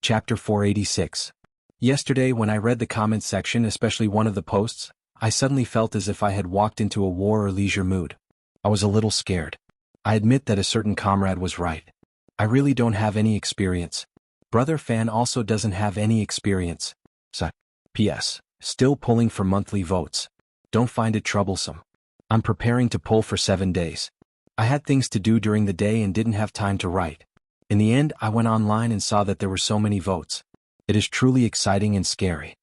Chapter 486. Yesterday when I read the comments section, especially one of the posts, I suddenly felt as if I had walked into a war or leisure mood. I was a little scared. I admit that a certain comrade was right. I really don't have any experience. Brother Fan also doesn't have any experience. So, P.S. Still pulling for monthly votes. Don't find it troublesome. I'm preparing to poll for 7 days. I had things to do during the day and didn't have time to write. In the end, I went online and saw that there were so many votes. It is truly exciting and scary.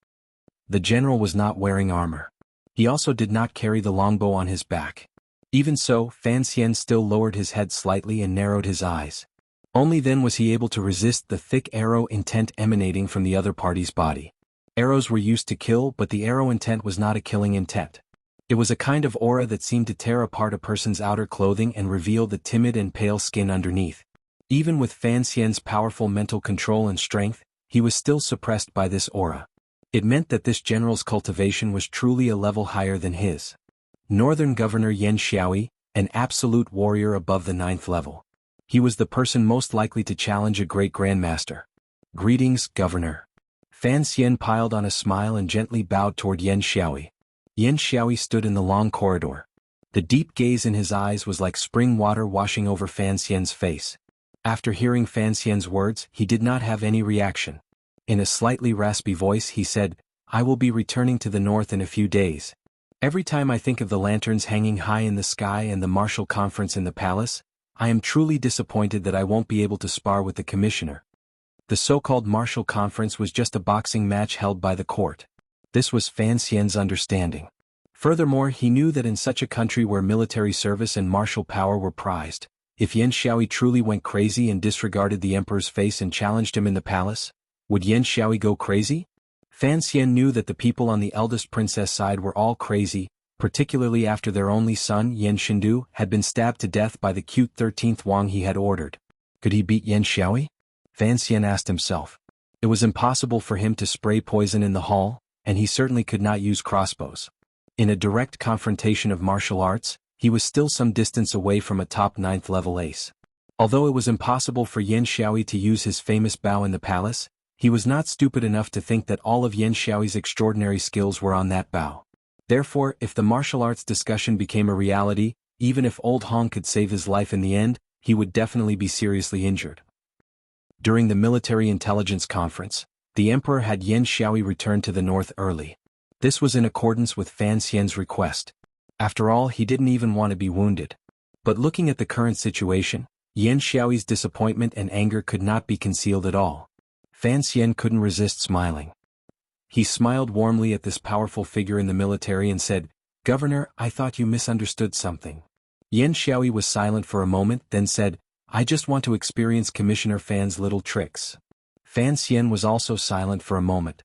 The general was not wearing armor. He also did not carry the longbow on his back. Even so, Fan Xian still lowered his head slightly and narrowed his eyes. Only then was he able to resist the thick arrow intent emanating from the other party's body. Arrows were used to kill, but the arrow intent was not a killing intent. It was a kind of aura that seemed to tear apart a person's outer clothing and reveal the timid and pale skin underneath. Even with Fan Xian's powerful mental control and strength, he was still suppressed by this aura. It meant that this general's cultivation was truly a level higher than his. Northern Governor Yan Xiaoyi, an absolute warrior above the 9th level. He was the person most likely to challenge a great grandmaster. Greetings, Governor. Fan Xian piled on a smile and gently bowed toward Yan Xiaoyi. Yan Xiaoyi stood in the long corridor. The deep gaze in his eyes was like spring water washing over Fan Xian's face. After hearing Fan Xian's words, he did not have any reaction. In a slightly raspy voice he said, "I will be returning to the north in a few days. Every time I think of the lanterns hanging high in the sky and the martial conference in the palace, I am truly disappointed that I won't be able to spar with the commissioner." The so-called martial conference was just a boxing match held by the court. This was Fan Xian's understanding. Furthermore, he knew that in such a country where military service and martial power were prized, if Yan Xiaoyi truly went crazy and disregarded the emperor's face and challenged him in the palace, would Yan Xiaoyi go crazy? Fan Xian knew that the people on the eldest princess side were all crazy, particularly after their only son, Yan Shindu, had been stabbed to death by the cute 13th Wang he had ordered. Could he beat Yan Xiaoyi? Fan Xian asked himself. It was impossible for him to spray poison in the hall, and he certainly could not use crossbows. In a direct confrontation of martial arts, he was still some distance away from a top 9th level ace. Although it was impossible for Yan Xiaoyi to use his famous bow in the palace, he was not stupid enough to think that all of Yan Xiaoyi's extraordinary skills were on that bow. Therefore, if the martial arts discussion became a reality, even if Old Hong could save his life in the end, he would definitely be seriously injured. During the military intelligence conference, the emperor had Yan Xiaoyi return to the north early. This was in accordance with Fan Xian's request. After all, he didn't even want to be wounded. But looking at the current situation, Yan Xiaoyi's disappointment and anger could not be concealed at all. Fan Xian couldn't resist smiling. He smiled warmly at this powerful figure in the military and said, "Governor, I thought you misunderstood something." Yan Xiaoyi was silent for a moment, then said, "I just want to experience Commissioner Fan's little tricks." Fan Xian was also silent for a moment.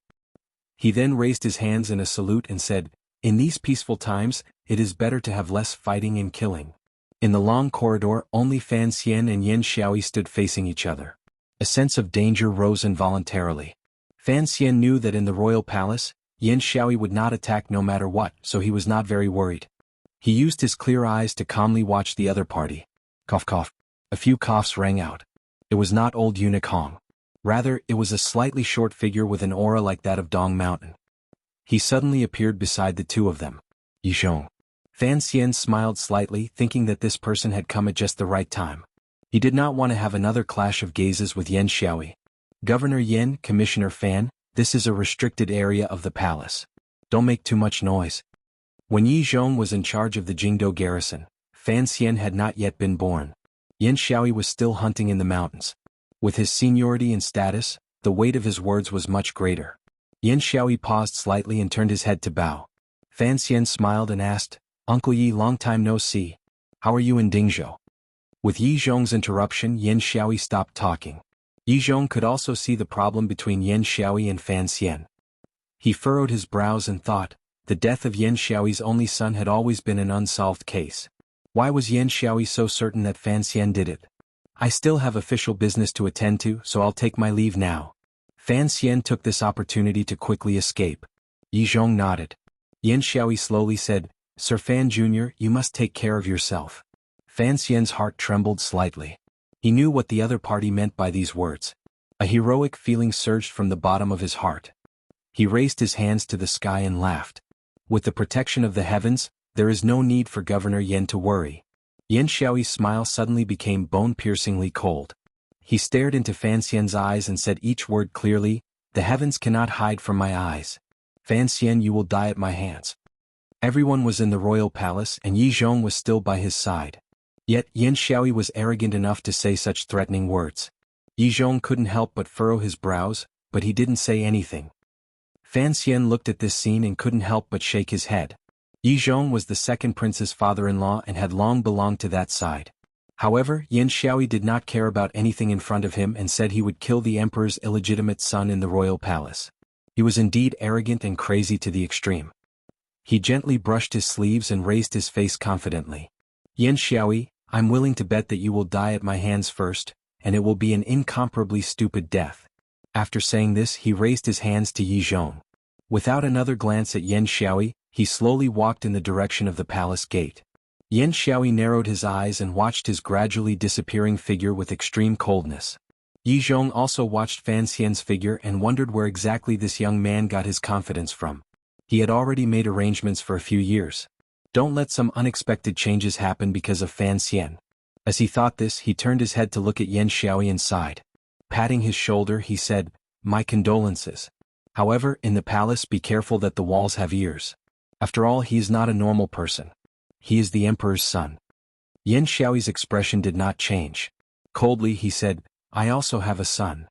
He then raised his hands in a salute and said, "In these peaceful times, it is better to have less fighting and killing." In the long corridor, only Fan Xian and Yan Xiaoyi stood facing each other. A sense of danger rose involuntarily. Fan Xian knew that in the royal palace, Yan Xiaoyi would not attack no matter what, so he was not very worried. He used his clear eyes to calmly watch the other party. Cough cough. A few coughs rang out. It was not old eunuch Hong. Rather, it was a slightly short figure with an aura like that of Dong Mountain. He suddenly appeared beside the two of them. Yizhong. Fan Xian smiled slightly, thinking that this person had come at just the right time. He did not want to have another clash of gazes with Yan Xiaoyi. "Governor Yan, Commissioner Fan, this is a restricted area of the palace. Don't make too much noise." When Yi Zhong was in charge of the Jingdo garrison, Fan Xian had not yet been born. Yan Xiaoyi was still hunting in the mountains. With his seniority and status, the weight of his words was much greater. Yan Xiaoyi paused slightly and turned his head to bow. Fan Xian smiled and asked, "Uncle Yi, long time no see. How are you in Dingzhou?" With Yi Zhong's interruption, Yan Xiaoyi stopped talking. Yi Zhong could also see the problem between Yan Xiaoyi and Fan Xian. He furrowed his brows and thought, the death of Yan Xiaoyi's only son had always been an unsolved case. Why was Yan Xiaoyi so certain that Fan Xian did it? "I still have official business to attend to, so I'll take my leave now." Fan Xian took this opportunity to quickly escape. Yi Zhong nodded. Yan Xiaoyi slowly said, "Sir Fan Jr., you must take care of yourself." Fan Xian's heart trembled slightly. He knew what the other party meant by these words. A heroic feeling surged from the bottom of his heart. He raised his hands to the sky and laughed. With the protection of the heavens, there is no need for Governor Yen to worry. Yan Xiaoyi's smile suddenly became bone-piercingly cold. He stared into Fan Xian's eyes and said each word clearly, "The heavens cannot hide from my eyes. Fan Xian, you will die at my hands." Everyone was in the royal palace and Yi Zhong was still by his side. Yet Yan Xiaoyi was arrogant enough to say such threatening words. Yi Zhong couldn't help but furrow his brows, but he didn't say anything. Fan Xian looked at this scene and couldn't help but shake his head. Yi Zhong was the second prince's father-in-law and had long belonged to that side. However, Yan Xiaoyi did not care about anything in front of him and said he would kill the emperor's illegitimate son in the royal palace. He was indeed arrogant and crazy to the extreme. He gently brushed his sleeves and raised his face confidently. "Yan Xiaoyi, I'm willing to bet that you will die at my hands first, and it will be an incomparably stupid death." After saying this, he raised his hands to Yi Zhong. Without another glance at Yan Xiaoyi, he slowly walked in the direction of the palace gate. Yan Xiaoyi narrowed his eyes and watched his gradually disappearing figure with extreme coldness. Yi Zhong also watched Fan Xian's figure and wondered where exactly this young man got his confidence from. He had already made arrangements for a few years. Don't let some unexpected changes happen because of Fan Xian. As he thought this, he turned his head to look at Yan Xiaoyi and sighed. Patting his shoulder, he said, "My condolences. However, in the palace be careful that the walls have ears. After all, he is not a normal person. He is the emperor's son." Yan Xiaoyi's expression did not change. Coldly he said, "I also have a son."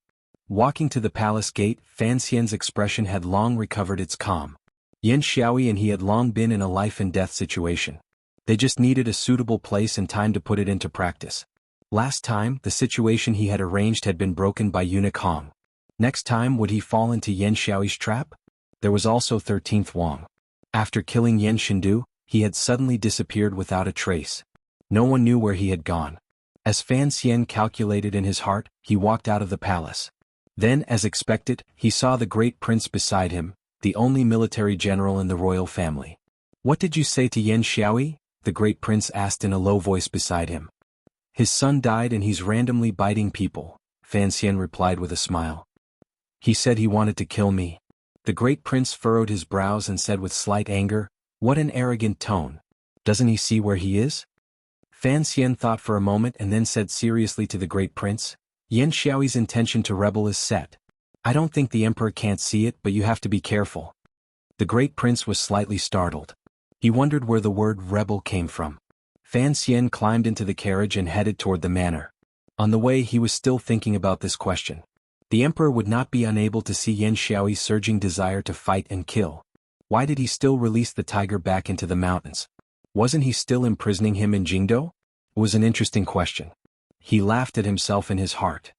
Walking to the palace gate, Fan Xian's expression had long recovered its calm. Yan Xiaoyi and he had long been in a life-and-death situation. They just needed a suitable place and time to put it into practice. Last time, the situation he had arranged had been broken by eunuch Hong. Next time, would he fall into Yan Xiaoyi's trap? There was also 13th Wang. After killing Yan Shindu, he had suddenly disappeared without a trace. No one knew where he had gone. As Fan Xian calculated in his heart, he walked out of the palace. Then, as expected, he saw the great prince beside him, the only military general in the royal family. "What did you say to Yan Xiaoyi?" the great prince asked in a low voice beside him. "His son died and he's randomly biting people," Fan Xian replied with a smile. "He said he wanted to kill me." The great prince furrowed his brows and said with slight anger, "What an arrogant tone. Doesn't he see where he is?" Fan Xian thought for a moment and then said seriously to the great prince, "Yan Xiaoyi's intention to rebel is set. I don't think the emperor can't see it, but you have to be careful." The great prince was slightly startled. He wondered where the word rebel came from. Fan Xian climbed into the carriage and headed toward the manor. On the way, he was still thinking about this question. The emperor would not be unable to see Yan Xiaoyi's surging desire to fight and kill. Why did he still release the tiger back into the mountains? Wasn't he still imprisoning him in Jingdo? It was an interesting question. He laughed at himself in his heart.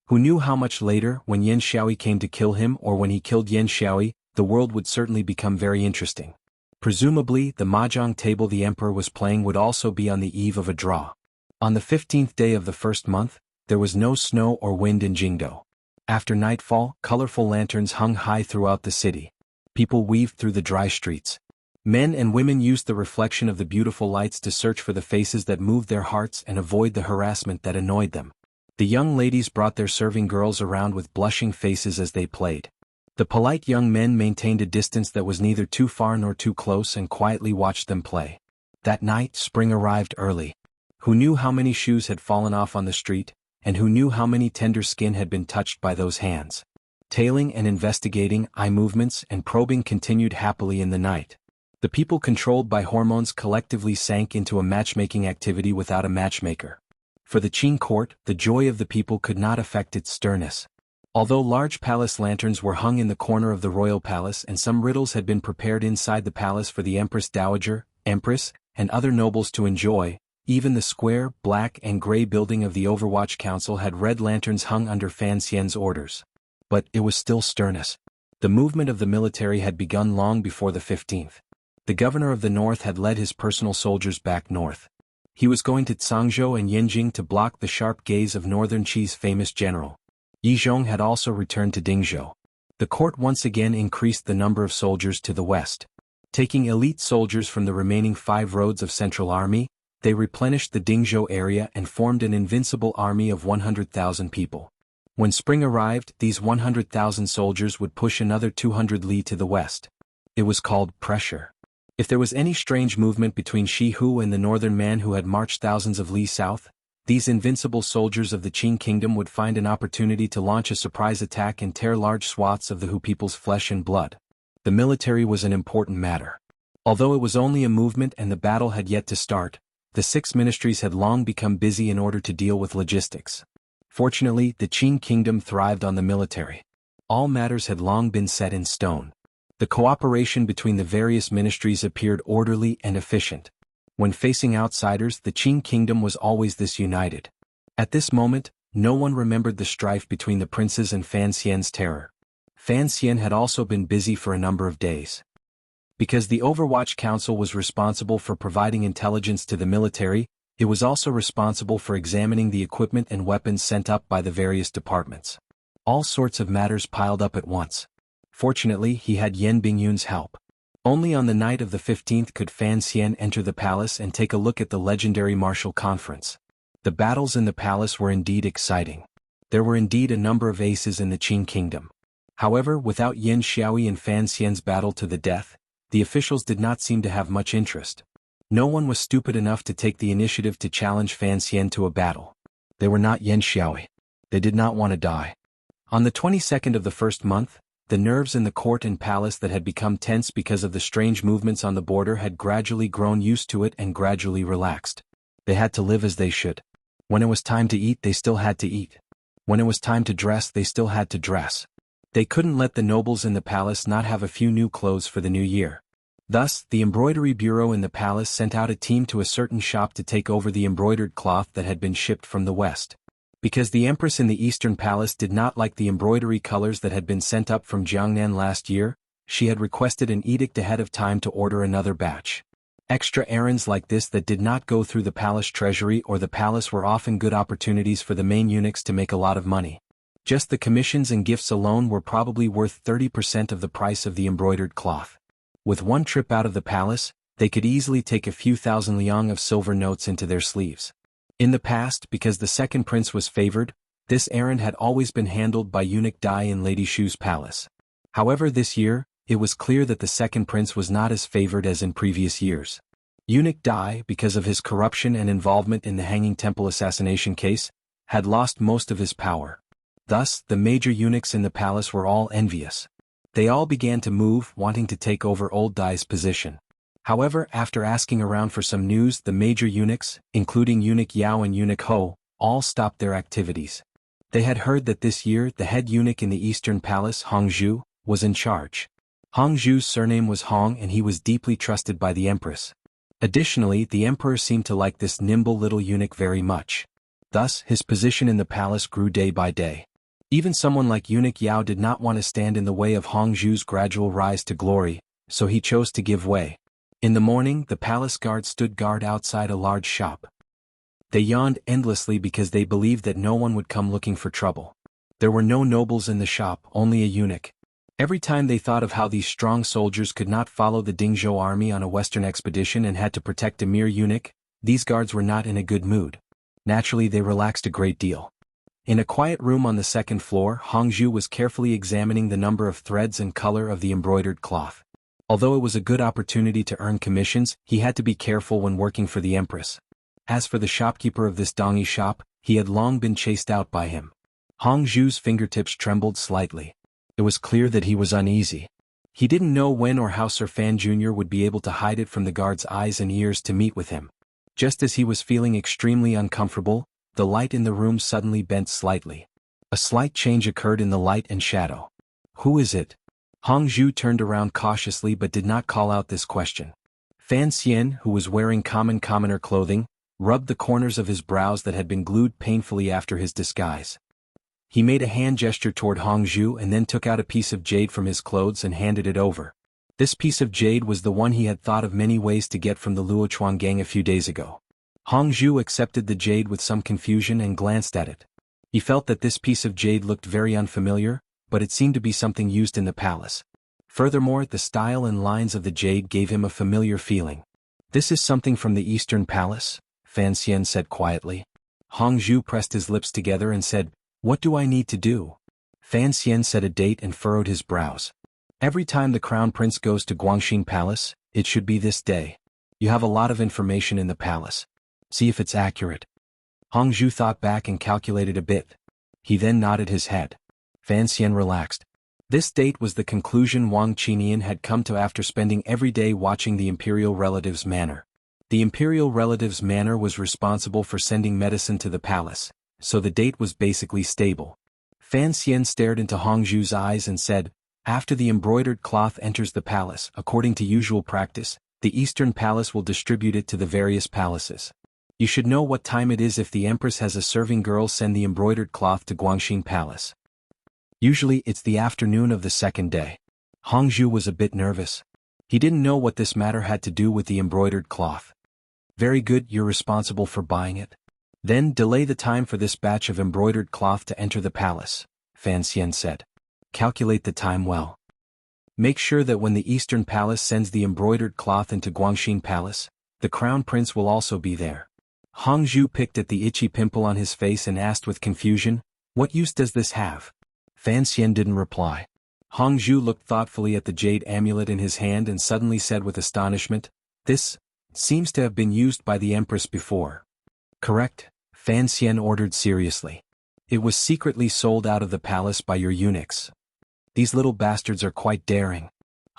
Who knew how much later, when Yan Xiaoyi came to kill him or when he killed Yan Xiaoyi, the world would certainly become very interesting. Presumably, the mahjong table the emperor was playing would also be on the eve of a draw. On the 15th day of the first month, there was no snow or wind in Jingdo. After nightfall, colorful lanterns hung high throughout the city. People weaved through the dry streets. Men and women used the reflection of the beautiful lights to search for the faces that moved their hearts and avoid the harassment that annoyed them. The young ladies brought their serving girls around with blushing faces as they played. The polite young men maintained a distance that was neither too far nor too close and quietly watched them play. That night, spring arrived early. Who knew how many shoes had fallen off on the street, and who knew how many tender skin had been touched by those hands? Tailing and investigating, eye movements and probing continued happily in the night. The people controlled by hormones collectively sank into a matchmaking activity without a matchmaker. For the Qing court, the joy of the people could not affect its sternness. Although large palace lanterns were hung in the corner of the royal palace and some riddles had been prepared inside the palace for the Empress Dowager, Empress, and other nobles to enjoy, even the square, black and gray building of the Overwatch Council had red lanterns hung under Fan Xian's orders. But it was still sternness. The movement of the military had begun long before the 15th. The governor of the north had led his personal soldiers back north. He was going to Tsangzhou and Yanjing to block the sharp gaze of northern Qi's famous general. Yi Zhong had also returned to Dingzhou. The court once again increased the number of soldiers to the west. Taking elite soldiers from the remaining 5 roads of Central Army, they replenished the Dingzhou area and formed an invincible army of 100,000 people. When spring arrived, these 100,000 soldiers would push another 200 li to the west. It was called pressure. If there was any strange movement between Shi Hu and the northern man who had marched thousands of li south, these invincible soldiers of the Qing kingdom would find an opportunity to launch a surprise attack and tear large swaths of the Hu people's flesh and blood. The military was an important matter. Although it was only a movement and the battle had yet to start, the 6 ministries had long become busy in order to deal with logistics. Fortunately, the Qing kingdom thrived on the military. All matters had long been set in stone. The cooperation between the various ministries appeared orderly and efficient. When facing outsiders, the Qing kingdom was always this united. At this moment, no one remembered the strife between the princes and Fan Xian's terror. Fan Xian had also been busy for a number of days. Because the Overwatch Council was responsible for providing intelligence to the military, it was also responsible for examining the equipment and weapons sent up by the various departments. All sorts of matters piled up at once. Fortunately, he had Yan Bingyun's help. Only on the night of the 15th could Fan Xian enter the palace and take a look at the legendary martial conference. The battles in the palace were indeed exciting. There were indeed a number of aces in the Qing kingdom. However, without Yin Xiaoyi and Fan Xian's battle to the death, the officials did not seem to have much interest. No one was stupid enough to take the initiative to challenge Fan Xian to a battle. They were not Yin Xiaoyi. They did not want to die. On the 22nd of the first month, the nerves in the court and palace that had become tense because of the strange movements on the border had gradually grown used to it and gradually relaxed. They had to live as they should. When it was time to eat, they still had to eat. When it was time to dress, they still had to dress. They couldn't let the nobles in the palace not have a few new clothes for the new year. Thus, the embroidery bureau in the palace sent out a team to a certain shop to take over the embroidered cloth that had been shipped from the west. Because the empress in the eastern palace did not like the embroidery colors that had been sent up from Jiangnan last year, she had requested an edict ahead of time to order another batch. Extra errands like this that did not go through the palace treasury or the palace were often good opportunities for the main eunuchs to make a lot of money. Just the commissions and gifts alone were probably worth 30% of the price of the embroidered cloth. With one trip out of the palace, they could easily take a few thousand liang of silver notes into their sleeves. In the past, because the second prince was favored, this errand had always been handled by eunuch Dai in Lady Shu's palace. However, this year, it was clear that the second prince was not as favored as in previous years. Eunuch Dai, because of his corruption and involvement in the Hanging Temple assassination case, had lost most of his power. Thus, the major eunuchs in the palace were all envious. They all began to move, wanting to take over old Dai's position. However, after asking around for some news, the major eunuchs, including Eunuch Yao and Eunuch Ho, all stopped their activities. They had heard that this year the head eunuch in the eastern palace, Hongzhu, was in charge. Hongzhu's surname was Hong and he was deeply trusted by the empress. Additionally, the emperor seemed to like this nimble little eunuch very much. Thus, his position in the palace grew day by day. Even someone like Eunuch Yao did not want to stand in the way of Hongzhu's gradual rise to glory, so he chose to give way. In the morning, the palace guard stood guard outside a large shop. They yawned endlessly because they believed that no one would come looking for trouble. There were no nobles in the shop, only a eunuch. Every time they thought of how these strong soldiers could not follow the Dingzhou army on a western expedition and had to protect a mere eunuch, these guards were not in a good mood. Naturally, they relaxed a great deal. In a quiet room on the second floor, Hongzhu was carefully examining the number of threads and color of the embroidered cloth. Although it was a good opportunity to earn commissions, he had to be careful when working for the empress. As for the shopkeeper of this Dongyi shop, he had long been chased out by him. Hongzhu's fingertips trembled slightly. It was clear that he was uneasy. He didn't know when or how Sir Fan Jr. would be able to hide it from the guard's eyes and ears to meet with him. Just as he was feeling extremely uncomfortable, the light in the room suddenly bent slightly. A slight change occurred in the light and shadow. Who is it? Hongzhu turned around cautiously but did not call out this question. Fan Xian, who was wearing commoner clothing, rubbed the corners of his brows that had been glued painfully after his disguise. He made a hand gesture toward Hongzhu and then took out a piece of jade from his clothes and handed it over. This piece of jade was the one he had thought of many ways to get from the Luochuan gang a few days ago. Hongzhu accepted the jade with some confusion and glanced at it. He felt that this piece of jade looked very unfamiliar, but it seemed to be something used in the palace. Furthermore, the style and lines of the jade gave him a familiar feeling. This is something from the Eastern Palace, Fan Xian said quietly. Hongzhu pressed his lips together and said, What do I need to do? Fan Xian said a date and furrowed his brows. Every time the crown prince goes to Guangxing Palace, it should be this day. You have a lot of information in the palace. See if it's accurate. Hongzhu thought back and calculated a bit. He then nodded his head. Fan Xian relaxed. This date was the conclusion Wang Qinian had come to after spending every day watching the imperial relative's manor. The imperial relative's manor was responsible for sending medicine to the palace, so the date was basically stable. Fan Xian stared into Hongzhu's eyes and said, after the embroidered cloth enters the palace, according to usual practice, the Eastern Palace will distribute it to the various palaces. You should know what time it is if the Empress has a serving girl send the embroidered cloth to Guangxing Palace. Usually it's the afternoon of the second day. Hongzhu was a bit nervous. He didn't know what this matter had to do with the embroidered cloth. Very good, you're responsible for buying it. Then delay the time for this batch of embroidered cloth to enter the palace, Fan Xian said. Calculate the time well. Make sure that when the Eastern Palace sends the embroidered cloth into Guangxing Palace, the Crown Prince will also be there. Hongzhu picked at the itchy pimple on his face and asked with confusion, what use does this have? Fan Xian didn't reply. Hongzhu looked thoughtfully at the jade amulet in his hand and suddenly said with astonishment, this seems to have been used by the Empress before. Correct? Fan Xian ordered seriously. It was secretly sold out of the palace by your eunuchs. These little bastards are quite daring.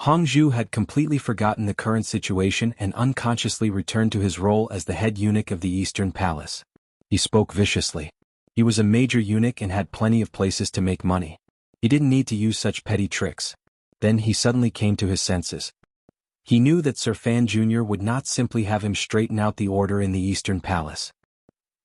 Hongzhu had completely forgotten the current situation and unconsciously returned to his role as the head eunuch of the Eastern Palace. He spoke viciously. He was a major eunuch and had plenty of places to make money. He didn't need to use such petty tricks. Then he suddenly came to his senses. He knew that Sir Fan Jr. would not simply have him straighten out the order in the Eastern Palace.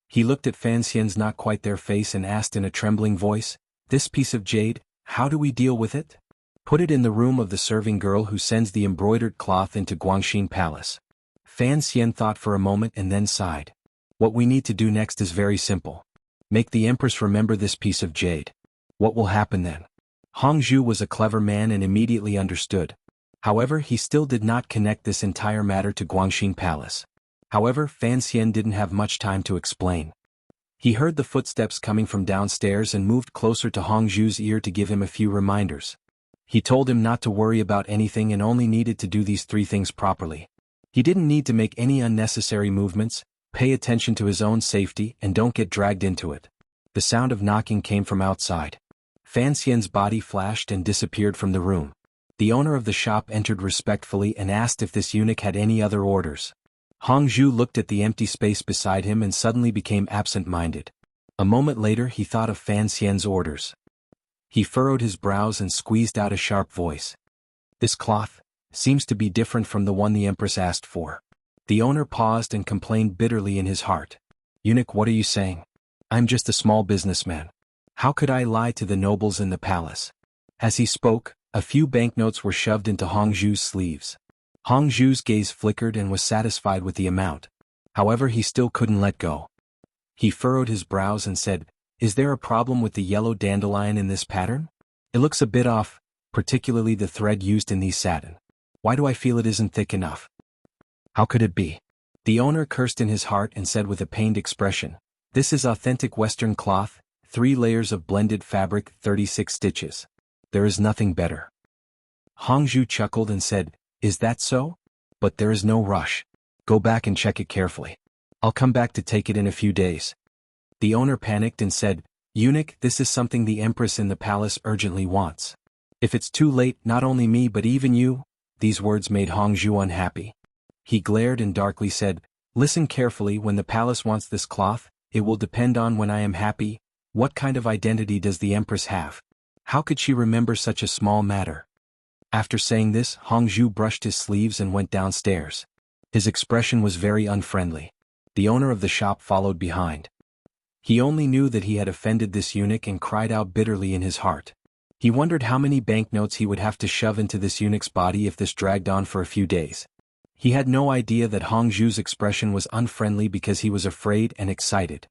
He looked at Fan Xian's not quite there face and asked in a trembling voice, this piece of jade, how do we deal with it? Put it in the room of the serving girl who sends the embroidered cloth into Guangxing Palace. Fan Xian thought for a moment and then sighed. What we need to do next is very simple. Make the Empress remember this piece of jade. What will happen then? Hongzhu was a clever man and immediately understood. However, he still did not connect this entire matter to Guangxing Palace. However, Fan Xian didn't have much time to explain. He heard the footsteps coming from downstairs and moved closer to Hongzhu's ear to give him a few reminders. He told him not to worry about anything and only needed to do these 3 things properly. He didn't need to make any unnecessary movements, pay attention to his own safety and don't get dragged into it. The sound of knocking came from outside. Fan Xian's body flashed and disappeared from the room. The owner of the shop entered respectfully and asked if this eunuch had any other orders. Hongzhu looked at the empty space beside him and suddenly became absent-minded. A moment later he thought of Fan Xian's orders. He furrowed his brows and squeezed out a sharp voice. This cloth seems to be different from the one the Empress asked for. The owner paused and complained bitterly in his heart. Eunuch, what are you saying? I'm just a small businessman. How could I lie to the nobles in the palace? As he spoke, a few banknotes were shoved into Hongzhu's sleeves. Hongzhu's gaze flickered and was satisfied with the amount. However, he still couldn't let go. He furrowed his brows and said, is there a problem with the yellow dandelion in this pattern? It looks a bit off, particularly the thread used in these satin. Why do I feel it isn't thick enough? How could it be? The owner cursed in his heart and said with a pained expression, this is authentic Western cloth, 3 layers of blended fabric, 36 stitches. There is nothing better. Hongzhu chuckled and said, is that so? But there is no rush. Go back and check it carefully. I'll come back to take it in a few days. The owner panicked and said, eunuch, this is something the Empress in the palace urgently wants. If it's too late, not only me but even you. These words made Hongzhu unhappy. He glared and darkly said, listen carefully, when the palace wants this cloth, it will depend on when I am happy. What kind of identity does the Empress have? How could she remember such a small matter? After saying this, Hongzhu brushed his sleeves and went downstairs. His expression was very unfriendly. The owner of the shop followed behind. He only knew that he had offended this eunuch and cried out bitterly in his heart. He wondered how many banknotes he would have to shove into this eunuch's body if this dragged on for a few days. He had no idea that Hongzhu's expression was unfriendly because he was afraid and excited.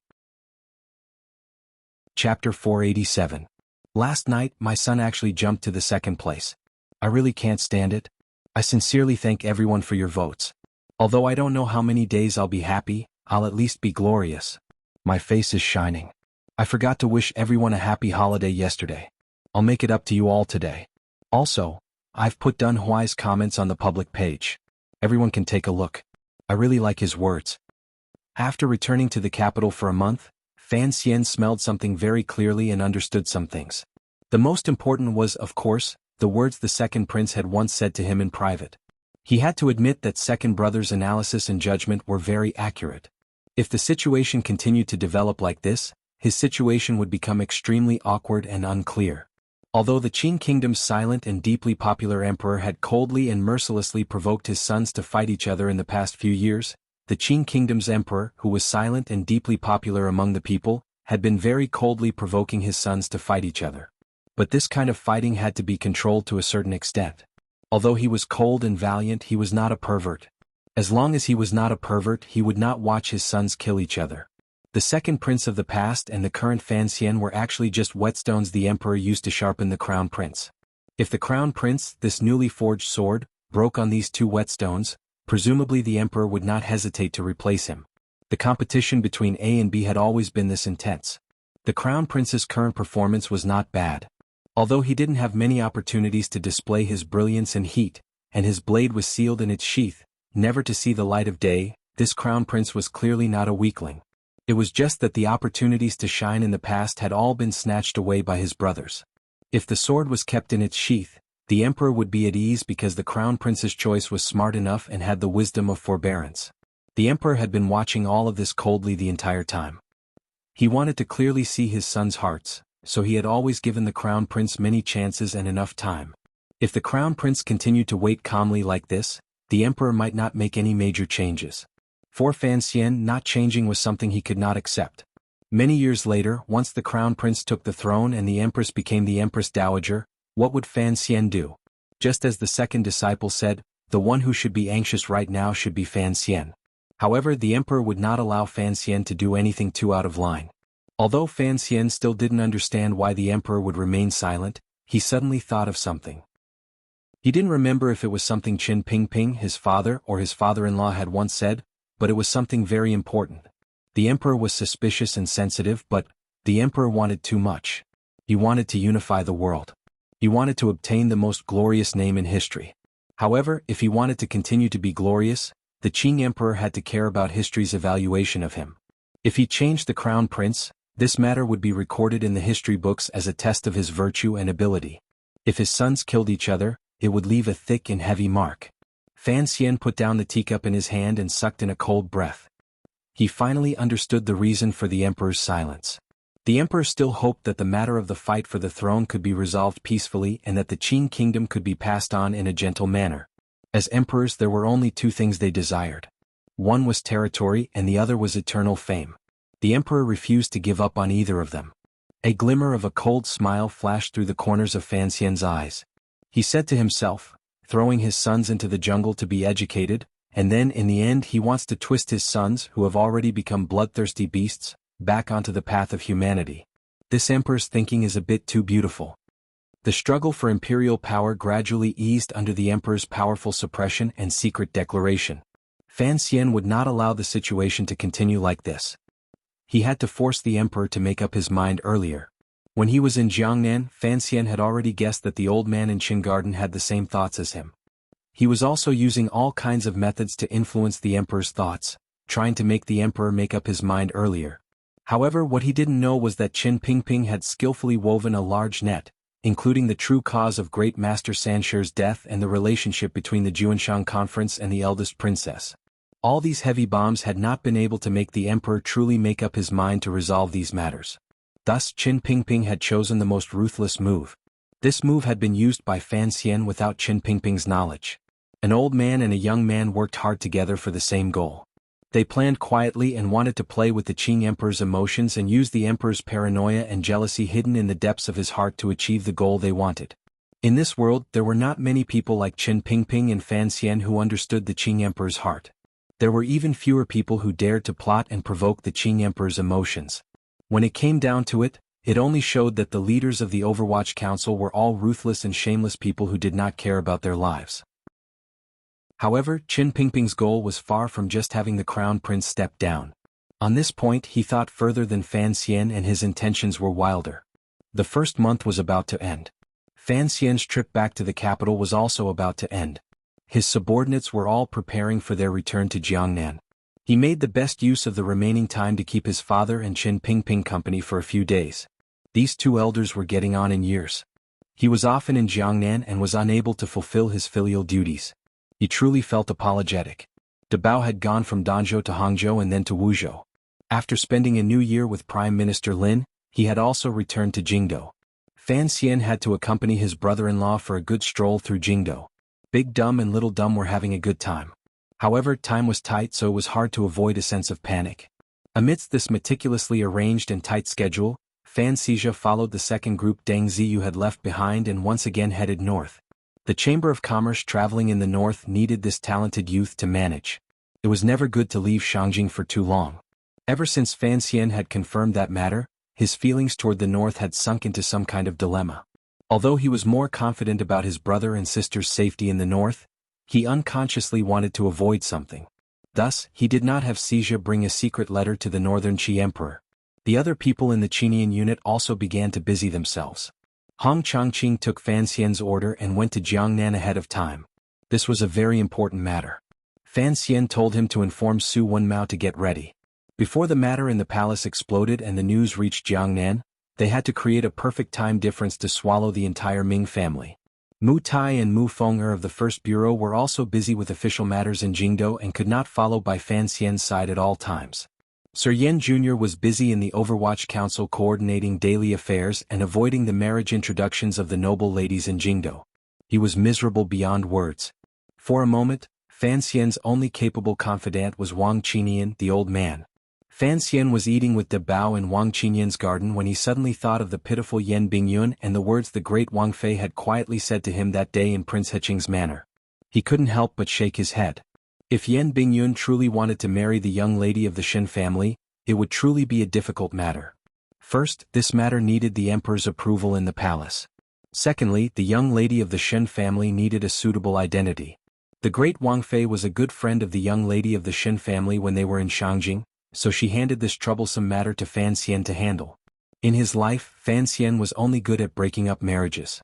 Chapter 487. Last night, my son actually jumped to the second place. I really can't stand it. I sincerely thank everyone for your votes. Although I don't know how many days I'll be happy, I'll at least be glorious. My face is shining. I forgot to wish everyone a happy holiday yesterday. I'll make it up to you all today. Also, I've put Dun Huai's comments on the public page. Everyone can take a look. I really like his words. After returning to the capital for a month, Fan Xian smelled something very clearly and understood some things. The most important was, of course, the words the second prince had once said to him in private. He had to admit that second brother's analysis and judgment were very accurate. If the situation continued to develop like this, his situation would become extremely awkward and unclear. Although the Qin kingdom's silent and deeply popular emperor had coldly and mercilessly provoked his sons to fight each other in the past few years, the Qin kingdom's emperor, who was silent and deeply popular among the people, had been very coldly provoking his sons to fight each other. But this kind of fighting had to be controlled to a certain extent. Although he was cold and valiant, he was not a pervert. As long as he was not a pervert, he would not watch his sons kill each other. The second prince of the past and the current Fan Xian were actually just whetstones the emperor used to sharpen the crown prince. If the crown prince, this newly forged sword, broke on these two whetstones, presumably the emperor would not hesitate to replace him. The competition between A and B had always been this intense. The crown prince's current performance was not bad. Although he didn't have many opportunities to display his brilliance and heat, and his blade was sealed in its sheath, never to see the light of day, this crown prince was clearly not a weakling. It was just that the opportunities to shine in the past had all been snatched away by his brothers. If the sword was kept in its sheath, the emperor would be at ease because the crown prince's choice was smart enough and had the wisdom of forbearance. The emperor had been watching all of this coldly the entire time. He wanted to clearly see his sons' hearts, so he had always given the crown prince many chances and enough time. If the crown prince continued to wait calmly like this, the emperor might not make any major changes. For Fan Xian, not changing was something he could not accept. Many years later, once the crown prince took the throne and the empress became the empress dowager, what would Fan Xian do? Just as the second disciple said, the one who should be anxious right now should be Fan Xian. However, the emperor would not allow Fan Xian to do anything too out of line. Although Fan Xian still didn't understand why the emperor would remain silent, he suddenly thought of something. He didn't remember if it was something Qin Pingping, his father or his father-in-law had once said, but it was something very important. The emperor was suspicious and sensitive, but the emperor wanted too much. He wanted to unify the world. He wanted to obtain the most glorious name in history. However, if he wanted to continue to be glorious, the Qing emperor had to care about history's evaluation of him. If he changed the crown prince, this matter would be recorded in the history books as a test of his virtue and ability. If his sons killed each other, it would leave a thick and heavy mark. Fan Xian put down the teacup in his hand and sucked in a cold breath. He finally understood the reason for the emperor's silence. The emperor still hoped that the matter of the fight for the throne could be resolved peacefully and that the Qin kingdom could be passed on in a gentle manner. As emperors, there were only two things they desired. One was territory and the other was eternal fame. The emperor refused to give up on either of them. A glimmer of a cold smile flashed through the corners of Fan Xian's eyes. He said to himself, throwing his sons into the jungle to be educated, and then in the end he wants to twist his sons, who have already become bloodthirsty beasts, back onto the path of humanity. This emperor's thinking is a bit too beautiful. The struggle for imperial power gradually eased under the emperor's powerful suppression and secret declaration. Fan Xian would not allow the situation to continue like this. He had to force the emperor to make up his mind earlier. When he was in Jiangnan, Fan Xian had already guessed that the old man in Qin Garden had the same thoughts as him. He was also using all kinds of methods to influence the emperor's thoughts, trying to make the emperor make up his mind earlier. However, what he didn't know was that Qin Pingping had skillfully woven a large net, including the true cause of Great Master Sansher's death and the relationship between the Juanshan Conference and the eldest princess. All these heavy bombs had not been able to make the emperor truly make up his mind to resolve these matters. Thus, Qin Pingping had chosen the most ruthless move. This move had been used by Fan Xian without Qin Pingping's knowledge. An old man and a young man worked hard together for the same goal. They planned quietly and wanted to play with the Qing emperor's emotions and use the emperor's paranoia and jealousy hidden in the depths of his heart to achieve the goal they wanted. In this world, there were not many people like Qin Pingping and Fan Xian who understood the Qing emperor's heart. There were even fewer people who dared to plot and provoke the Qing emperor's emotions. When it came down to it, it only showed that the leaders of the Overwatch Council were all ruthless and shameless people who did not care about their lives. However, Qin Pingping's goal was far from just having the crown prince step down. On this point he thought further than Fan Xian, and his intentions were wilder. The first month was about to end. Fan Xian's trip back to the capital was also about to end. His subordinates were all preparing for their return to Jiangnan. He made the best use of the remaining time to keep his father and Qin Pingping company for a few days. These two elders were getting on in years. He was often in Jiangnan and was unable to fulfill his filial duties. He truly felt apologetic. De Bao had gone from Danzhou to Hangzhou and then to Wuzhou. After spending a new year with Prime Minister Lin, he had also returned to Jingdou. Fan Xian had to accompany his brother-in-law for a good stroll through Jingdou. Big Dumb and Little Dumb were having a good time. However, time was tight, so it was hard to avoid a sense of panic. Amidst this meticulously arranged and tight schedule, Fan Xizha followed the second group Deng Ziyu had left behind and once again headed north. The Chamber of Commerce traveling in the north needed this talented youth to manage. It was never good to leave Shangjing for too long. Ever since Fan Xian had confirmed that matter, his feelings toward the north had sunk into some kind of dilemma. Although he was more confident about his brother and sister's safety in the north, he unconsciously wanted to avoid something. Thus, he did not have Xizha bring a secret letter to the northern Qi emperor. The other people in the Qinian unit also began to busy themselves. Hong Changqing took Fan Xian's order and went to Jiangnan ahead of time. This was a very important matter. Fan Xian told him to inform Su Wenmao to get ready. Before the matter in the palace exploded and the news reached Jiangnan, they had to create a perfect time difference to swallow the entire Ming family. Mu Tai and Mu Feng'er of the First Bureau were also busy with official matters in Jingdou and could not follow by Fan Xian's side at all times. Sir Yan Jr. was busy in the Overwatch Council coordinating daily affairs and avoiding the marriage introductions of the noble ladies in Jingdou. He was miserable beyond words. For a moment, Fan Xian's only capable confidant was Wang Qinian, the old man. Fan Xian was eating with De Bao in Wang Qinian's garden when he suddenly thought of the pitiful Yan Bingyun and the words the great Wang Fei had quietly said to him that day in Prince Heching's manor. He couldn't help but shake his head. If Yan Bingyun truly wanted to marry the young lady of the Shen family, it would truly be a difficult matter. First, this matter needed the emperor's approval in the palace. Secondly, the young lady of the Shen family needed a suitable identity. The great Wang Fei was a good friend of the young lady of the Shen family when they were in Shangjing, so she handed this troublesome matter to Fan Xian to handle. In his life, Fan Xian was only good at breaking up marriages.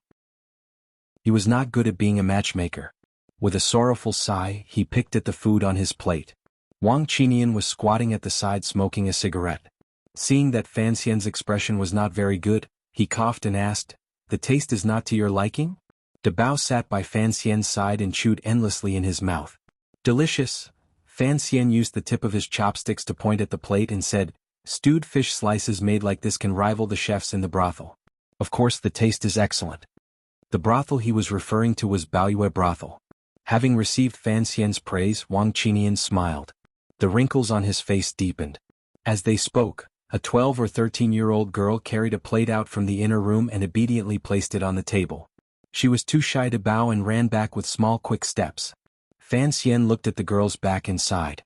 He was not good at being a matchmaker. With a sorrowful sigh, he picked at the food on his plate. Wang Qinian was squatting at the side smoking a cigarette. Seeing that Fan Xian's expression was not very good, he coughed and asked, "The taste is not to your liking?" De Bao sat by Fan Xian's side and chewed endlessly in his mouth. "Delicious." Fan Xian used the tip of his chopsticks to point at the plate and said, "Stewed fish slices made like this can rival the chefs in the brothel. Of course the taste is excellent." The brothel he was referring to was Baoyue brothel. Having received Fan Xian's praise, Wang Qinian smiled. The wrinkles on his face deepened. As they spoke, a 12 or 13-year-old girl carried a plate out from the inner room and obediently placed it on the table. She was too shy to bow and ran back with small quick steps. Fan Xian looked at the girl's back and sighed.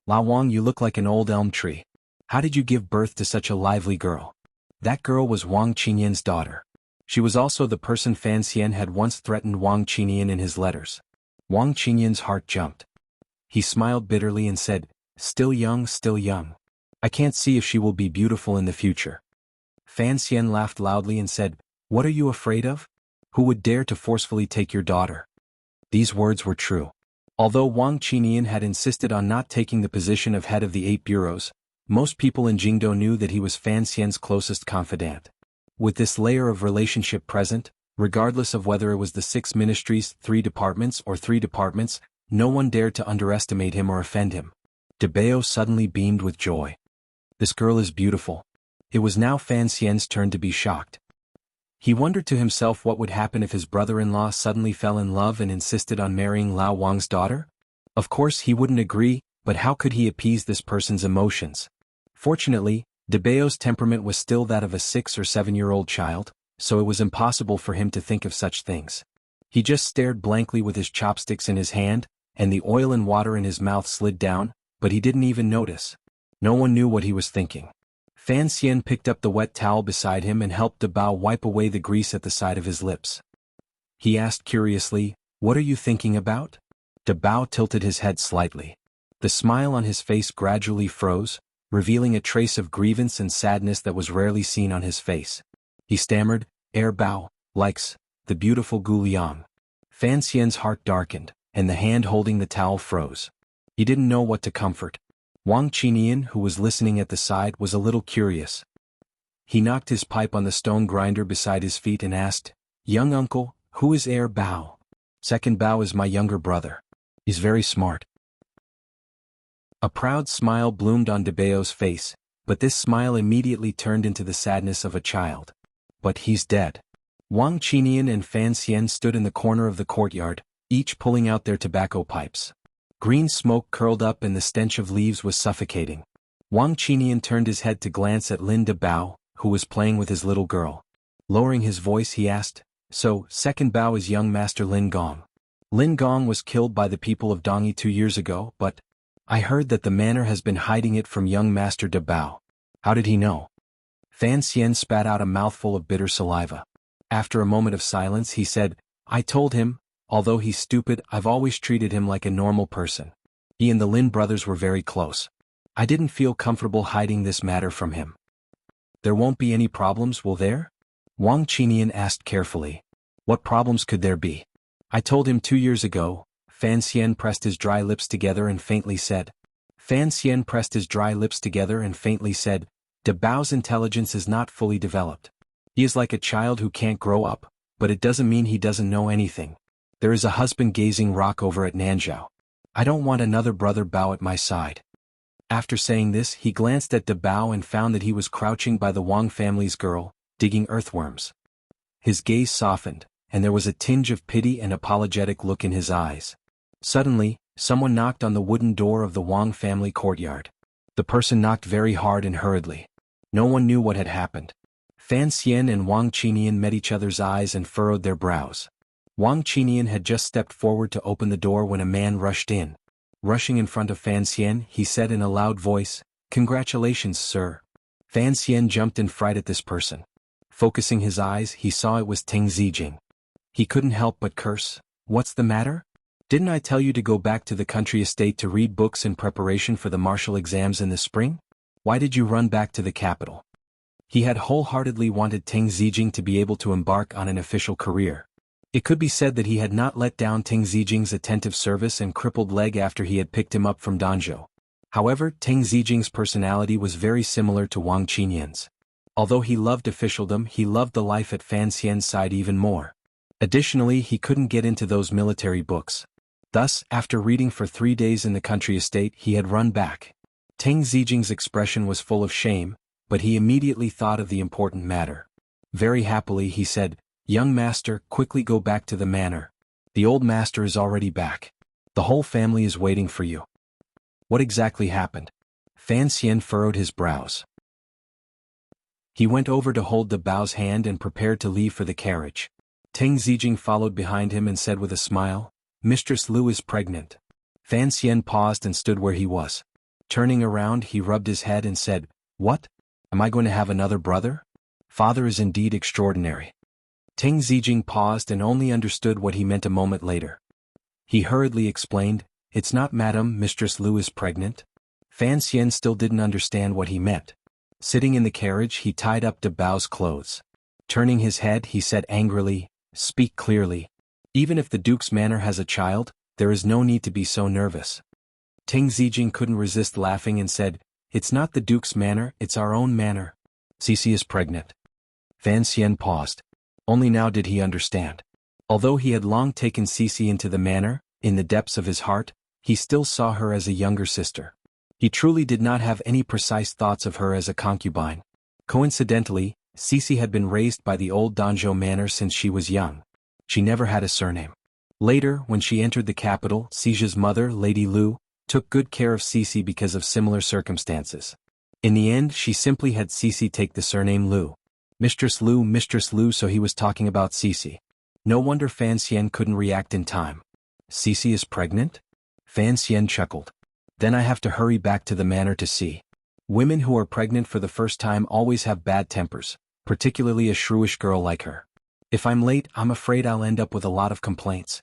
"Lao Wang, you look like an old elm tree. How did you give birth to such a lively girl?" That girl was Wang Qinian's daughter. She was also the person Fan Xian had once threatened Wang Qinian in his letters. Wang Qinian's heart jumped. He smiled bitterly and said, "Still young, still young. I can't see if she will be beautiful in the future." Fan Xian laughed loudly and said, "What are you afraid of? Who would dare to forcefully take your daughter?" These words were true. Although Wang Qinian had insisted on not taking the position of head of the 8 bureaus, most people in Jingdou knew that he was Fan Xian's closest confidant. With this layer of relationship present, regardless of whether it was the 6 ministries, 3 departments, or 3 departments, no one dared to underestimate him or offend him. De Bao suddenly beamed with joy. "This girl is beautiful." It was now Fan Xian's turn to be shocked. He wondered to himself what would happen if his brother-in-law suddenly fell in love and insisted on marrying Lao Wang's daughter. Of course he wouldn't agree, but how could he appease this person's emotions? Fortunately, De Bao's temperament was still that of a 6 or 7-year-old child, so it was impossible for him to think of such things. He just stared blankly with his chopsticks in his hand, and the oil and water in his mouth slid down, but he didn't even notice. No one knew what he was thinking. Fan Xian picked up the wet towel beside him and helped De Bao wipe away the grease at the side of his lips. He asked curiously, "What are you thinking about?" De Bao tilted his head slightly. The smile on his face gradually froze, revealing a trace of grievance and sadness that was rarely seen on his face. He stammered, "Heir Bao likes the beautiful Gu Liang." Fan Xian's heart darkened, and the hand holding the towel froze. He didn't know what to comfort. Wang Qinian, who was listening at the side, was a little curious. He knocked his pipe on the stone grinder beside his feet and asked, "Young uncle, who is Heir Bao?" "Second Bao is my younger brother. He's very smart." A proud smile bloomed on Debao's face, but this smile immediately turned into the sadness of a child. "But he's dead." Wang Qinian and Fan Xian stood in the corner of the courtyard, each pulling out their tobacco pipes. Green smoke curled up and the stench of leaves was suffocating. Wang Qinian turned his head to glance at Lin Debao, who was playing with his little girl. Lowering his voice, he asked, "So, second Bao is young Master Lin Gong. Lin Gong was killed by the people of Dongyi 2 years ago, but I heard that the manor has been hiding it from young Master Debao. How did he know?" Fan Xian spat out a mouthful of bitter saliva. After a moment of silence, he said, "I told him, although he's stupid, I've always treated him like a normal person. He and the Lin brothers were very close. I didn't feel comfortable hiding this matter from him." "There won't be any problems, will there?" Wang Qinian asked carefully. "What problems could there be?" "I told him 2 years ago." Fan Xian pressed his dry lips together and faintly said, "Debao's intelligence is not fully developed. He is like a child who can't grow up, but it doesn't mean he doesn't know anything. There is a husband-gazing rock over at Nanzhao. I don't want another brother Bao at my side." After saying this, he glanced at Debao and found that he was crouching by the Wang family's girl, digging earthworms. His gaze softened, and there was a tinge of pity and apologetic look in his eyes. Suddenly, someone knocked on the wooden door of the Wang family courtyard. The person knocked very hard and hurriedly. No one knew what had happened. Fan Xian and Wang Qinian met each other's eyes and furrowed their brows. Wang Qinian had just stepped forward to open the door when a man rushed in. Rushing in front of Fan Xian, he said in a loud voice, "Congratulations, sir." Fan Xian jumped in fright at this person. Focusing his eyes, he saw it was Teng Zijing. He couldn't help but curse. "What's the matter? Didn't I tell you to go back to the country estate to read books in preparation for the martial exams in the spring? Why did you run back to the capital?" He had wholeheartedly wanted Teng Zijing to be able to embark on an official career. It could be said that he had not let down Teng Zijing's attentive service and crippled leg after he had picked him up from Danzhou. However, Teng Zijing's personality was very similar to Wang Qinian's. Although he loved officialdom, he loved the life at Fan Xian's side even more. Additionally, he couldn't get into those military books. Thus, after reading for 3 days in the country estate, he had run back. Teng Zijing's expression was full of shame, but he immediately thought of the important matter. Very happily, he said, "Young master, quickly go back to the manor. The old master is already back. The whole family is waiting for you." What exactly happened? Fan Xian furrowed his brows. He went over to hold Debao's hand and prepared to leave for the carriage. Teng Zijing followed behind him and said with a smile, "Mistress Lu is pregnant." Fan Xian paused and stood where he was. Turning around, he rubbed his head and said, "What? Am I going to have another brother? Father is indeed extraordinary." Teng Zijing paused and only understood what he meant a moment later. He hurriedly explained, "It's not Madam, Mistress Lu is pregnant." Fan Xian still didn't understand what he meant. Sitting in the carriage, he tied up Debao's clothes. Turning his head, he said angrily, "Speak clearly. Even if the Duke's manor has a child, there is no need to be so nervous." Teng Zijing couldn't resist laughing and said, "It's not the Duke's manor, it's our own manor. Cici is pregnant." Fan Xian paused. Only now did he understand. Although he had long taken Cici into the manor, in the depths of his heart, he still saw her as a younger sister. He truly did not have any precise thoughts of her as a concubine. Coincidentally, Cici had been raised by the old Danzhou manor since she was young. She never had a surname. Later, when she entered the capital, Cici's mother, Lady Lu, took good care of Cici because of similar circumstances. In the end, she simply had Cici take the surname Lu. Mistress Lu, so he was talking about Cici. No wonder Fan Xian couldn't react in time. "Cici is pregnant?" Fan Xian chuckled. "Then I have to hurry back to the manor to see." Women who are pregnant for the first time always have bad tempers, particularly a shrewish girl like her. "If I'm late, I'm afraid I'll end up with a lot of complaints."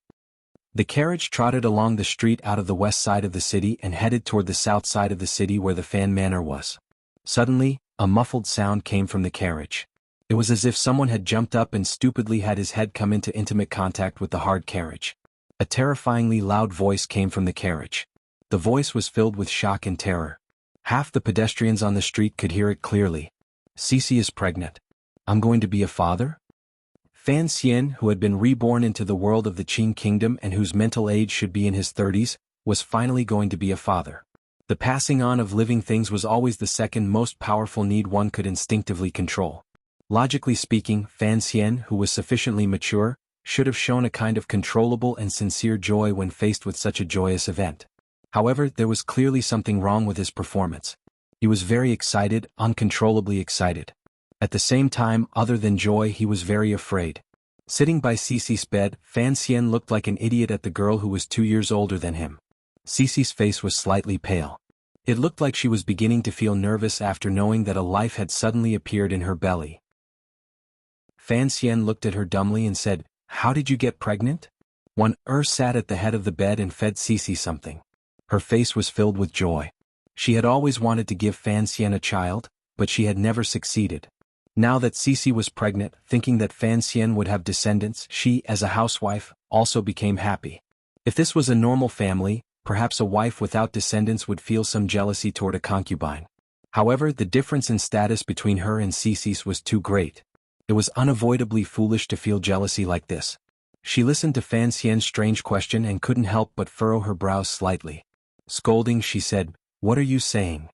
The carriage trotted along the street out of the west side of the city and headed toward the south side of the city where the Fan Manor was. Suddenly, a muffled sound came from the carriage. It was as if someone had jumped up and stupidly had his head come into intimate contact with the hard carriage. A terrifyingly loud voice came from the carriage. The voice was filled with shock and terror. Half the pedestrians on the street could hear it clearly. Cece is pregnant. I'm going to be a father? Fan Xian, who had been reborn into the world of the Qing kingdom and whose mental age should be in his 30s, was finally going to be a father. The passing on of living things was always the second most powerful need one could instinctively control. Logically speaking, Fan Xian, who was sufficiently mature, should have shown a kind of controllable and sincere joy when faced with such a joyous event. However, there was clearly something wrong with his performance. He was very excited, uncontrollably excited. At the same time, other than joy, he was very afraid. Sitting by Cece's bed, Fan Xian looked like an idiot at the girl who was 2 years older than him. Cece's face was slightly pale. It looked like she was beginning to feel nervous after knowing that a life had suddenly appeared in her belly. Fan Xian looked at her dumbly and said, "How did you get pregnant?" Sat at the head of the bed and fed Cece something. Her face was filled with joy. She had always wanted to give Fan Xian a child, but she had never succeeded. Now that Cece was pregnant, thinking that Fan Xian would have descendants, she, as a housewife, also became happy. If this was a normal family, perhaps a wife without descendants would feel some jealousy toward a concubine. However, the difference in status between her and Cece's was too great. It was unavoidably foolish to feel jealousy like this. She listened to Fan Xian's strange question and couldn't help but furrow her brows slightly. Scolding, she said, "What are you saying?"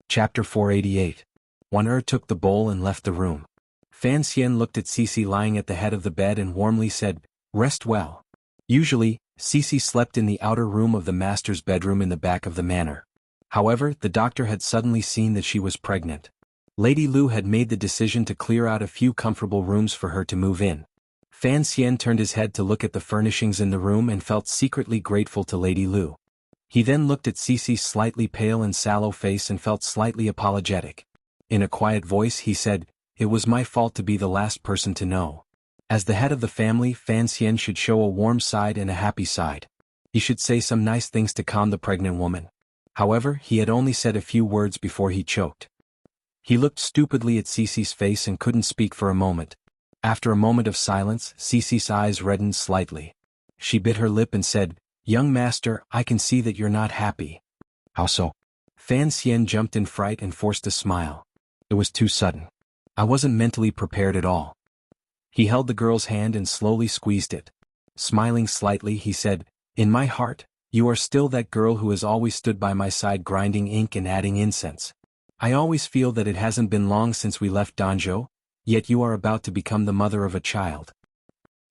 Chapter 488. Took the bowl and left the room. Fan Xian looked at Cece lying at the head of the bed and warmly said, "Rest well." Usually, Cece slept in the outer room of the master's bedroom in the back of the manor. However, the doctor had suddenly seen that she was pregnant. Lady Lu had made the decision to clear out a few comfortable rooms for her to move in. Fan Xian turned his head to look at the furnishings in the room and felt secretly grateful to Lady Lu. He then looked at Cece's slightly pale and sallow face and felt slightly apologetic. In a quiet voice he said, "It was my fault to be the last person to know." As the head of the family, Fan Xian should show a warm side and a happy side. He should say some nice things to calm the pregnant woman. However, he had only said a few words before he choked. He looked stupidly at Cece's face and couldn't speak for a moment. After a moment of silence, Cece's eyes reddened slightly. She bit her lip and said, "Young master, I can see that you're not happy." "How so?" Fan Xian jumped in fright and forced a smile. It was too sudden. I wasn't mentally prepared at all. He held the girl's hand and slowly squeezed it. Smiling slightly, he said, "In my heart, you are still that girl who has always stood by my side grinding ink and adding incense. I always feel that it hasn't been long since we left Danzhou, yet you are about to become the mother of a child."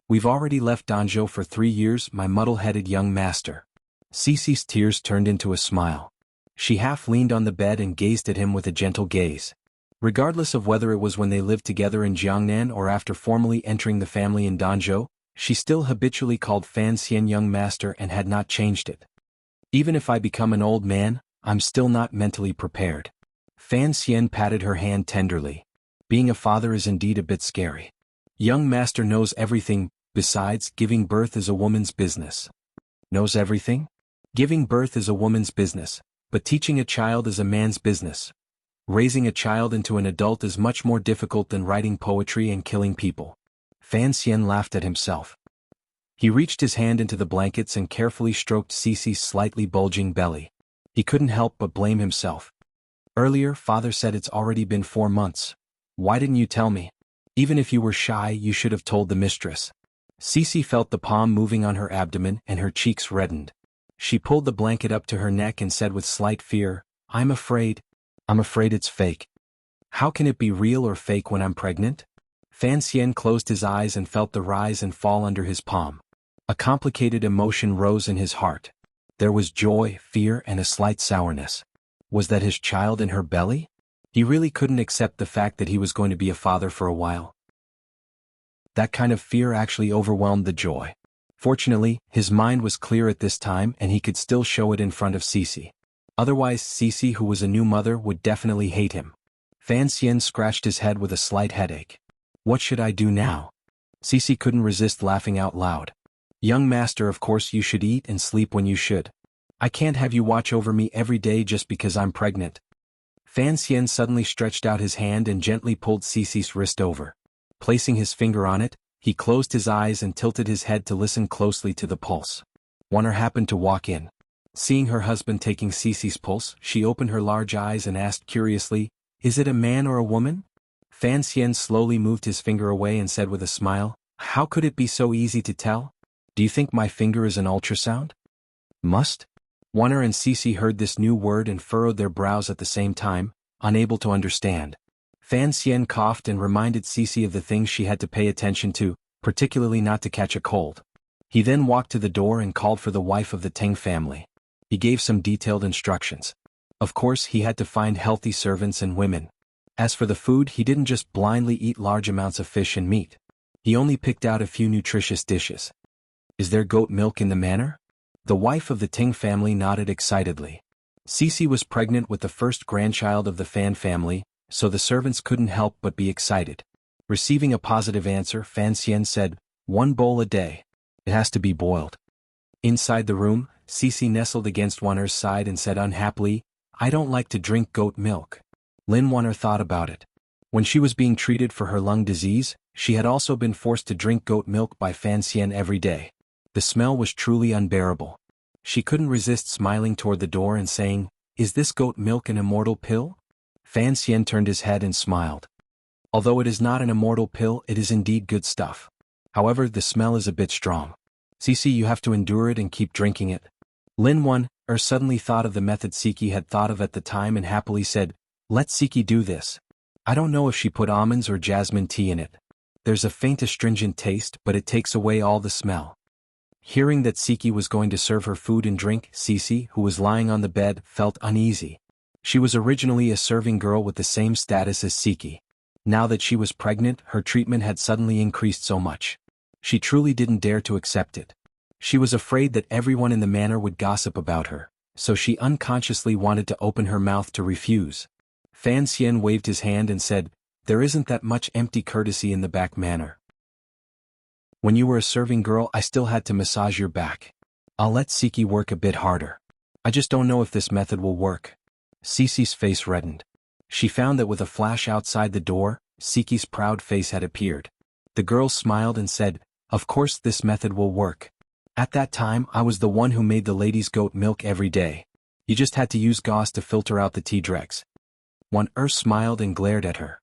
"We've already left Danzhou for 3 years, my muddle-headed young master." Cece's tears turned into a smile. She half leaned on the bed and gazed at him with a gentle gaze. Regardless of whether it was when they lived together in Jiangnan or after formally entering the family in Danzhou, she still habitually called Fan Xian young master and had not changed it. "Even if I become an old man, I'm still not mentally prepared." Fan Xian patted her hand tenderly. "Being a father is indeed a bit scary. Young master knows everything, besides, giving birth is a woman's business." "Knows everything?" "Giving birth is a woman's business, but teaching a child is a man's business. Raising a child into an adult is much more difficult than writing poetry and killing people." Fan Xian laughed at himself. He reached his hand into the blankets and carefully stroked Cece's slightly bulging belly. He couldn't help but blame himself. "Earlier, father said it's already been 4 months. Why didn't you tell me? Even if you were shy, you should have told the mistress." Cece felt the palm moving on her abdomen and her cheeks reddened. She pulled the blanket up to her neck and said with slight fear, I'm afraid it's fake." "How can it be real or fake when I'm pregnant?" Fan Xian closed his eyes and felt the rise and fall under his palm. A complicated emotion rose in his heart. There was joy, fear, and a slight sourness. Was that his child in her belly? He really couldn't accept the fact that he was going to be a father for a while. That kind of fear actually overwhelmed the joy. Fortunately, his mind was clear at this time and he could still show it in front of Cece. Otherwise, Cece, who was a new mother, would definitely hate him. Fan Xian scratched his head with a slight headache. What should I do now? Cici couldn't resist laughing out loud. Young master, of course you should eat and sleep when you should. I can't have you watch over me every day just because I'm pregnant. Fan Xian suddenly stretched out his hand and gently pulled Cici's wrist over. Placing his finger on it, he closed his eyes and tilted his head to listen closely to the pulse. Wanner happened to walk in. Seeing her husband taking Cici's pulse, she opened her large eyes and asked curiously, "Is it a man or a woman?" Fan Xian slowly moved his finger away and said with a smile, "How could it be so easy to tell? Do you think my finger is an ultrasound?" Must? Wanner and Cici heard this new word and furrowed their brows at the same time, unable to understand. Fan Xian coughed and reminded Cici of the things she had to pay attention to, particularly not to catch a cold. He then walked to the door and called for the wife of the Teng family. He gave some detailed instructions. Of course, he had to find healthy servants and women. As for the food, he didn't just blindly eat large amounts of fish and meat. He only picked out a few nutritious dishes. "Is there goat milk in the manor?" The wife of the Ting family nodded excitedly. Cici was pregnant with the first grandchild of the Fan family, so the servants couldn't help but be excited. Receiving a positive answer, Fan Xian said, "1 bowl a day. It has to be boiled." Inside the room, Cici nestled against Wanner's side and said unhappily, "I don't like to drink goat milk." Lin Wanner thought about it. When she was being treated for her lung disease, she had also been forced to drink goat milk by Fan Xian every day. The smell was truly unbearable. She couldn't resist smiling toward the door and saying, "Is this goat milk an immortal pill?" Fan Xian turned his head and smiled. "Although it is not an immortal pill, it is indeed good stuff. However, the smell is a bit strong. Cici, you have to endure it and keep drinking it." Lin Wan suddenly thought of the method Siki had thought of at the time and happily said, "Let Siki do this." I don't know if she put almonds or jasmine tea in it. There's a faint astringent taste, but it takes away all the smell. Hearing that Siki was going to serve her food and drink, Cici, who was lying on the bed, felt uneasy. She was originally a serving girl with the same status as Siki. Now that she was pregnant, her treatment had suddenly increased so much. She truly didn't dare to accept it. She was afraid that everyone in the manor would gossip about her, so she unconsciously wanted to open her mouth to refuse. Fan Xian waved his hand and said, "There isn't that much empty courtesy in the back manor. When you were a serving girl, I still had to massage your back. I'll let Siki work a bit harder. I just don't know if this method will work." Cici's face reddened. She found that with a flash outside the door, Siki's proud face had appeared. The girl smiled and said, "Of course this method will work. At that time, I was the one who made the ladies goat milk every day. You just had to use gauze to filter out the tea dregs." Wan smiled and glared at her.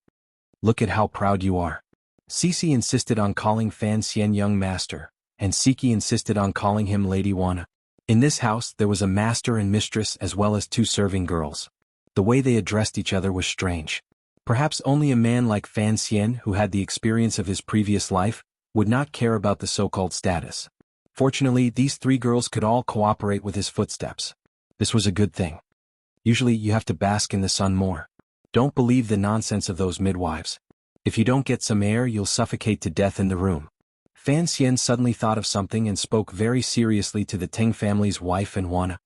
"Look at how proud you are." Cici insisted on calling Fan Xian young master, and Siki insisted on calling him Lady Wana. In this house there was a master and mistress as well as 2 serving girls. The way they addressed each other was strange. Perhaps only a man like Fan Xian, who had the experience of his previous life, would not care about the so-called status. Fortunately, these 3 girls could all cooperate with his footsteps. This was a good thing. Usually you have to bask in the sun more. Don't believe the nonsense of those midwives. If you don't get some air, you'll suffocate to death in the room. Fan Xian suddenly thought of something and spoke very seriously to the Teng family's wife and Wana.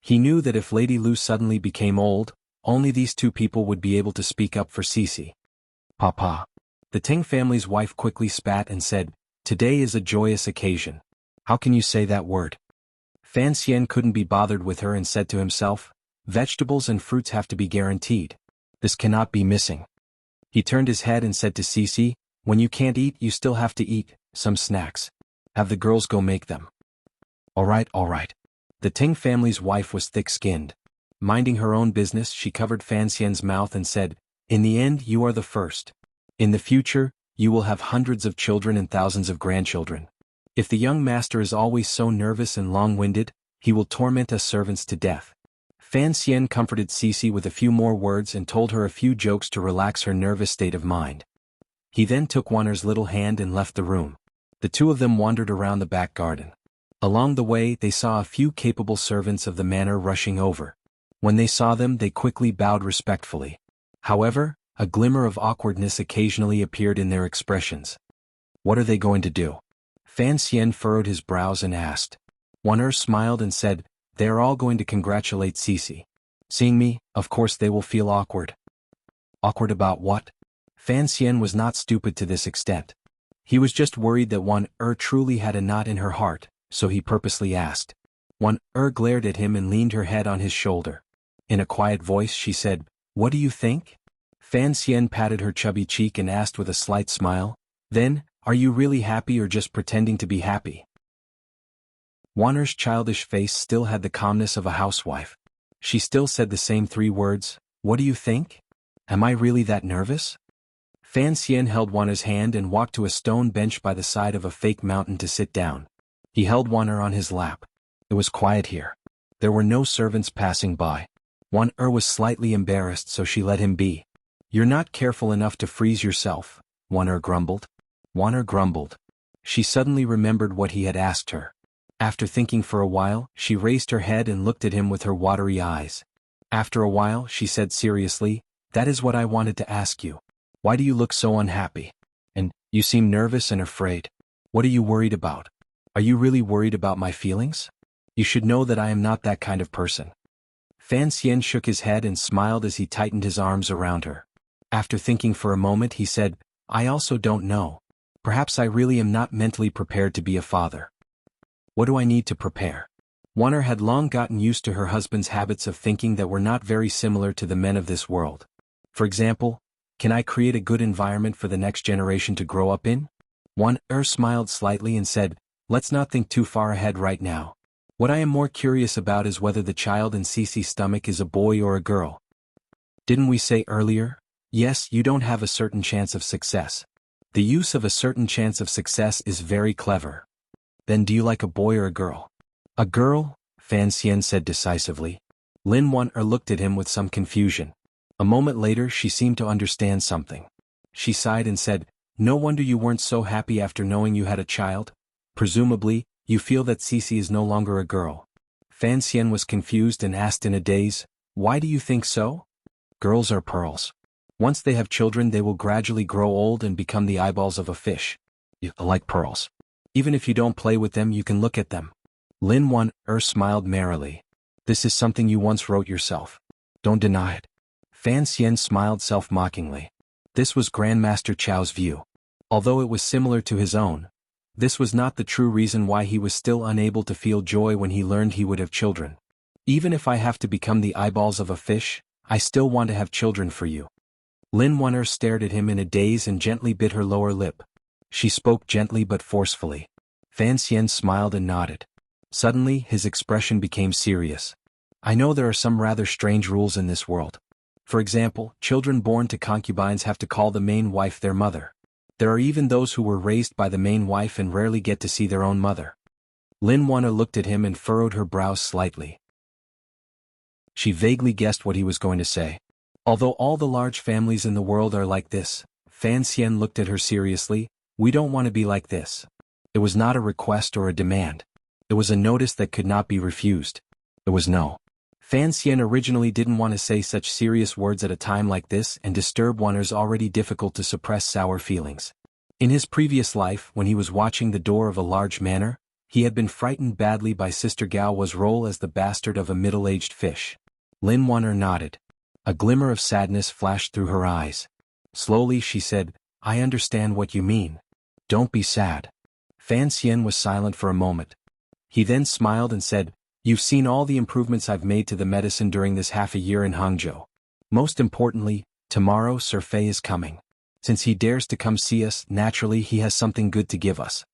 He knew that if Lady Lu suddenly became old, only these 2 people would be able to speak up for Cici. "Papa." The Teng family's wife quickly spat and said, "Today is a joyous occasion. How can you say that word?" Fan Xian couldn't be bothered with her and said to himself, "Vegetables and fruits have to be guaranteed. This cannot be missing." He turned his head and said to Cici, "When you can't eat, you still have to eat some snacks. Have the girls go make them." All right. The Ting family's wife was thick-skinned. Minding her own business, she covered Fan Xian's mouth and said, "In the end, you are the first. In the future, you will have hundreds of children and thousands of grandchildren. If the young master is always so nervous and long-winded, he will torment us servants to death." Fan Xian comforted Cici with a few more words and told her a few jokes to relax her nervous state of mind. He then took Wanner's little hand and left the room. The 2 of them wandered around the back garden. Along the way, they saw a few capable servants of the manor rushing over. When they saw them, they quickly bowed respectfully. However, a glimmer of awkwardness occasionally appeared in their expressions. What are they going to do? Fan Xian furrowed his brows and asked. Wanner smiled and said, "They are all going to congratulate Cici. Seeing me, of course they will feel awkward." Awkward about what? Fan Xian was not stupid to this extent. He was just worried that Wan truly had a knot in her heart, so he purposely asked. Wan glared at him and leaned her head on his shoulder. In a quiet voice she said, "What do you think?" Fan Xian patted her chubby cheek and asked with a slight smile, "Then, are you really happy or just pretending to be happy?" Wan'er's childish face still had the calmness of a housewife. She still said the same 3 words, "What do you think? Am I really that nervous?" Fan Xian held Wan'er's hand and walked to a stone bench by the side of a fake mountain to sit down. He held Wan'er on his lap. It was quiet here. There were no servants passing by. Wan'er was slightly embarrassed, so she let him be. "You're not careful enough to freeze yourself," Wan'er grumbled. Wan'er grumbled. She suddenly remembered what he had asked her. After thinking for a while, she raised her head and looked at him with her watery eyes. After a while, she said seriously, "That is what I wanted to ask you. Why do you look so unhappy? And, you seem nervous and afraid. What are you worried about? Are you really worried about my feelings? You should know that I am not that kind of person." Fan Xian shook his head and smiled as he tightened his arms around her. After thinking for a moment he said, "I also don't know. Perhaps I really am not mentally prepared to be a father." "What do I need to prepare?" Wan'er had long gotten used to her husband's habits of thinking that were not very similar to the men of this world. For example, can I create a good environment for the next generation to grow up in? Wan'er smiled slightly and said, "Let's not think too far ahead right now. What I am more curious about is whether the child in Cece's stomach is a boy or a girl. Didn't we say earlier? Yes, you don't have a certain chance of success. The use of a certain chance of success is very clever. Then do you like a boy or a girl?" "A girl," Fan Xian said decisively. Lin Wan'er looked at him with some confusion. A moment later she seemed to understand something. She sighed and said, "No wonder you weren't so happy after knowing you had a child. Presumably, you feel that Cece is no longer a girl." Fan Xian was confused and asked in a daze, "Why do you think so?" "Girls are pearls. Once they have children they will gradually grow old and become the eyeballs of a fish. Like pearls. Even if you don't play with them you can look at them." Lin Wan'er smiled merrily. "This is something you once wrote yourself. Don't deny it." Fan Xian smiled self-mockingly. This was Grandmaster Chao's view. Although it was similar to his own, this was not the true reason why he was still unable to feel joy when he learned he would have children. "Even if I have to become the eyeballs of a fish, I still want to have children for you." Lin Wan'er stared at him in a daze and gently bit her lower lip. She spoke gently but forcefully. Fan Xian smiled and nodded. Suddenly his expression became serious. "I know there are some rather strange rules in this world. For example, children born to concubines have to call the main wife their mother. There are even those who were raised by the main wife and rarely get to see their own mother." Lin Wan'er looked at him and furrowed her brows slightly. She vaguely guessed what he was going to say. "Although all the large families in the world are like this," Fan Xian looked at her seriously, "we don't want to be like this." It was not a request or a demand. It was a notice that could not be refused. It was no. Fan Xian originally didn't want to say such serious words at a time like this and disturb Wan'er's already difficult to suppress sour feelings. In his previous life, when he was watching the door of a large manor, he had been frightened badly by Sister Gao's role as the bastard of a middle-aged fish. Lin Wan'er nodded. A glimmer of sadness flashed through her eyes. Slowly she said, "I understand what you mean. Don't be sad." Fan Xian was silent for a moment. He then smiled and said, "You've seen all the improvements I've made to the medicine during this half a year in Hangzhou. Most importantly, tomorrow Sir Fei is coming. Since he dares to come see us, naturally he has something good to give us."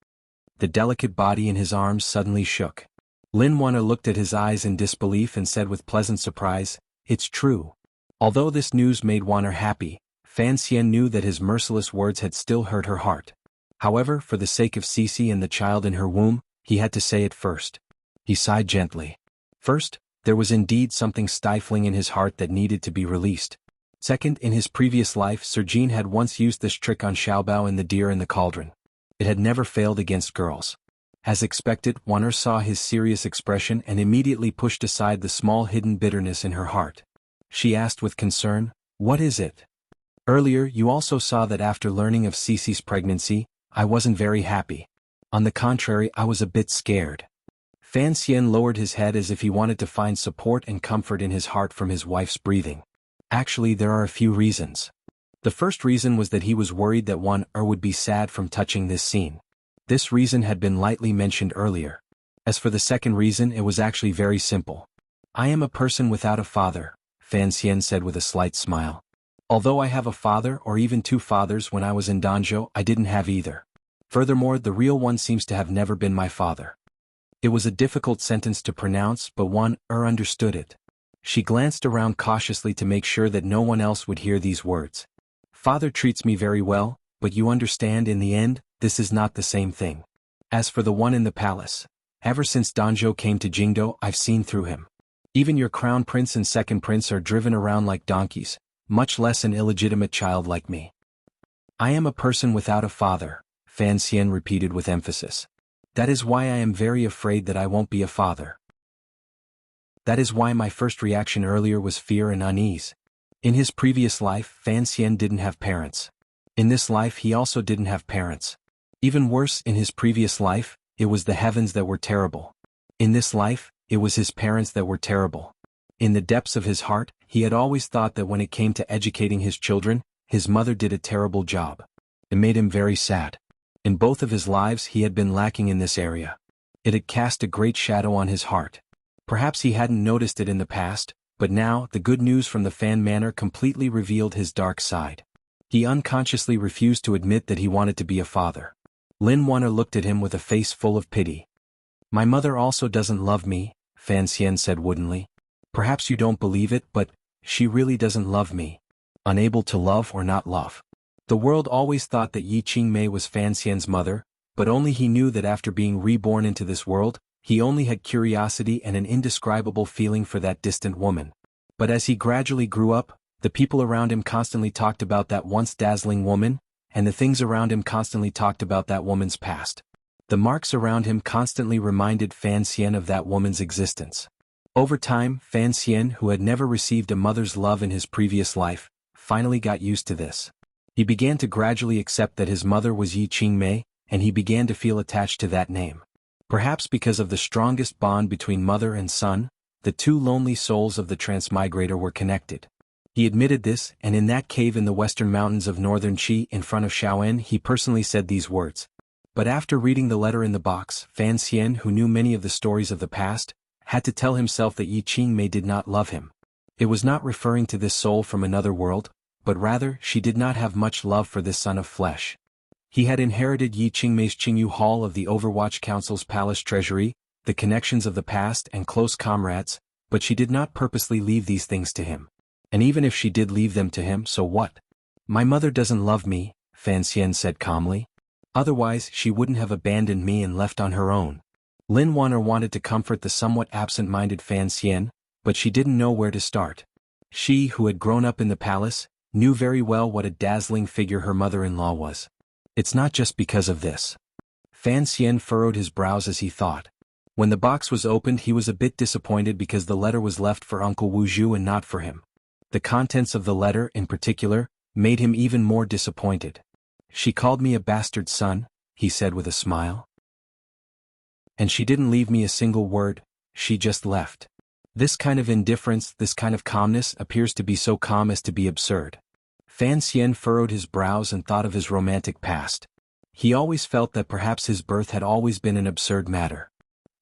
The delicate body in his arms suddenly shook. Lin Wan'er looked at his eyes in disbelief and said with pleasant surprise, "It's true." Although this news made Wan'er happy, Fan Xian knew that his merciless words had still hurt her heart. However, for the sake of Cece and the child in her womb, he had to say it first. He sighed gently. First, there was indeed something stifling in his heart that needed to be released. Second, in his previous life Sir Jean had once used this trick on Xiaobao and the deer in the cauldron. It had never failed against girls. As expected, Wan'er saw his serious expression and immediately pushed aside the small hidden bitterness in her heart. She asked with concern, "What is it?" "Earlier you also saw that after learning of Cece's pregnancy, I wasn't very happy. On the contrary, I was a bit scared." Fan Xian lowered his head as if he wanted to find support and comfort in his heart from his wife's breathing. "Actually there are a few reasons. The first reason was that he was worried that would be sad from touching this scene. This reason had been lightly mentioned earlier. As for the second reason, it was actually very simple. I am a person without a father, Fan Xian said with a slight smile. Although I have a father or even two fathers, when I was in Danzhou I didn't have either. Furthermore, the real one seems to have never been my father. It was a difficult sentence to pronounce, but understood it. She glanced around cautiously to make sure that no one else would hear these words. Father treats me very well, but you understand, in the end, this is not the same thing. As for the one in the palace, ever since Danzhou came to Jingdou I've seen through him. Even your crown prince and second prince are driven around like donkeys, much less an illegitimate child like me. I am a person without a father, Fan Xian repeated with emphasis. That is why I am very afraid that I won't be a father. That is why my first reaction earlier was fear and unease. In his previous life, Fan Xian didn't have parents. In this life he also didn't have parents. Even worse, in his previous life, it was the heavens that were terrible. In this life, it was his parents that were terrible. In the depths of his heart, he had always thought that when it came to educating his children, his mother did a terrible job. It made him very sad. In both of his lives he had been lacking in this area. It had cast a great shadow on his heart. Perhaps he hadn't noticed it in the past, but now the good news from the Fan Manor completely revealed his dark side. He unconsciously refused to admit that he wanted to be a father. Lin Wanner looked at him with a face full of pity. My mother also doesn't love me, Fan Xian said woodenly. Perhaps you don't believe it, but she really doesn't love me. Unable to love or not love. The world always thought that Yi Qingmei was Fan Xian's mother, but only he knew that after being reborn into this world, he only had curiosity and an indescribable feeling for that distant woman. But as he gradually grew up, the people around him constantly talked about that once dazzling woman, and the things around him constantly talked about that woman's past. The marks around him constantly reminded Fan Xian of that woman's existence. Over time, Fan Xian, who had never received a mother's love in his previous life, finally got used to this. He began to gradually accept that his mother was Yi Qingmei, and he began to feel attached to that name. Perhaps because of the strongest bond between mother and son, the two lonely souls of the transmigrator were connected. He admitted this, and in that cave in the western mountains of northern Qi in front of Shaoen he personally said these words. But after reading the letter in the box, Fan Xian, who knew many of the stories of the past, had to tell himself that Yi Qingmei did not love him. It was not referring to this soul from another world, but rather she did not have much love for this son of flesh. He had inherited Yi Qingmei's Qingyu Hall of the Overwatch Council's palace treasury, the connections of the past and close comrades, but she did not purposely leave these things to him. And even if she did leave them to him, so what? My mother doesn't love me, Fan Xian said calmly. Otherwise she wouldn't have abandoned me and left on her own. Lin Wanner wanted to comfort the somewhat absent-minded Fan Xian, but she didn't know where to start. She, who had grown up in the palace, knew very well what a dazzling figure her mother-in-law was. It's not just because of this. Fan Xian furrowed his brows as he thought. When the box was opened he was a bit disappointed because the letter was left for Uncle Wu Zhu and not for him. The contents of the letter, in particular, made him even more disappointed. She called me a bastard son, he said with a smile. And she didn't leave me a single word, she just left. This kind of indifference, this kind of calmness appears to be so calm as to be absurd. Fan Xian furrowed his brows and thought of his romantic past. He always felt that perhaps his birth had always been an absurd matter.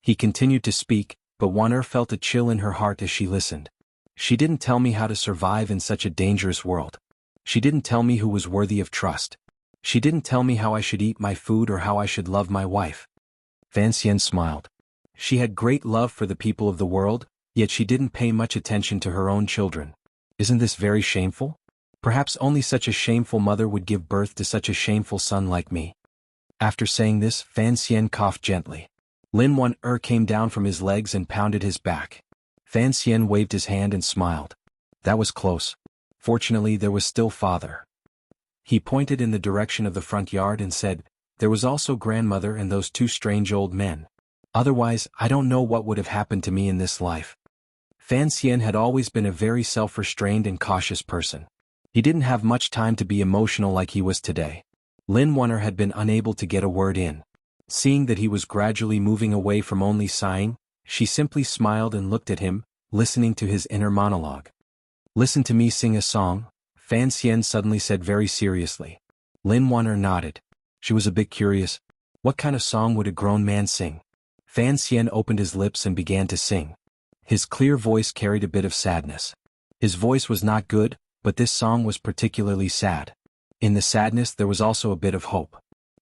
He continued to speak, but Wanner felt a chill in her heart as she listened. She didn't tell me how to survive in such a dangerous world. She didn't tell me who was worthy of trust. She didn't tell me how I should eat my food or how I should love my wife. Fan Xian smiled. She had great love for the people of the world, yet she didn't pay much attention to her own children. Isn't this very shameful? Perhaps only such a shameful mother would give birth to such a shameful son like me. After saying this, Fan Xian coughed gently. Lin Wanner came down from his legs and pounded his back. Fan Xian waved his hand and smiled. That was close. Fortunately there was still father. He pointed in the direction of the front yard and said, there was also grandmother and those two strange old men. Otherwise, I don't know what would have happened to me in this life. Fan Xian had always been a very self-restrained and cautious person. He didn't have much time to be emotional like he was today. Lin Wanner had been unable to get a word in. Seeing that he was gradually moving away from only sighing, she simply smiled and looked at him, listening to his inner monologue. Listen to me sing a song, Fan Xian suddenly said very seriously. Lin Wan'er nodded. She was a bit curious. What kind of song would a grown man sing? Fan Xian opened his lips and began to sing. His clear voice carried a bit of sadness. His voice was not good, but this song was particularly sad. In the sadness there was also a bit of hope.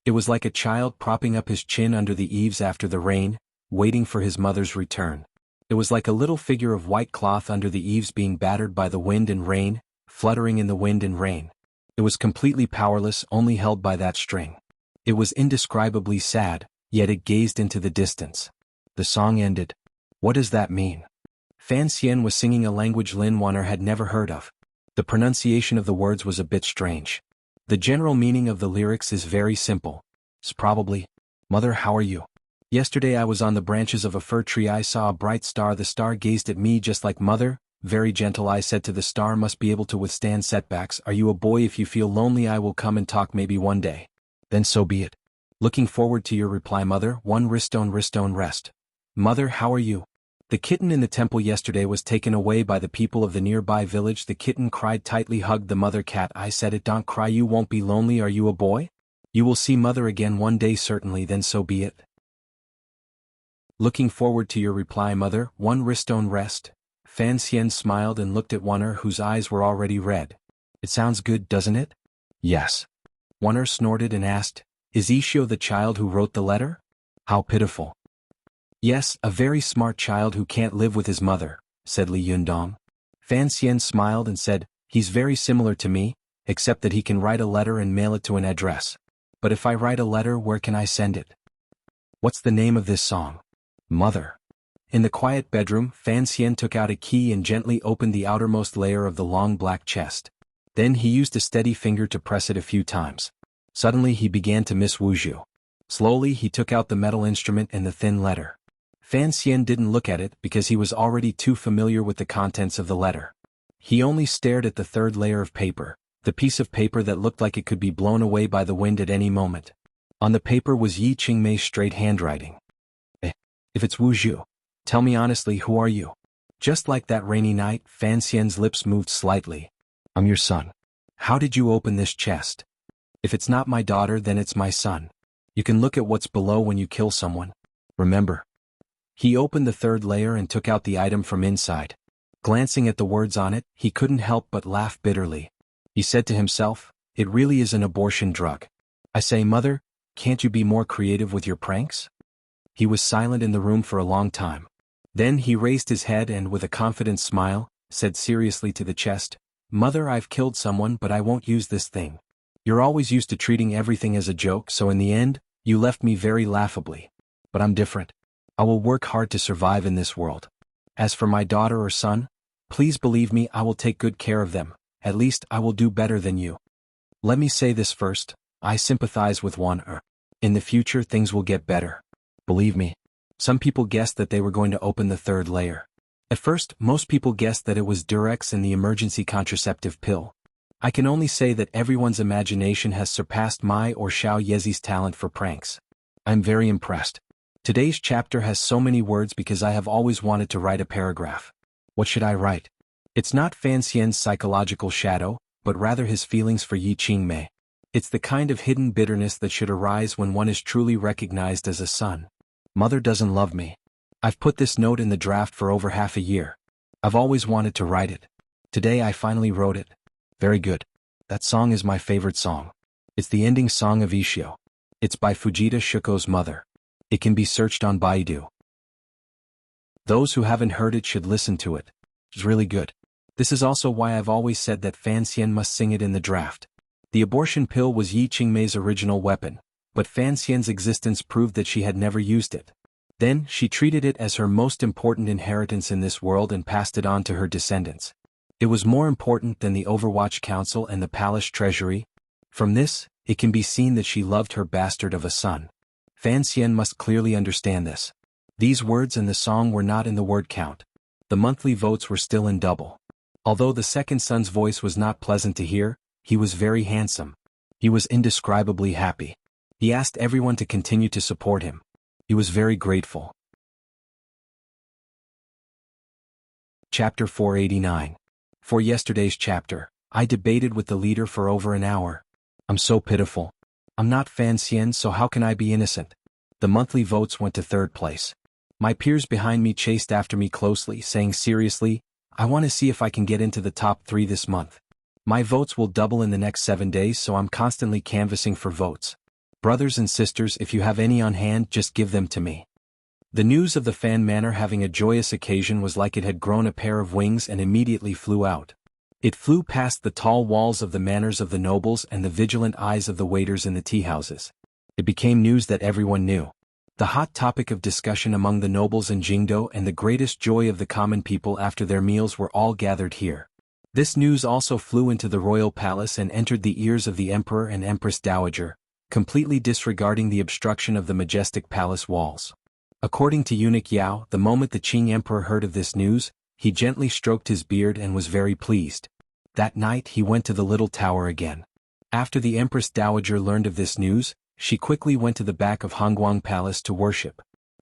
It was like a child propping up his chin under the eaves after the rain, waiting for his mother's return. It was like a little figure of white cloth under the eaves being battered by the wind and rain, fluttering in the wind and rain. It was completely powerless, only held by that string. It was indescribably sad, yet it gazed into the distance. The song ended. What does that mean? Fan Xian was singing a language Lin Wan'er had never heard of. The pronunciation of the words was a bit strange. The general meaning of the lyrics is very simple. It's probably, Mother, how are you? Yesterday I was on the branches of a fir tree. I saw a bright star. The star gazed at me just like Mother. Very gentle, I said to the star, must be able to withstand setbacks. Are you a boy? If you feel lonely I will come and talk maybe one day. Then so be it. Looking forward to your reply, Mother. One wristone rest. Mother, how are you? The kitten in the temple yesterday was taken away by the people of the nearby village. The kitten cried, tightly hugged the mother cat. I said it, don't cry, you won't be lonely. Are you a boy? You will see Mother again one day certainly. Then so be it. Looking forward to your reply, Mother. One wristone rest. Fan Xian smiled and looked at Wan'er, whose eyes were already red. It sounds good, doesn't it? Yes. Wan'er snorted and asked, is Ishio the child who wrote the letter? How pitiful. Yes, a very smart child who can't live with his mother, said Li Yundong. Fan Xian smiled and said, he's very similar to me, except that he can write a letter and mail it to an address. But if I write a letter, where can I send it? What's the name of this song? Mother. In the quiet bedroom, Fan Xian took out a key and gently opened the outermost layer of the long black chest. Then he used a steady finger to press it a few times. Suddenly he began to miss Wuxia. Slowly he took out the metal instrument and the thin letter. Fan Xian didn't look at it because he was already too familiar with the contents of the letter. He only stared at the third layer of paper, the piece of paper that looked like it could be blown away by the wind at any moment. On the paper was Yi Qingmei's straight handwriting. If it's Wuxia, tell me honestly, who are you? Just like that rainy night, Fan Xian's lips moved slightly. I'm your son. How did you open this chest? If it's not my daughter, then it's my son. You can look at what's below when you kill someone. Remember. He opened the third layer and took out the item from inside. Glancing at the words on it, he couldn't help but laugh bitterly. He said to himself, it really is an abortion drug. I say, Mother, can't you be more creative with your pranks? He was silent in the room for a long time. Then he raised his head and, with a confident smile, said seriously to the chest, Mother, I've killed someone, but I won't use this thing. You're always used to treating everything as a joke, so in the end, you left me very laughably. But I'm different. I will work hard to survive in this world. As for my daughter or son, please believe me, I will take good care of them. At least I will do better than you. Let me say this first, I sympathize with Wan'er. In the future things will get better. Believe me. Some people guessed that they were going to open the third layer. At first, most people guessed that it was Durex and the emergency contraceptive pill. I can only say that everyone's imagination has surpassed my or Xiao Yezi's talent for pranks. I'm very impressed. Today's chapter has so many words because I have always wanted to write a paragraph. What should I write? It's not Fan Xian's psychological shadow, but rather his feelings for Yi Qingmei. It's the kind of hidden bitterness that should arise when one is truly recognized as a son. Mother doesn't love me. I've put this note in the draft for over half a year. I've always wanted to write it. Today I finally wrote it. Very good. That song is my favorite song. It's the ending song of Ishio. It's by Fujita Shuko's mother. It can be searched on Baidu. Those who haven't heard it should listen to it. It's really good. This is also why I've always said that Fan Xian must sing it in the draft. The abortion pill was Yi Qingmei's original weapon, but Fan Xian's existence proved that she had never used it. Then, she treated it as her most important inheritance in this world and passed it on to her descendants. It was more important than the Overwatch Council and the Palace Treasury. From this, it can be seen that she loved her bastard of a son. Fan Xian must clearly understand this. These words and the song were not in the word count. The monthly votes were still in double. Although the second son's voice was not pleasant to hear, he was very handsome. He was indescribably happy. He asked everyone to continue to support him. He was very grateful. Chapter 489. For yesterday's chapter, I debated with the leader for over an hour. I'm so pitiful. I'm not Fan Xian, so how can I be innocent? The monthly votes went to third place. My peers behind me chased after me closely, saying seriously, I want to see if I can get into the top 3 this month. My votes will double in the next 7 days, so I'm constantly canvassing for votes. Brothers and sisters, if you have any on hand, just give them to me. The news of the Fan Manor having a joyous occasion was like it had grown a pair of wings and immediately flew out. It flew past the tall walls of the manors of the nobles and the vigilant eyes of the waiters in the tea-houses. It became news that everyone knew. The hot topic of discussion among the nobles in Jingdo and the greatest joy of the common people after their meals were all gathered here. This news also flew into the royal palace and entered the ears of the emperor and empress dowager, completely disregarding the obstruction of the majestic palace walls. According to eunuch Yao, the moment the Qing emperor heard of this news, he gently stroked his beard and was very pleased. That night he went to the little tower again. After the empress dowager learned of this news, she quickly went to the back of Hongguang Palace to worship.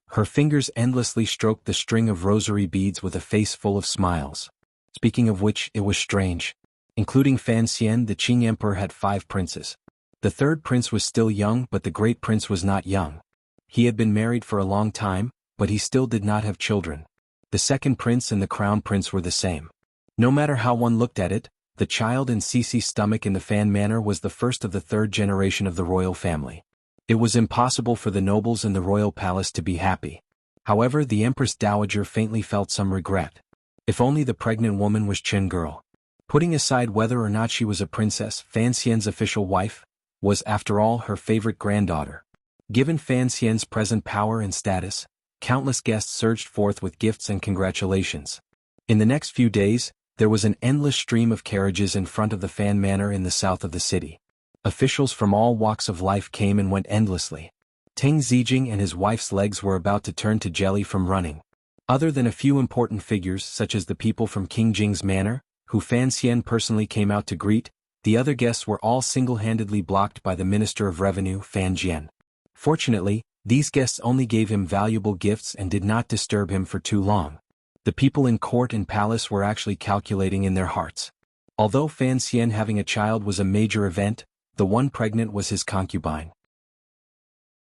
Her fingers endlessly stroked the string of rosary beads with a face full of smiles. Speaking of which, it was strange. Including Fan Xian, the Qing emperor had 5 princes. The third prince was still young, but the great prince was not young. He had been married for a long time, but he still did not have children. The second prince and the crown prince were the same. No matter how one looked at it, the child in Cici's stomach in the Fan Manor was the first of the third generation of the royal family. It was impossible for the nobles in the royal palace to be happy. However, the Empress Dowager faintly felt some regret. If only the pregnant woman was Qin girl. Putting aside whether or not she was a princess, Fan Xian's official wife was, after all, her favorite granddaughter. Given Fan Xian's present power and status, countless guests surged forth with gifts and congratulations. In the next few days, there was an endless stream of carriages in front of the Fan Manor in the south of the city. Officials from all walks of life came and went endlessly. Teng Zijing and his wife's legs were about to turn to jelly from running. Other than a few important figures such as the people from King Jing's manor, who Fan Xian personally came out to greet, the other guests were all single-handedly blocked by the Minister of Revenue, Fan Jian. Fortunately, these guests only gave him valuable gifts and did not disturb him for too long. The people in court and palace were actually calculating in their hearts. Although Fan Xian having a child was a major event, the one pregnant was his concubine.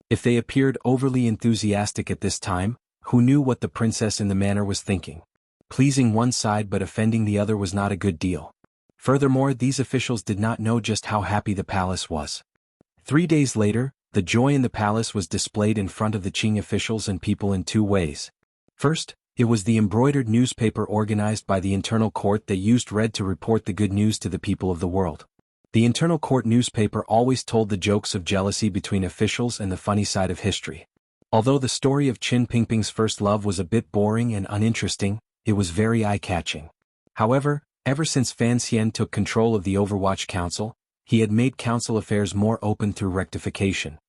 If they appeared overly enthusiastic at this time, who knew what the princess in the manor was thinking? Pleasing one side but offending the other was not a good deal. Furthermore, these officials did not know just how happy the palace was. 3 days later, the joy in the palace was displayed in front of the Qing officials and people in 2 ways. First, it was the embroidered newspaper organized by the internal court that used red to report the good news to the people of the world. The internal court newspaper always told the jokes of jealousy between officials and the funny side of history. Although the story of Qin Pingping's first love was a bit boring and uninteresting, it was very eye-catching. However, ever since Fan Xian took control of the Overwatch Council, he had made council affairs more open through rectification.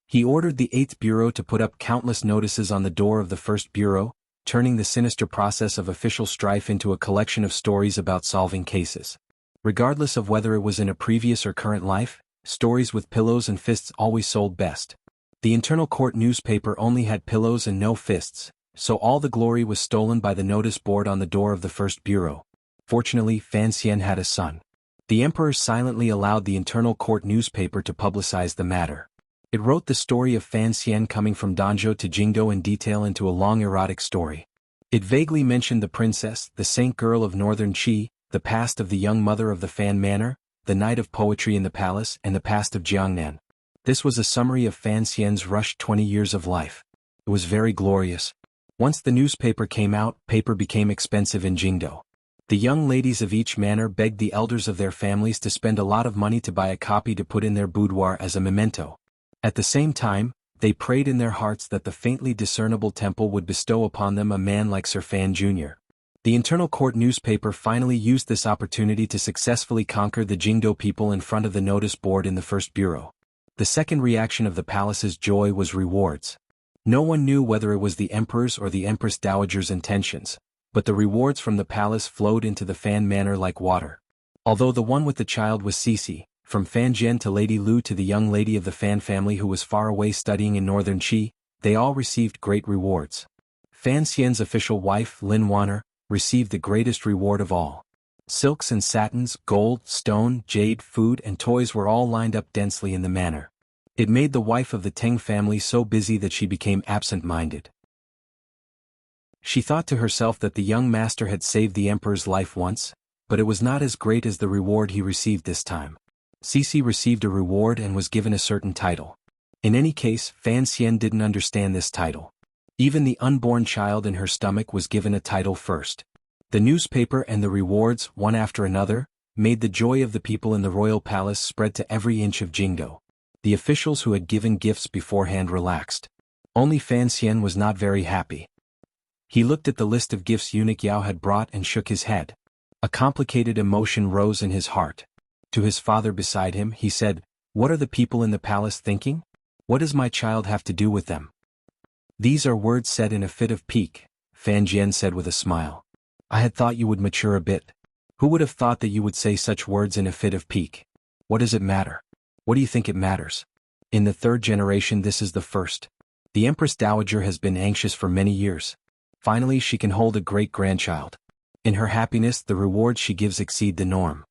He ordered the 8th Bureau to put up countless notices on the door of the 1st Bureau, turning the sinister process of official strife into a collection of stories about solving cases. Regardless of whether it was in a previous or current life, stories with pillows and fists always sold best. The internal court newspaper only had pillows and no fists, so all the glory was stolen by the notice board on the door of the 1st Bureau. Fortunately, Fan Xian had a son. The emperor silently allowed the internal court newspaper to publicize the matter. It wrote the story of Fan Xian coming from Danzhou to Jingdo in detail into a long erotic story. It vaguely mentioned the princess, the saint girl of northern Qi, the past of the young mother of the Fan Manor, the night of poetry in the palace, and the past of Jiangnan. This was a summary of Fan Xian's rushed 20 years of life. It was very glorious. Once the newspaper came out, paper became expensive in Jingdo. The young ladies of each manor begged the elders of their families to spend a lot of money to buy a copy to put in their boudoir as a memento. At the same time, they prayed in their hearts that the faintly discernible temple would bestow upon them a man like Sir Fan Jr. The internal court newspaper finally used this opportunity to successfully conquer the Jingdo people in front of the notice board in the 1st Bureau. The second reaction of the palace's joy was rewards. No one knew whether it was the emperor's or the empress dowager's intentions, but the rewards from the palace flowed into the Fan Manor like water. Although the one with the child was Cici, from Fan Jian to Lady Lu to the young lady of the Fan family who was far away studying in northern Qi, they all received great rewards. Fan Xian's official wife, Lin Wanner, received the greatest reward of all. Silks and satins, gold, stone, jade, food and toys were all lined up densely in the manor. It made the wife of the Teng family so busy that she became absent-minded. She thought to herself that the young master had saved the emperor's life once, but it was not as great as the reward he received this time. Cici received a reward and was given a certain title. In any case, Fan Xian didn't understand this title. Even the unborn child in her stomach was given a title first. The newspaper and the rewards, one after another, made the joy of the people in the royal palace spread to every inch of Jingdo. The officials who had given gifts beforehand relaxed. Only Fan Xian was not very happy. He looked at the list of gifts eunuch Yao had brought and shook his head. A complicated emotion rose in his heart. To his father beside him, he said, "What are the people in the palace thinking? What does my child have to do with them?" "These are words said in a fit of pique," Fan Jian said with a smile. "I had thought you would mature a bit. Who would have thought that you would say such words in a fit of pique? What does it matter? What do you think it matters? In the third generation this is the first. The Empress Dowager has been anxious for many years. Finally she can hold a great-grandchild. In her happiness the rewards she gives exceed the norm."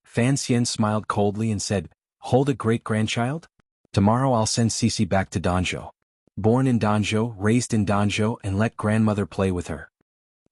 Fan Xian smiled coldly and said, "Hold a great-grandchild? Tomorrow I'll send Cici back to Danzhou. Born in Danzhou, raised in Danzhou and let grandmother play with her."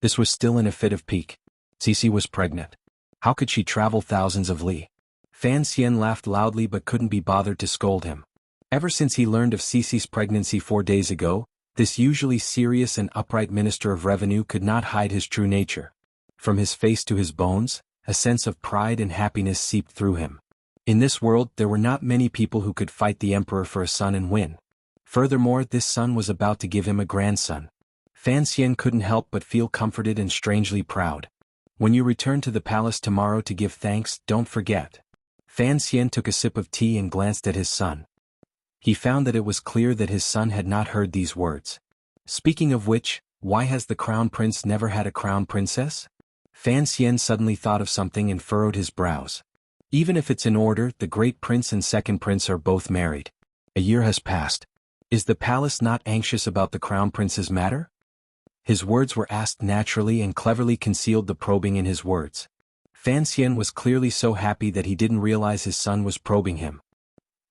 This was still in a fit of pique. Cici was pregnant. How could she travel thousands of li? Fan Xian laughed loudly but couldn't be bothered to scold him. Ever since he learned of Cici's pregnancy 4 days ago, this usually serious and upright Minister of Revenue could not hide his true nature. From his face to his bones, a sense of pride and happiness seeped through him. In this world there were not many people who could fight the emperor for a son and win. Furthermore, this son was about to give him a grandson. Fan Xian couldn't help but feel comforted and strangely proud. "When you return to the palace tomorrow to give thanks, don't forget." Fan Xian took a sip of tea and glanced at his son. He found that it was clear that his son had not heard these words. Speaking of which, why has the crown prince never had a crown princess? Fan Xian suddenly thought of something and furrowed his brows. Even if it's in order, the great prince and second prince are both married. A year has passed. Is the palace not anxious about the crown prince's matter? His words were asked naturally and cleverly concealed the probing in his words. Fan Xian was clearly so happy that he didn't realize his son was probing him.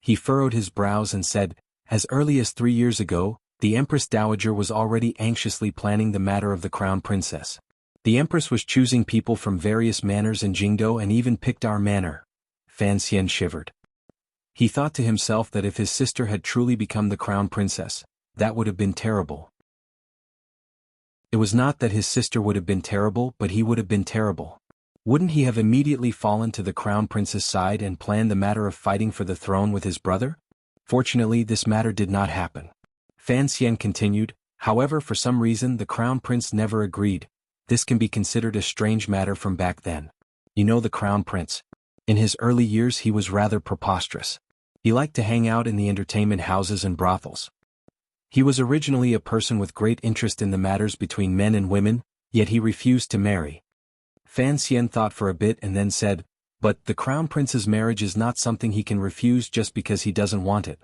He furrowed his brows and said, "As early as 3 years ago, the Empress Dowager was already anxiously planning the matter of the crown princess. The Empress was choosing people from various manors in Jingdo and even picked our manor." Fan Xian shivered. He thought to himself that if his sister had truly become the crown princess, that would have been terrible. It was not that his sister would have been terrible, but he would have been terrible. Wouldn't he have immediately fallen to the crown prince's side and planned the matter of fighting for the throne with his brother? Fortunately, this matter did not happen. Fan Xian continued, "However, for some reason the crown prince never agreed. This can be considered a strange matter from back then. You know the crown prince. In his early years he was rather preposterous. He liked to hang out in the entertainment houses and brothels. He was originally a person with great interest in the matters between men and women, yet he refused to marry." Fan Xian thought for a bit and then said, "But the crown prince's marriage is not something he can refuse just because he doesn't want it.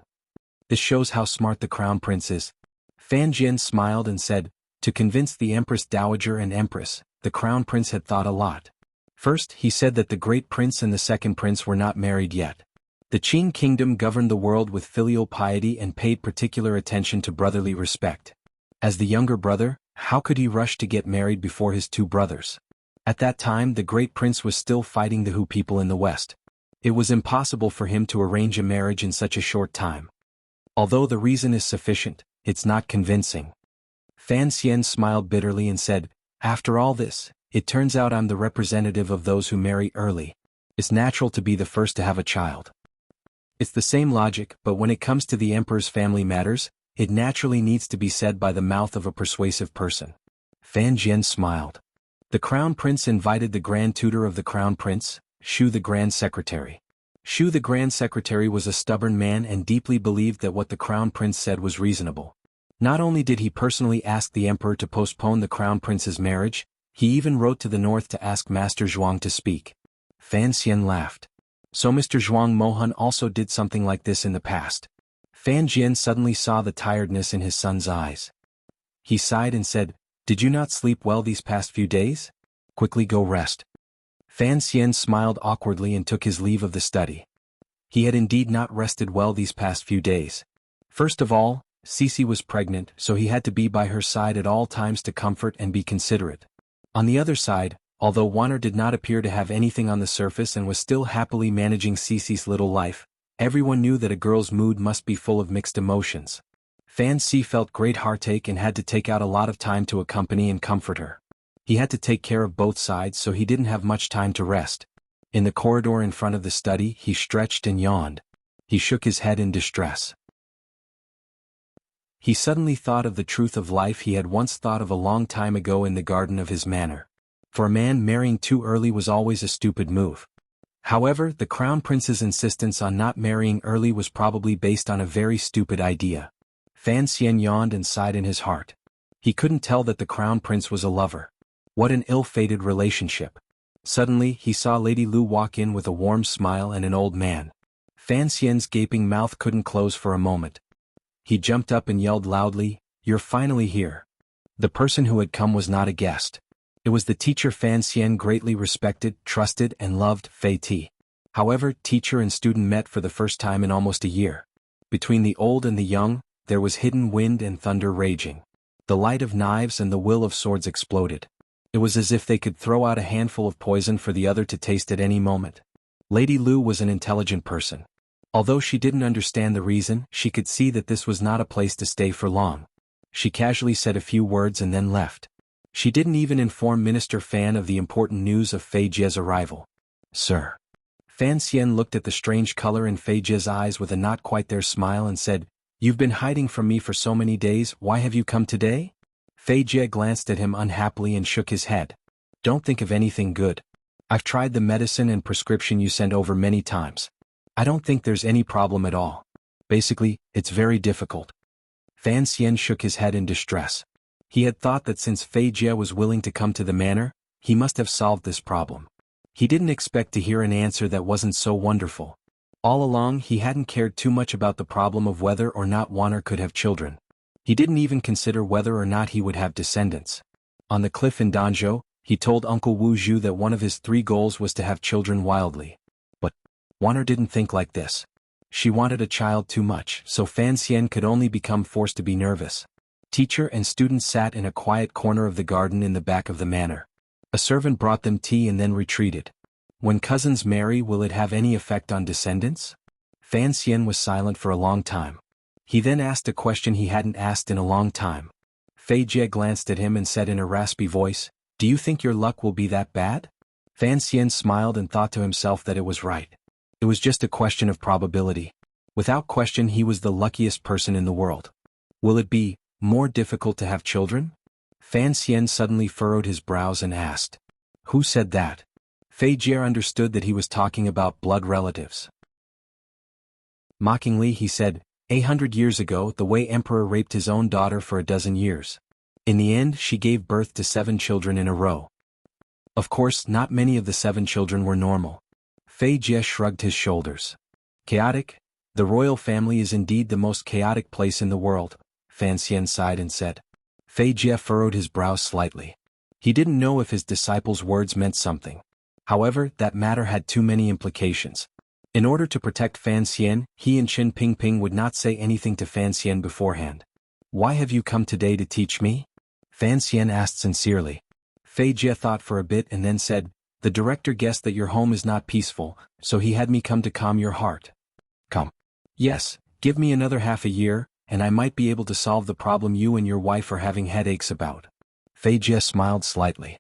This shows how smart the crown prince is." Fan Jian smiled and said, "To convince the Empress Dowager and Empress, the crown prince had thought a lot. First, he said that the great prince and the second prince were not married yet. The Qin kingdom governed the world with filial piety and paid particular attention to brotherly respect. As the younger brother, how could he rush to get married before his 2 brothers? At that time the great prince was still fighting the Hu people in the west. It was impossible for him to arrange a marriage in such a short time. Although the reason is sufficient, it's not convincing." Fan Xian smiled bitterly and said, "After all this, it turns out I'm the representative of those who marry early. It's natural to be the first to have a child. It's the same logic, but when it comes to the emperor's family matters, it naturally needs to be said by the mouth of a persuasive person." Fan Jian smiled. The crown prince invited the grand tutor of the crown prince, Shu the grand secretary. Shu the grand secretary was a stubborn man and deeply believed that what the crown prince said was reasonable. Not only did he personally ask the emperor to postpone the crown prince's marriage, he even wrote to the north to ask Master Zhuang to speak. Fan Xian laughed. So Mr. Zhuang Mohan also did something like this in the past. Fan Jian suddenly saw the tiredness in his son's eyes. He sighed and said, "Did you not sleep well these past few days? Quickly go rest." Fan Xian smiled awkwardly and took his leave of the study. He had indeed not rested well these past few days. First of all, Cece was pregnant, so he had to be by her side at all times to comfort and be considerate. On the other side, although Warner did not appear to have anything on the surface and was still happily managing Cece's little life, everyone knew that a girl's mood must be full of mixed emotions. Fan Xi felt great heartache and had to take out a lot of time to accompany and comfort her. He had to take care of both sides, so he didn't have much time to rest. In the corridor in front of the study, he stretched and yawned. He shook his head in distress. He suddenly thought of the truth of life he had once thought of a long time ago in the garden of his manor. For a man, marrying too early was always a stupid move. However, the crown prince's insistence on not marrying early was probably based on a very stupid idea. Fan Xian yawned and sighed in his heart. He couldn't tell that the crown prince was a lover. What an ill-fated relationship. Suddenly, he saw Lady Lu walk in with a warm smile and an old man. Fan Xian's gaping mouth couldn't close for a moment. He jumped up and yelled loudly, "You're finally here." The person who had come was not a guest. It was the teacher Fan Xian greatly respected, trusted, and loved, Fei Ti. However, teacher and student met for the first time in almost a year. Between the old and the young, there was hidden wind and thunder raging. The light of knives and the will of swords exploded. It was as if they could throw out a handful of poison for the other to taste at any moment. Lady Lu was an intelligent person. Although she didn't understand the reason, she could see that this was not a place to stay for long. She casually said a few words and then left. She didn't even inform Minister Fan of the important news of Fei Jie's arrival. "Sir." Fan Xian looked at the strange color in Fei Jie's eyes with a not quite there smile and said, "You've been hiding from me for so many days, why have you come today?" Fei Jie glanced at him unhappily and shook his head. "Don't think of anything good. I've tried the medicine and prescription you sent over many times. I don't think there's any problem at all. Basically, it's very difficult." Fan Xian shook his head in distress. He had thought that since Fei Jie was willing to come to the manor, he must have solved this problem. He didn't expect to hear an answer that wasn't so wonderful. All along, he hadn't cared too much about the problem of whether or not Warner could have children. He didn't even consider whether or not he would have descendants. On the cliff in Danzhou, he told Uncle Wu Zhu that one of his 3 goals was to have children wildly. But Warner didn't think like this. She wanted a child too much, so Fan Xian could only become forced to be nervous. Teacher and students sat in a quiet corner of the garden in the back of the manor. A servant brought them tea and then retreated. When cousins marry, will it have any effect on descendants? Fan Xian was silent for a long time. He then asked a question he hadn't asked in a long time. Fei Jie glanced at him and said in a raspy voice, "Do you think your luck will be that bad?" Fan Xian smiled and thought to himself that it was right. It was just a question of probability. Without question, he was the luckiest person in the world. Will it be more difficult to have children? Fan Xian suddenly furrowed his brows and asked, "Who said that?" Fei Jie understood that he was talking about blood relatives. Mockingly he said, 800 years ago, the Wei Emperor raped his own daughter for a dozen years. In the end, she gave birth to 7 children in a row. Of course, not many of the 7 children were normal. Fei Jie shrugged his shoulders. Chaotic? The royal family is indeed the most chaotic place in the world, Fan Xian sighed and said. Fei Jie furrowed his brows slightly. He didn't know if his disciple's words meant something. However, that matter had too many implications. In order to protect Fan Xian, he and Qin Pingping would not say anything to Fan Xian beforehand. "Why have you come today to teach me?" Fan Xian asked sincerely. Fei Jie thought for a bit and then said, "The director guessed that your home is not peaceful, so he had me come to calm your heart." "Come." "Yes, give me another half a year, and I might be able to solve the problem you and your wife are having headaches about." Fei Jie smiled slightly.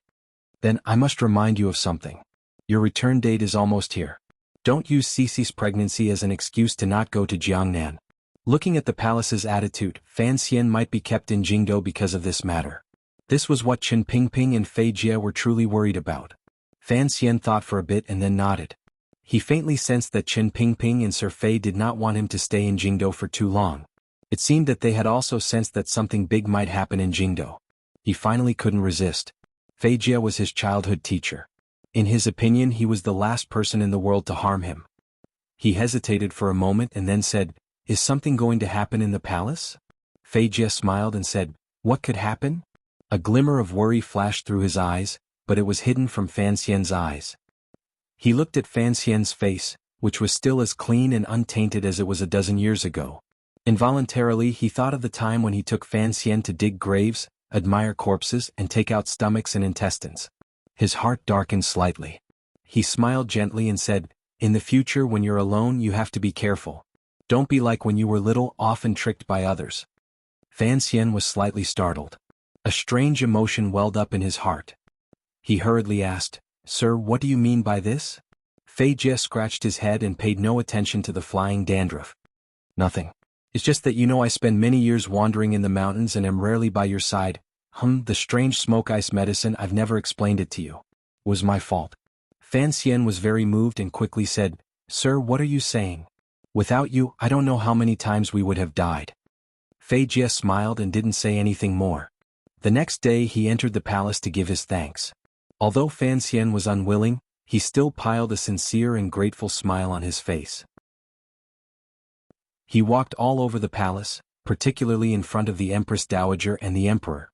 "Then I must remind you of something. Your return date is almost here. Don't use Cece's pregnancy as an excuse to not go to Jiangnan." Looking at the palace's attitude, Fan Xian might be kept in Jingdou because of this matter. This was what Qin Pingping and Fei Jie were truly worried about. Fan Xian thought for a bit and then nodded. He faintly sensed that Qin Pingping and Sir Fei did not want him to stay in Jingdou for too long. It seemed that they had also sensed that something big might happen in Jingdou. He finally couldn't resist. Fei Jie was his childhood teacher. In his opinion, he was the last person in the world to harm him. He hesitated for a moment and then said, "Is something going to happen in the palace?" Fei Jie smiled and said, "What could happen?" A glimmer of worry flashed through his eyes, but it was hidden from Fan Xian's eyes. He looked at Fan Xian's face, which was still as clean and untainted as it was a dozen years ago. Involuntarily he thought of the time when he took Fan Xian to dig graves, admire corpses and take out stomachs and intestines. His heart darkened slightly. He smiled gently and said, "In the future when you're alone you have to be careful. Don't be like when you were little, often tricked by others." Fan Xian was slightly startled. A strange emotion welled up in his heart. He hurriedly asked, "Sir, what do you mean by this?" Fei Jie scratched his head and paid no attention to the flying dandruff. "Nothing. It's just that I spend many years wandering in the mountains and am rarely by your side. The strange smoke ice medicine, I've never explained it to you. It was my fault." Fan Xian was very moved and quickly said, "Sir, what are you saying? Without you, I don't know how many times we would have died." Fei Jie smiled and didn't say anything more. The next day he entered the palace to give his thanks. Although Fan Xian was unwilling, he still piled a sincere and grateful smile on his face. He walked all over the palace, particularly in front of the Empress Dowager and the Emperor.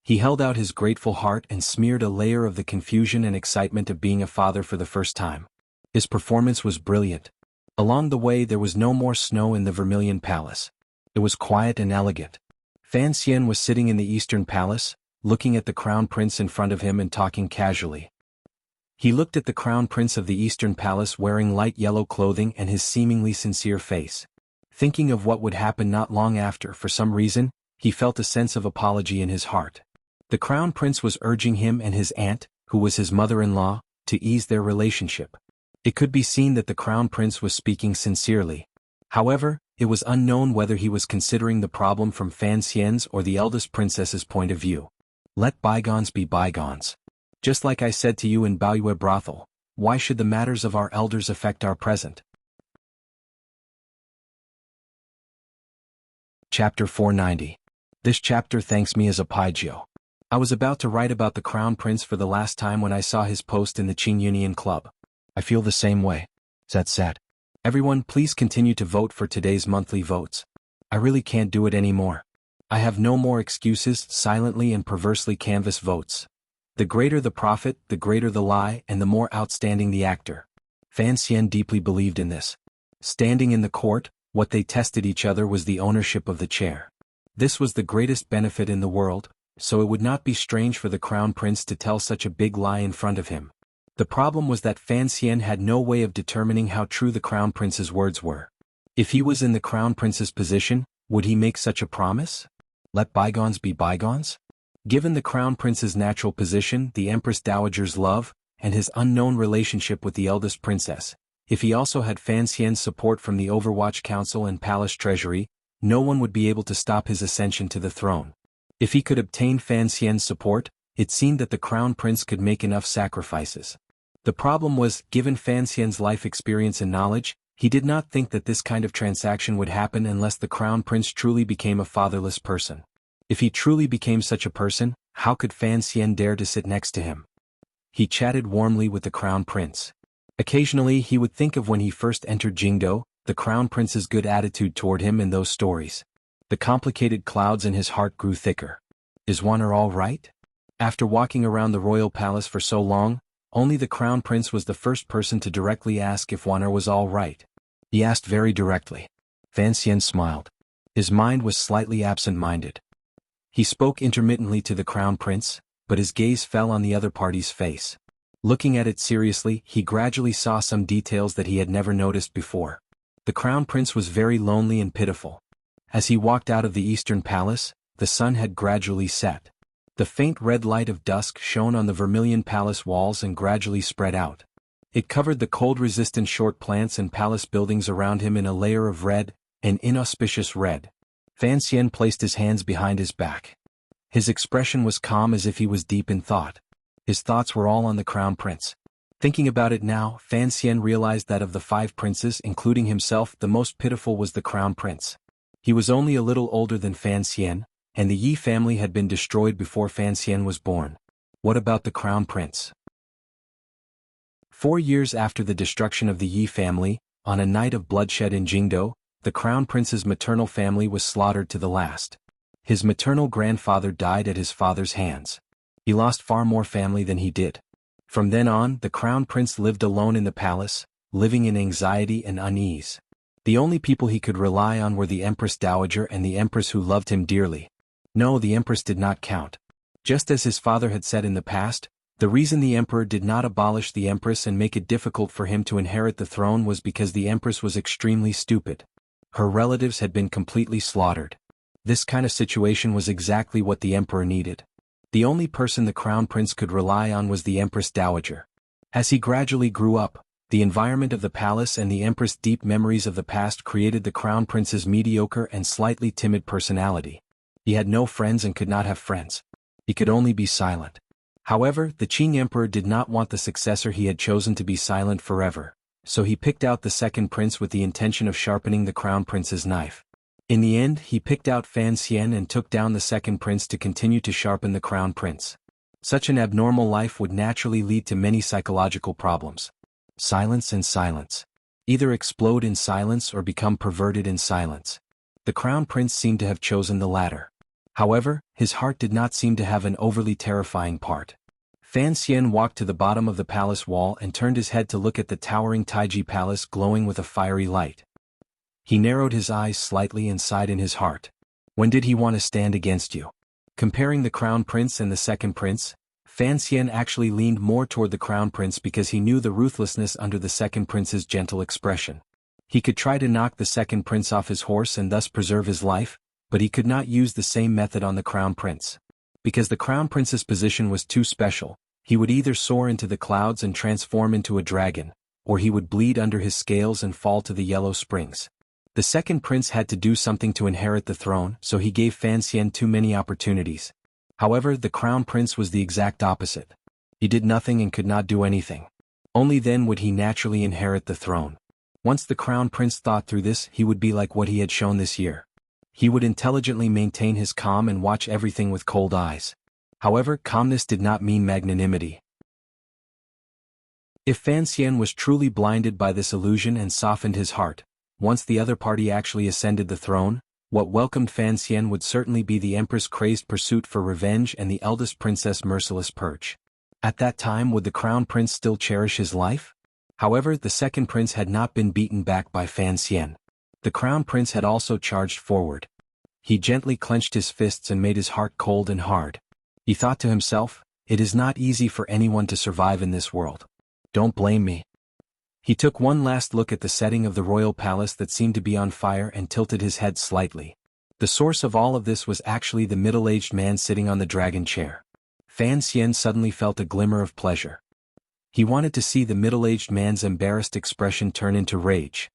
He held out his grateful heart and smeared a layer of the confusion and excitement of being a father for the first time. His performance was brilliant. Along the way there was no more snow in the Vermilion Palace. It was quiet and elegant. Fan Xian was sitting in the Eastern Palace, looking at the Crown Prince in front of him and talking casually. He looked at the Crown Prince of the Eastern Palace wearing light yellow clothing and his seemingly sincere face. Thinking of what would happen not long after, for some reason, he felt a sense of apology in his heart. The Crown Prince was urging him and his aunt, who was his mother-in-law, to ease their relationship. It could be seen that the Crown Prince was speaking sincerely. However, it was unknown whether he was considering the problem from Fan Xian's or the eldest princess's point of view. Let bygones be bygones. Just like I said to you in Baoyue brothel, why should the matters of our elders affect our present? Chapter 490. This chapter thanks me as a Paijio. I was about to write about the Crown Prince for the last time when I saw his post in the Qing Union Club. I feel the same way. That's sad. Everyone please continue to vote for today's monthly votes. I really can't do it anymore. I have no more excuses, silently and perversely canvass votes. The greater the profit, the greater the lie, and the more outstanding the actor. Fan Xian deeply believed in this. Standing in the court, what they tested each other was the ownership of the chair. This was the greatest benefit in the world, so it would not be strange for the Crown Prince to tell such a big lie in front of him. The problem was that Fan Xian had no way of determining how true the Crown Prince's words were. If he was in the Crown Prince's position, would he make such a promise? Let bygones be bygones? Given the Crown Prince's natural position, the Empress Dowager's love, and his unknown relationship with the eldest princess, if he also had Fan Xian's support from the Overwatch Council and Palace Treasury, no one would be able to stop his ascension to the throne. If he could obtain Fan Xian's support, it seemed that the Crown Prince could make enough sacrifices. The problem was, given Fan Xian's life experience and knowledge, he did not think that this kind of transaction would happen unless the Crown Prince truly became a fatherless person. If he truly became such a person, how could Fan Xian dare to sit next to him? He chatted warmly with the Crown Prince. Occasionally he would think of when he first entered Jingdo, the Crown Prince's good attitude toward him in those stories. The complicated clouds in his heart grew thicker. Is Wanner all right? After walking around the royal palace for so long, only the Crown Prince was the first person to directly ask if Wanner was all right. He asked very directly. Fan Xian smiled. His mind was slightly absent-minded. He spoke intermittently to the Crown Prince, but his gaze fell on the other party's face. Looking at it seriously, he gradually saw some details that he had never noticed before. The Crown Prince was very lonely and pitiful. As he walked out of the Eastern Palace, the sun had gradually set. The faint red light of dusk shone on the Vermilion Palace walls and gradually spread out. It covered the cold-resistant short plants and palace buildings around him in a layer of red, an inauspicious red. Fan Xian placed his hands behind his back. His expression was calm as if he was deep in thought. His thoughts were all on the Crown Prince. Thinking about it now, Fan Xian realized that of the 5 princes, including himself, the most pitiful was the Crown Prince. He was only a little older than Fan Xian, and the Yi family had been destroyed before Fan Xian was born. What about the Crown Prince? 4 years after the destruction of the Yi family, on a night of bloodshed in Jingdo, the Crown Prince's maternal family was slaughtered to the last. His maternal grandfather died at his father's hands. He lost far more family than he did. From then on, the crown prince lived alone in the palace, living in anxiety and unease. The only people he could rely on were the Empress Dowager and the Empress who loved him dearly. No, the Empress did not count. Just as his father had said in the past, the reason the Emperor did not abolish the Empress and make it difficult for him to inherit the throne was because the Empress was extremely stupid. Her relatives had been completely slaughtered. This kind of situation was exactly what the Emperor needed. The only person the crown prince could rely on was the Empress Dowager. As he gradually grew up, the environment of the palace and the Empress' deep memories of the past created the crown prince's mediocre and slightly timid personality. He had no friends and could not have friends. He could only be silent. However, the Qing Emperor did not want the successor he had chosen to be silent forever, so he picked out the second prince with the intention of sharpening the crown prince's knife. In the end, he picked out Fan Xian and took down the second prince to continue to sharpen the crown prince. Such an abnormal life would naturally lead to many psychological problems. Silence and silence. Either explode in silence or become perverted in silence. The crown prince seemed to have chosen the latter. However, his heart did not seem to have an overly terrifying part. Fan Xian walked to the bottom of the palace wall and turned his head to look at the towering Taiji palace glowing with a fiery light. He narrowed his eyes slightly and sighed in his heart. When did he want to stand against you? Comparing the crown prince and the second prince, Fan Xian actually leaned more toward the crown prince because he knew the ruthlessness under the second prince's gentle expression. He could try to knock the second prince off his horse and thus preserve his life, but he could not use the same method on the crown prince. Because the crown prince's position was too special, he would either soar into the clouds and transform into a dragon, or he would bleed under his scales and fall to the yellow springs. The second prince had to do something to inherit the throne, so he gave Fan Xian too many opportunities. However, the crown prince was the exact opposite. He did nothing and could not do anything. Only then would he naturally inherit the throne. Once the crown prince thought through this, he would be like what he had shown this year. He would intelligently maintain his calm and watch everything with cold eyes. However, calmness did not mean magnanimity. If Fan Xian was truly blinded by this illusion and softened his heart, once the other party actually ascended the throne, what welcomed Fan Xian would certainly be the Empress' crazed pursuit for revenge and the eldest princess' merciless purge. At that time, would the crown prince still cherish his life? However, the second prince had not been beaten back by Fan Xian. The crown prince had also charged forward. He gently clenched his fists and made his heart cold and hard. He thought to himself, "It is not easy for anyone to survive in this world. Don't blame me." He took one last look at the setting of the royal palace that seemed to be on fire and tilted his head slightly. The source of all of this was actually the middle-aged man sitting on the dragon chair. Fan Xian suddenly felt a glimmer of pleasure. He wanted to see the middle-aged man's embarrassed expression turn into rage.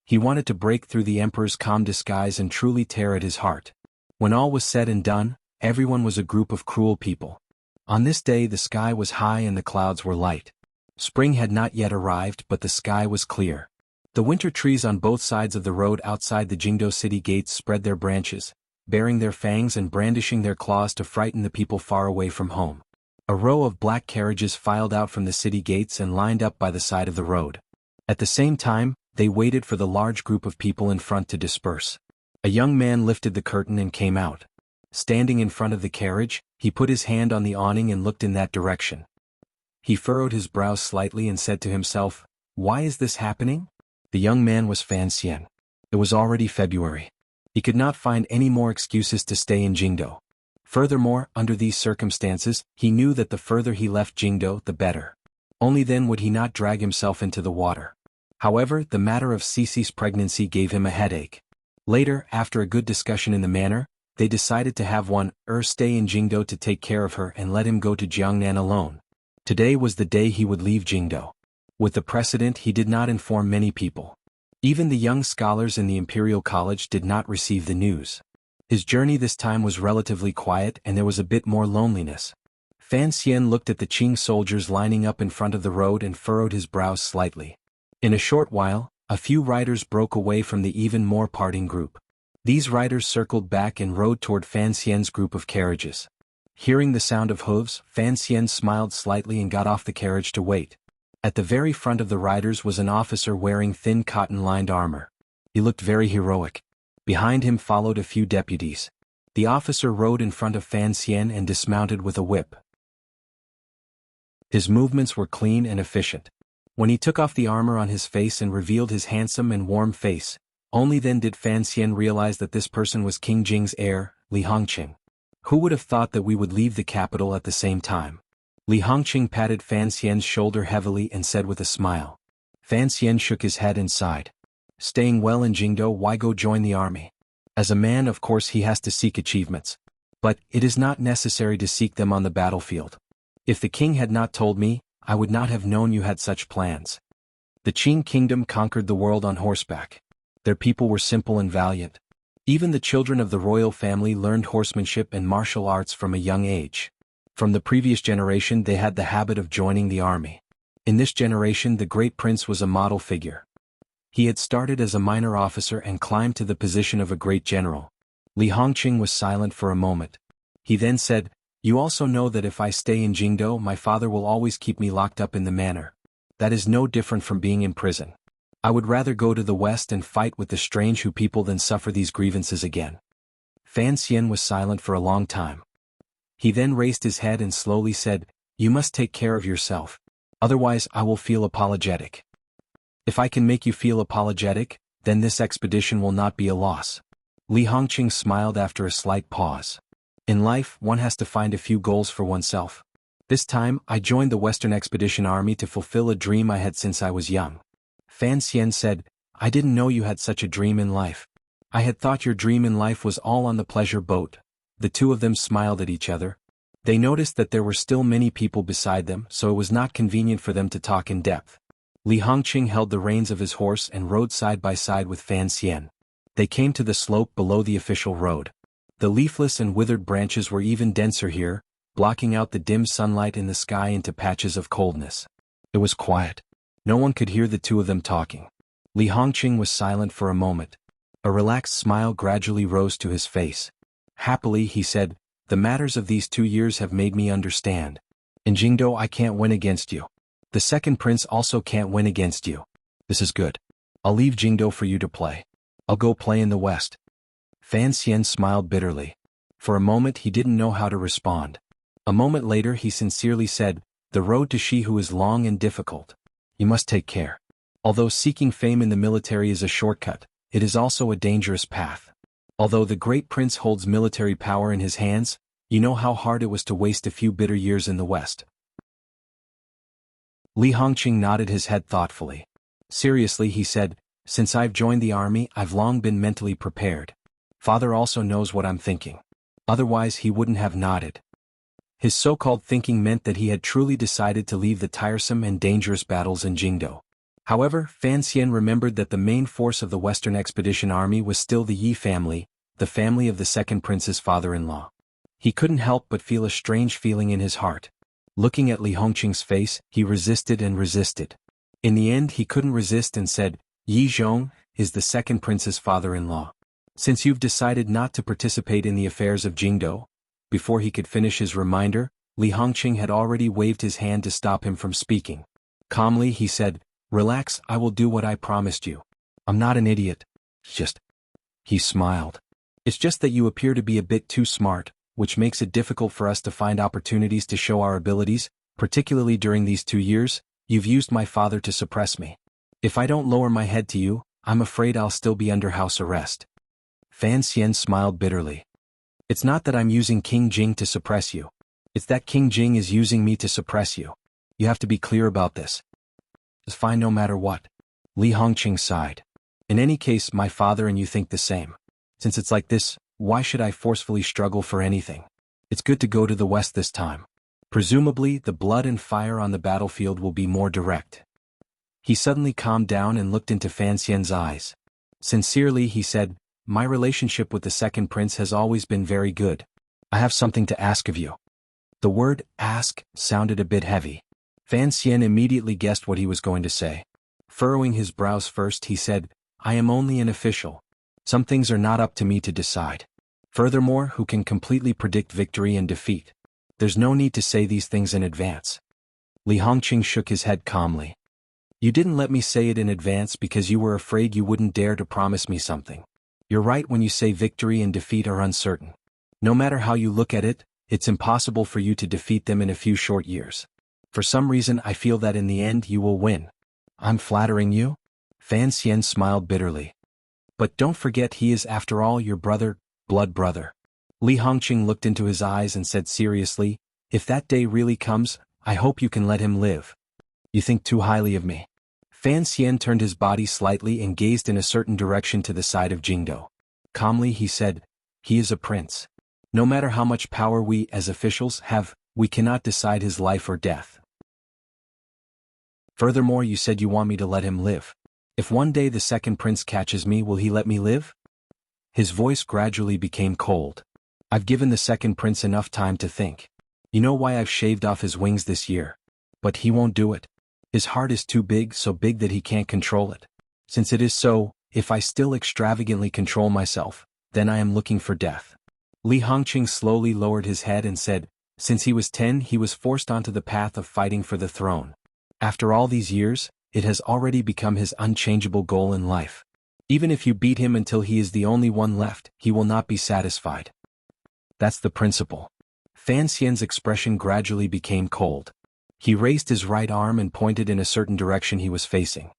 He wanted to break through the emperor's calm disguise and truly tear at his heart. When all was said and done, everyone was a group of cruel people. On this day the sky was high and the clouds were light. Spring had not yet arrived, but the sky was clear. The winter trees on both sides of the road outside the Jingdo city gates spread their branches, baring their fangs and brandishing their claws to frighten the people far away from home. A row of black carriages filed out from the city gates and lined up by the side of the road. At the same time, they waited for the large group of people in front to disperse. A young man lifted the curtain and came out. Standing in front of the carriage, he put his hand on the awning and looked in that direction. He furrowed his brows slightly and said to himself, "Why is this happening?" The young man was Fan Xian. It was already February. He could not find any more excuses to stay in Jingdo. Furthermore, under these circumstances, he knew that the further he left Jingdo, the better. Only then would he not drag himself into the water. However, the matter of Cece's pregnancy gave him a headache. Later, after a good discussion in the manor, they decided to have stay in Jingdo to take care of her and let him go to Jiangnan alone. Today was the day he would leave Jingdo. With the precedent, he did not inform many people. Even the young scholars in the Imperial College did not receive the news. His journey this time was relatively quiet and there was a bit more loneliness. Fan Xian looked at the Qing soldiers lining up in front of the road and furrowed his brows slightly. In a short while, a few riders broke away from the even more parting group. These riders circled back and rode toward Fan Xian's group of carriages. Hearing the sound of hooves, Fan Xian smiled slightly and got off the carriage to wait. At the very front of the riders was an officer wearing thin cotton-lined armor. He looked very heroic. Behind him followed a few deputies. The officer rode in front of Fan Xian and dismounted with a whip. His movements were clean and efficient. When he took off the armor on his face and revealed his handsome and warm face, only then did Fan Xian realize that this person was King Jing's heir, Li Hongqing. Who would have thought that we would leave the capital at the same time? Li Hongqing patted Fan Xian's shoulder heavily and said with a smile. Fan Xian shook his head and sighed. Staying well in Jingdo, why go join the army? As a man, of course, he has to seek achievements. But it is not necessary to seek them on the battlefield. If the king had not told me, I would not have known you had such plans. The Qing kingdom conquered the world on horseback. Their people were simple and valiant. Even the children of the royal family learned horsemanship and martial arts from a young age. From the previous generation they had the habit of joining the army. In this generation the great prince was a model figure. He had started as a minor officer and climbed to the position of a great general. Li Hongqing was silent for a moment. He then said, "You also know that if I stay in Jingdo my father will always keep me locked up in the manor. That is no different from being in prison. I would rather go to the west and fight with the strange Hu people than suffer these grievances again." Fan Xian was silent for a long time. He then raised his head and slowly said, "You must take care of yourself. Otherwise I will feel apologetic. If I can make you feel apologetic, then this expedition will not be a loss." Li Hongqing smiled after a slight pause. In life, one has to find a few goals for oneself. This time, I joined the Western Expedition Army to fulfill a dream I had since I was young. Fan Xian said, "I didn't know you had such a dream in life. I had thought your dream in life was all on the pleasure boat." The two of them smiled at each other. They noticed that there were still many people beside them, so it was not convenient for them to talk in depth. Li Hongqing held the reins of his horse and rode side by side with Fan Xian. They came to the slope below the official road. The leafless and withered branches were even denser here, blocking out the dim sunlight in the sky into patches of coldness. It was quiet. No one could hear the two of them talking. Li Hongqing was silent for a moment. A relaxed smile gradually rose to his face. Happily, he said, "The matters of these 2 years have made me understand. In Jingdo I can't win against you. The second prince also can't win against you. This is good. I'll leave Jingdo for you to play. I'll go play in the west." Fan Xian smiled bitterly. For a moment he didn't know how to respond. A moment later he sincerely said, "The road to Shihu is long and difficult. You must take care. Although seeking fame in the military is a shortcut, it is also a dangerous path. Although the great prince holds military power in his hands, you know how hard it was to waste a few bitter years in the West." Li Hongqing nodded his head thoughtfully. Seriously, he said, "Since I've joined the army, I've long been mentally prepared. Father also knows what I'm thinking. Otherwise he wouldn't have nodded." His so-called thinking meant that he had truly decided to leave the tiresome and dangerous battles in Jingdo. However, Fan Xian remembered that the main force of the Western Expedition Army was still the Yi family, the family of the second prince's father-in-law. He couldn't help but feel a strange feeling in his heart. Looking at Li Hongqing's face, he resisted and resisted. In the end he couldn't resist and said, "Yi Zhong is the second prince's father-in-law. Since you've decided not to participate in the affairs of Jingdo." Before he could finish his reminder, Li Hongqing had already waved his hand to stop him from speaking. Calmly he said, "Relax, I will do what I promised you. I'm not an idiot. He smiled. "It's just that you appear to be a bit too smart, which makes it difficult for us to find opportunities to show our abilities, particularly during these 2 years. You've used my father to suppress me. If I don't lower my head to you, I'm afraid I'll still be under house arrest." Fan Xian smiled bitterly. "It's not that I'm using King Jing to suppress you. It's that King Jing is using me to suppress you. You have to be clear about this." "It's fine no matter what." Li Hongqing sighed. "In any case, my father and you think the same. Since it's like this, why should I forcefully struggle for anything? It's good to go to the west this time. Presumably, the blood and fire on the battlefield will be more direct." He suddenly calmed down and looked into Fan Xian's eyes. Sincerely, he said, "My relationship with the second prince has always been very good. I have something to ask of you." The word "ask" sounded a bit heavy. Fan Xian immediately guessed what he was going to say. Furrowing his brows first, he said, "I am only an official. Some things are not up to me to decide. Furthermore, who can completely predict victory and defeat? There's no need to say these things in advance." Li Hongqing shook his head calmly. "You didn't let me say it in advance because you were afraid you wouldn't dare to promise me something. You're right when you say victory and defeat are uncertain. No matter how you look at it, it's impossible for you to defeat them in a few short years. For some reason I feel that in the end you will win. I'm flattering you? Fan Xian smiled bitterly. But don't forget he is after all your brother, blood brother. Li Hongqing looked into his eyes and said seriously, if that day really comes, I hope you can let him live. You think too highly of me. Fan Xian turned his body slightly and gazed in a certain direction to the side of Jingdo. Calmly he said, he is a prince. No matter how much power we as officials have, we cannot decide his life or death. Furthermore, you said you want me to let him live. If one day the second prince catches me, will he let me live? His voice gradually became cold. I've given the second prince enough time to think. You know why I've shaved off his wings this year. But he won't do it. His heart is too big, so big that he can't control it. Since it is so, if I still extravagantly control myself, then I am looking for death. Li Hongqing slowly lowered his head and said, since he was 10 he was forced onto the path of fighting for the throne. After all these years, it has already become his unchangeable goal in life. Even if you beat him until he is the only one left, he will not be satisfied. That's the principle. Fan Xian's expression gradually became cold. He raised his right arm and pointed in a certain direction he was facing.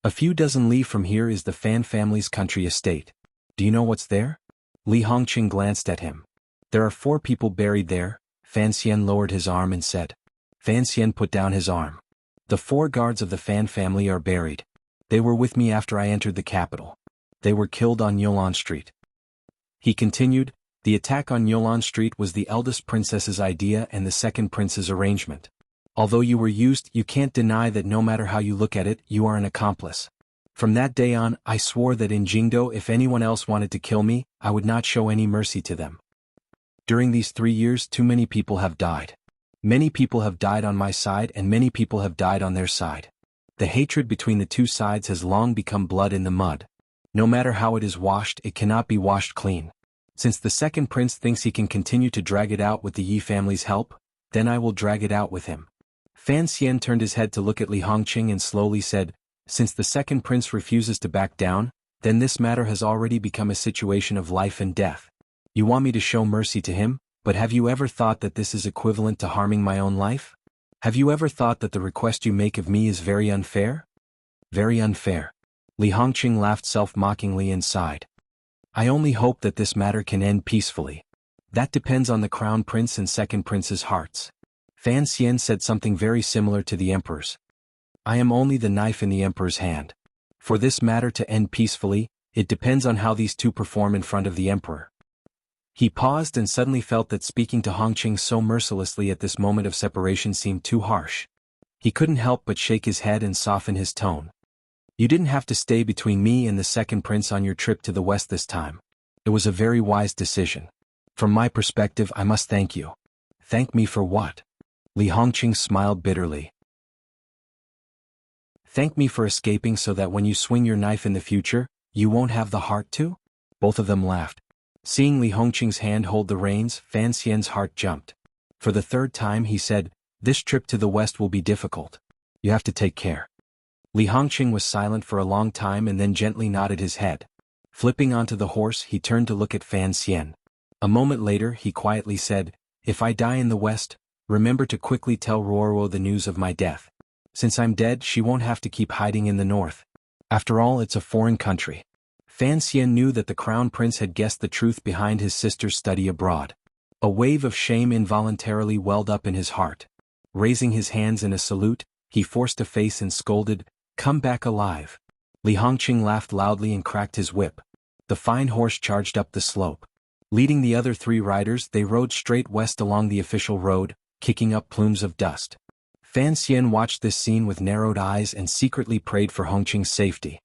A few dozen li from here is the Fan family's country estate. Do you know what's there? Li Hongqing glanced at him. There are 4 people buried there. Fan Xian lowered his arm and said. Fan Xian put down his arm. The 4 guards of the Fan family are buried. They were with me after I entered the capital. They were killed on Yolan Street. He continued, the attack on Yolan Street was the eldest princess's idea and the second prince's arrangement. Although you were used, you can't deny that no matter how you look at it, you are an accomplice. From that day on, I swore that in Jingdo if anyone else wanted to kill me, I would not show any mercy to them. During these 3 years too many people have died. Many people have died on my side and many people have died on their side. The hatred between the 2 sides has long become blood in the mud. No matter how it is washed, it cannot be washed clean. Since the second prince thinks he can continue to drag it out with the Yi family's help, then I will drag it out with him. Fan Xian turned his head to look at Li Hongqing and slowly said, since the second prince refuses to back down, then this matter has already become a situation of life and death. You want me to show mercy to him, but have you ever thought that this is equivalent to harming my own life? Have you ever thought that the request you make of me is very unfair? Very unfair. Li Hongqing laughed self-mockingly and sighed. I only hope that this matter can end peacefully. That depends on the crown prince and second prince's hearts. Fan Xian said something very similar to the emperor's. I am only the knife in the emperor's hand. For this matter to end peacefully, it depends on how these 2 perform in front of the emperor. He paused and suddenly felt that speaking to Hongqing so mercilessly at this moment of separation seemed too harsh. He couldn't help but shake his head and soften his tone. You didn't have to stay between me and the second prince on your trip to the west this time. It was a very wise decision. From my perspective, I must thank you. Thank me for what? Li Hongqing smiled bitterly. Thank me for escaping so that when you swing your knife in the future, you won't have the heart to? Both of them laughed. Seeing Li Hongqing's hand hold the reins, Fan Xian's heart jumped. For the 3rd time he said, this trip to the west will be difficult. You have to take care. Li Hongqing was silent for a long time and then gently nodded his head. Flipping onto the horse, he turned to look at Fan Xian. A moment later he quietly said, if I die in the west, remember to quickly tell Ruoro the news of my death. Since I'm dead, she won't have to keep hiding in the north. After all, it's a foreign country. Fan Xian knew that the crown prince had guessed the truth behind his sister's study abroad. A wave of shame involuntarily welled up in his heart. Raising his hands in a salute, he forced a face and scolded, come back alive. Li Hongqing laughed loudly and cracked his whip. The fine horse charged up the slope. Leading the other 3 riders, they rode straight west along the official road, kicking up plumes of dust. Fan Xian watched this scene with narrowed eyes and secretly prayed for Hongqing's safety.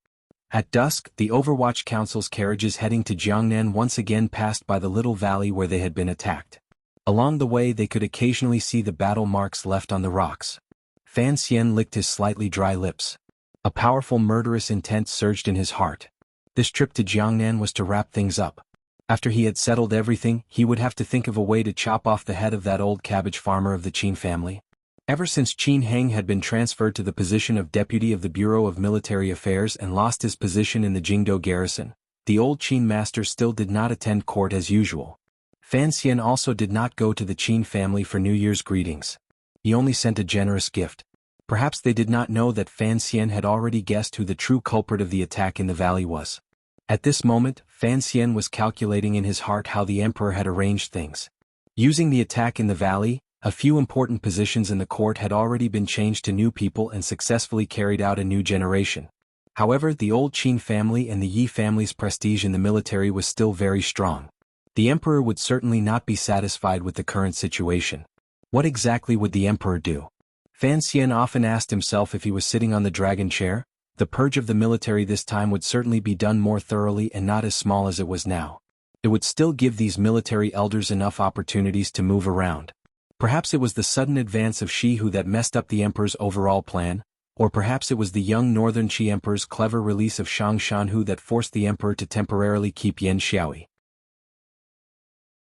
At dusk, the Overwatch Council's carriages heading to Jiangnan once again passed by the little valley where they had been attacked. Along the way they could occasionally see the battle marks left on the rocks. Fan Xian licked his slightly dry lips. A powerful murderous intent surged in his heart. This trip to Jiangnan was to wrap things up. After he had settled everything, he would have to think of a way to chop off the head of that old cabbage farmer of the Qin family. Ever since Qin Heng had been transferred to the position of deputy of the Bureau of Military Affairs and lost his position in the Jingdo garrison, the old Qin master still did not attend court as usual. Fan Xian also did not go to the Qin family for New Year's greetings. He only sent a generous gift. Perhaps they did not know that Fan Xian had already guessed who the true culprit of the attack in the valley was. At this moment, Fan Xian was calculating in his heart how the emperor had arranged things. Using the attack in the valley, a few important positions in the court had already been changed to new people and successfully carried out a new generation. However, the old Qin family and the Yi family's prestige in the military was still very strong. The emperor would certainly not be satisfied with the current situation. What exactly would the emperor do? Fan Xian often asked himself if he was sitting on the dragon chair. The purge of the military this time would certainly be done more thoroughly and not as small as it was now. It would still give these military elders enough opportunities to move around. Perhaps it was the sudden advance of Shi Hu that messed up the emperor's overall plan, or perhaps it was the young northern Qi emperor's clever release of Shang Shanhu that forced the emperor to temporarily keep Yan Xiaoyi.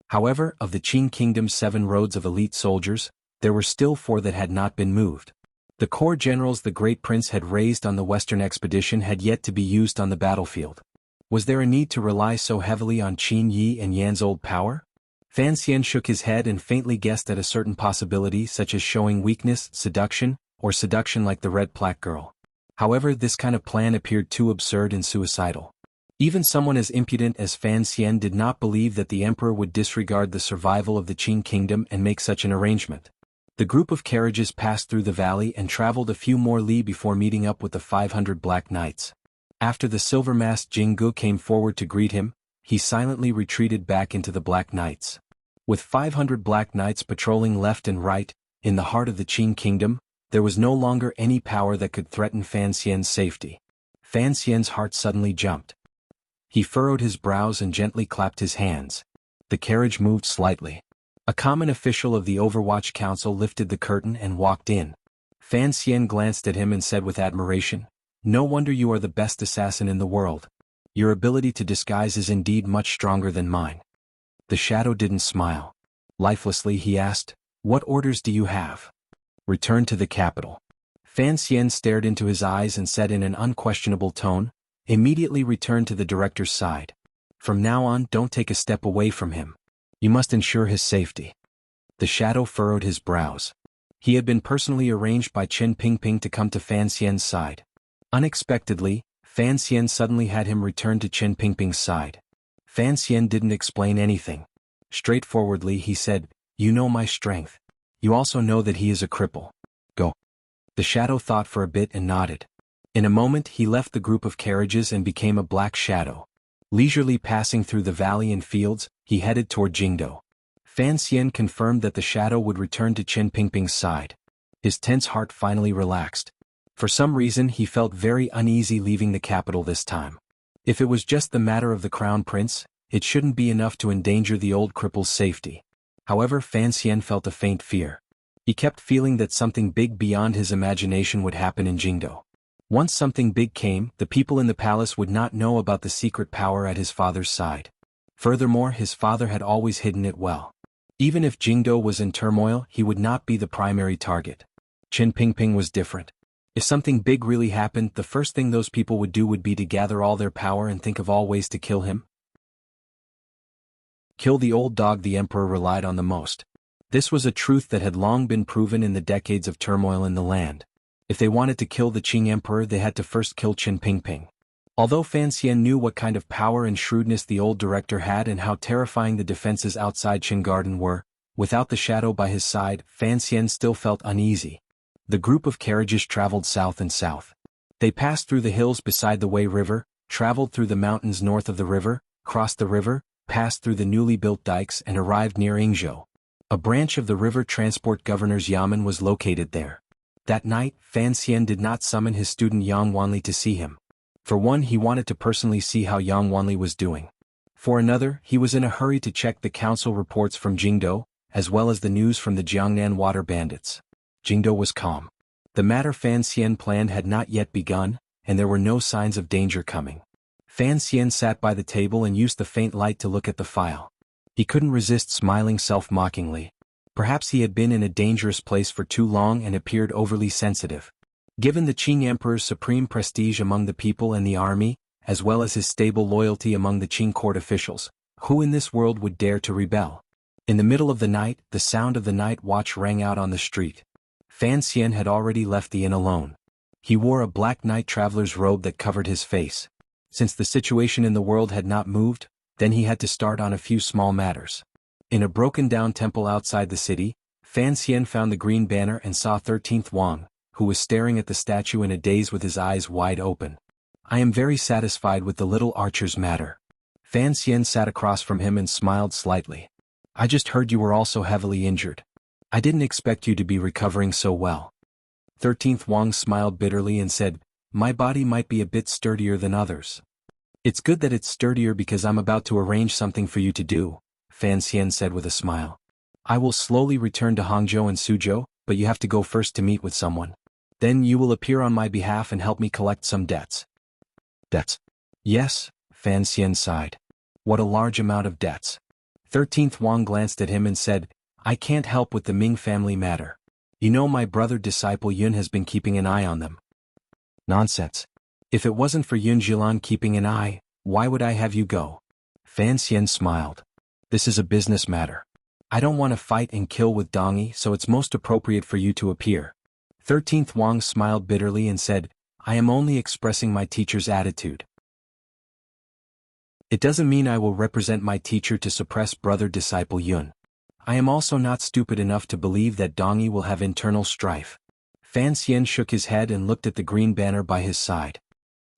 However, of the Qin kingdom's 7 roads of elite soldiers, there were still 4 that had not been moved. The corps generals the great prince had raised on the western expedition had yet to be used on the battlefield. Was there a need to rely so heavily on Qin Yi and Yan's old power? Fan Xian shook his head and faintly guessed at a certain possibility such as showing weakness, seduction, or seduction like the red plaque girl. However, this kind of plan appeared too absurd and suicidal. Even someone as impudent as Fan Xian did not believe that the emperor would disregard the survival of the Qin kingdom and make such an arrangement. The group of carriages passed through the valley and traveled a few more li before meeting up with the 500 Black Knights. After the silver-masked Jinggu came forward to greet him, he silently retreated back into the Black Knights. With 500 Black Knights patrolling left and right, in the heart of the Qin kingdom, there was no longer any power that could threaten Fan Xian's safety. Fan Xian's heart suddenly jumped. He furrowed his brows and gently clapped his hands. The carriage moved slightly. A common official of the Overwatch Council lifted the curtain and walked in. Fan Xian glanced at him and said with admiration, "No wonder you are the best assassin in the world. Your ability to disguise is indeed much stronger than mine." The shadow didn't smile. Lifelessly he asked, "What orders do you have?" "Return to the capital." Fan Xian stared into his eyes and said in an unquestionable tone, "Immediately return to the director's side. From now on, don't take a step away from him. You must ensure his safety." The shadow furrowed his brows. He had been personally arranged by Chen Pingping to come to Fan Xian's side. Unexpectedly, Fan Xian suddenly had him return to Chen Pingping's side. Fan Xian didn't explain anything. Straightforwardly he said, "You know my strength. You also know that he is a cripple. Go." The shadow thought for a bit and nodded. In a moment he left the group of carriages and became a black shadow. Leisurely passing through the valley and fields, he headed toward Jingdo. Fan Xian confirmed that the shadow would return to Chen Pingping's side. His tense heart finally relaxed. For some reason he felt very uneasy leaving the capital this time. If it was just the matter of the crown prince, it shouldn't be enough to endanger the old cripple's safety. However, Fan Xian felt a faint fear. He kept feeling that something big beyond his imagination would happen in Jingdo. Once something big came, the people in the palace would not know about the secret power at his father's side. Furthermore, his father had always hidden it well. Even if Jingdo was in turmoil, he would not be the primary target. Chen Pingping was different. If something big really happened, the first thing those people would do would be to gather all their power and think of all ways to kill him. Kill the old dog the emperor relied on the most. This was a truth that had long been proven in the decades of turmoil in the land. If they wanted to kill the Qing emperor, they had to first kill Chen Pingping. Although Fan Xian knew what kind of power and shrewdness the old director had and how terrifying the defenses outside Qin Garden were, without the shadow by his side, Fan Xian still felt uneasy. The group of carriages traveled south and south. They passed through the hills beside the Wei River, traveled through the mountains north of the river, crossed the river, passed through the newly built dikes and arrived near Yingzhou. A branch of the river transport governor's yamen was located there. That night, Fan Xian did not summon his student Yang Wanli to see him. For one, he wanted to personally see how Yang Wanli was doing. For another, he was in a hurry to check the council reports from Jingdo, as well as the news from the Jiangnan water bandits. Jingdo was calm. The matter Fan Xian planned had not yet begun, and there were no signs of danger coming. Fan Xian sat by the table and used the faint light to look at the file. He couldn't resist smiling self-mockingly. Perhaps he had been in a dangerous place for too long and appeared overly sensitive. Given the Qing Emperor's supreme prestige among the people and the army, as well as his stable loyalty among the Qing court officials, who in this world would dare to rebel? In the middle of the night, the sound of the night watch rang out on the street. Fan Xian had already left the inn alone. He wore a black night traveler's robe that covered his face. Since the situation in the world had not moved, then he had to start on a few small matters. In a broken-down temple outside the city, Fan Xian found the green banner and saw 13th Wang, who was staring at the statue in a daze with his eyes wide open. "I am very satisfied with the little archer's matter." Fan Xian sat across from him and smiled slightly. "I just heard you were also heavily injured. I didn't expect you to be recovering so well." 13th Wang smiled bitterly and said, "My body might be a bit sturdier than others." "It's good that it's sturdier because I'm about to arrange something for you to do," Fan Xian said with a smile. "I will slowly return to Hangzhou and Suzhou, but you have to go first to meet with someone. Then you will appear on my behalf and help me collect some debts." "Debts?" "Yes," Fan Xian sighed. "What a large amount of debts." 13th Wang glanced at him and said, "I can't help with the Ming family matter. You know my brother disciple Yun has been keeping an eye on them." "Nonsense. If it wasn't for Yun Jilan keeping an eye, why would I have you go?" Fan Xian smiled. "This is a business matter. I don't want to fight and kill with Dongyi, so it's most appropriate for you to appear." 13th Wang smiled bitterly and said, "I am only expressing my teacher's attitude. It doesn't mean I will represent my teacher to suppress brother disciple Yun. I am also not stupid enough to believe that Dongyi will have internal strife." Fan Xian shook his head and looked at the green banner by his side.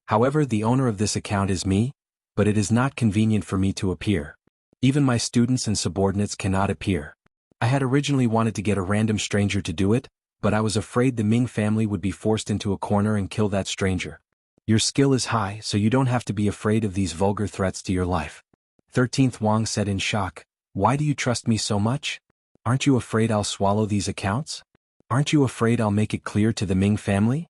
"However, the owner of this account is me, but it is not convenient for me to appear. Even my students and subordinates cannot appear. I had originally wanted to get a random stranger to do it, but I was afraid the Ming family would be forced into a corner and kill that stranger. Your skill is high, so you don't have to be afraid of these vulgar threats to your life." 13th Wang said in shock, "Why do you trust me so much? Aren't you afraid I'll swallow these accounts? Aren't you afraid I'll make it clear to the Ming family?"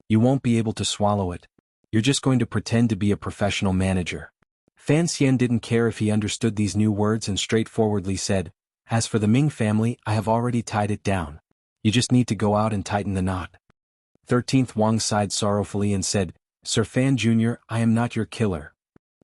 "You won't be able to swallow it. You're just going to pretend to be a professional manager." Fan Xian didn't care if he understood these new words and straightforwardly said, "As for the Ming family, I have already tied it down. You just need to go out and tighten the knot." 13th Wang sighed sorrowfully and said, "Sir Fan Jr., I am not your killer."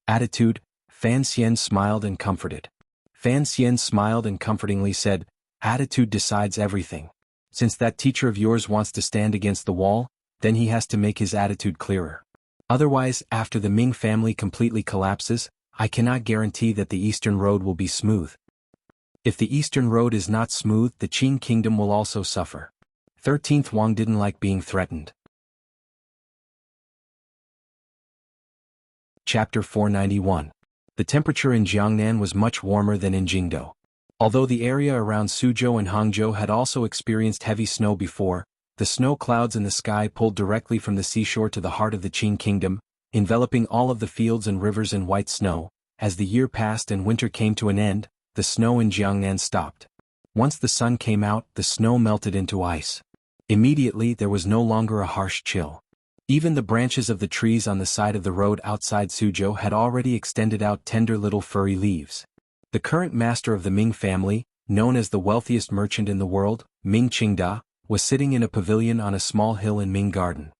Attitude, Fan Xian smiled and comforted. Fan Xian smiled and comfortingly said, "Attitude decides everything. Since that teacher of yours wants to stand against the wall, then he has to make his attitude clearer. Otherwise, after the Ming family completely collapses, I cannot guarantee that the Eastern Road will be smooth. If the Eastern Road is not smooth, the Qing Kingdom will also suffer." 13th Wang didn't like being threatened. Chapter 491. The temperature in Jiangnan was much warmer than in Jingdou. Although the area around Suzhou and Hangzhou had also experienced heavy snow before, the snow clouds in the sky pulled directly from the seashore to the heart of the Qing Kingdom, enveloping all of the fields and rivers in white snow. As the year passed and winter came to an end, the snow in Jiangnan stopped. Once the sun came out, the snow melted into ice. Immediately there was no longer a harsh chill. Even the branches of the trees on the side of the road outside Suzhou had already extended out tender little furry leaves. The current master of the Ming family, known as the wealthiest merchant in the world, Ming Qingda, was sitting in a pavilion on a small hill in Ming Garden.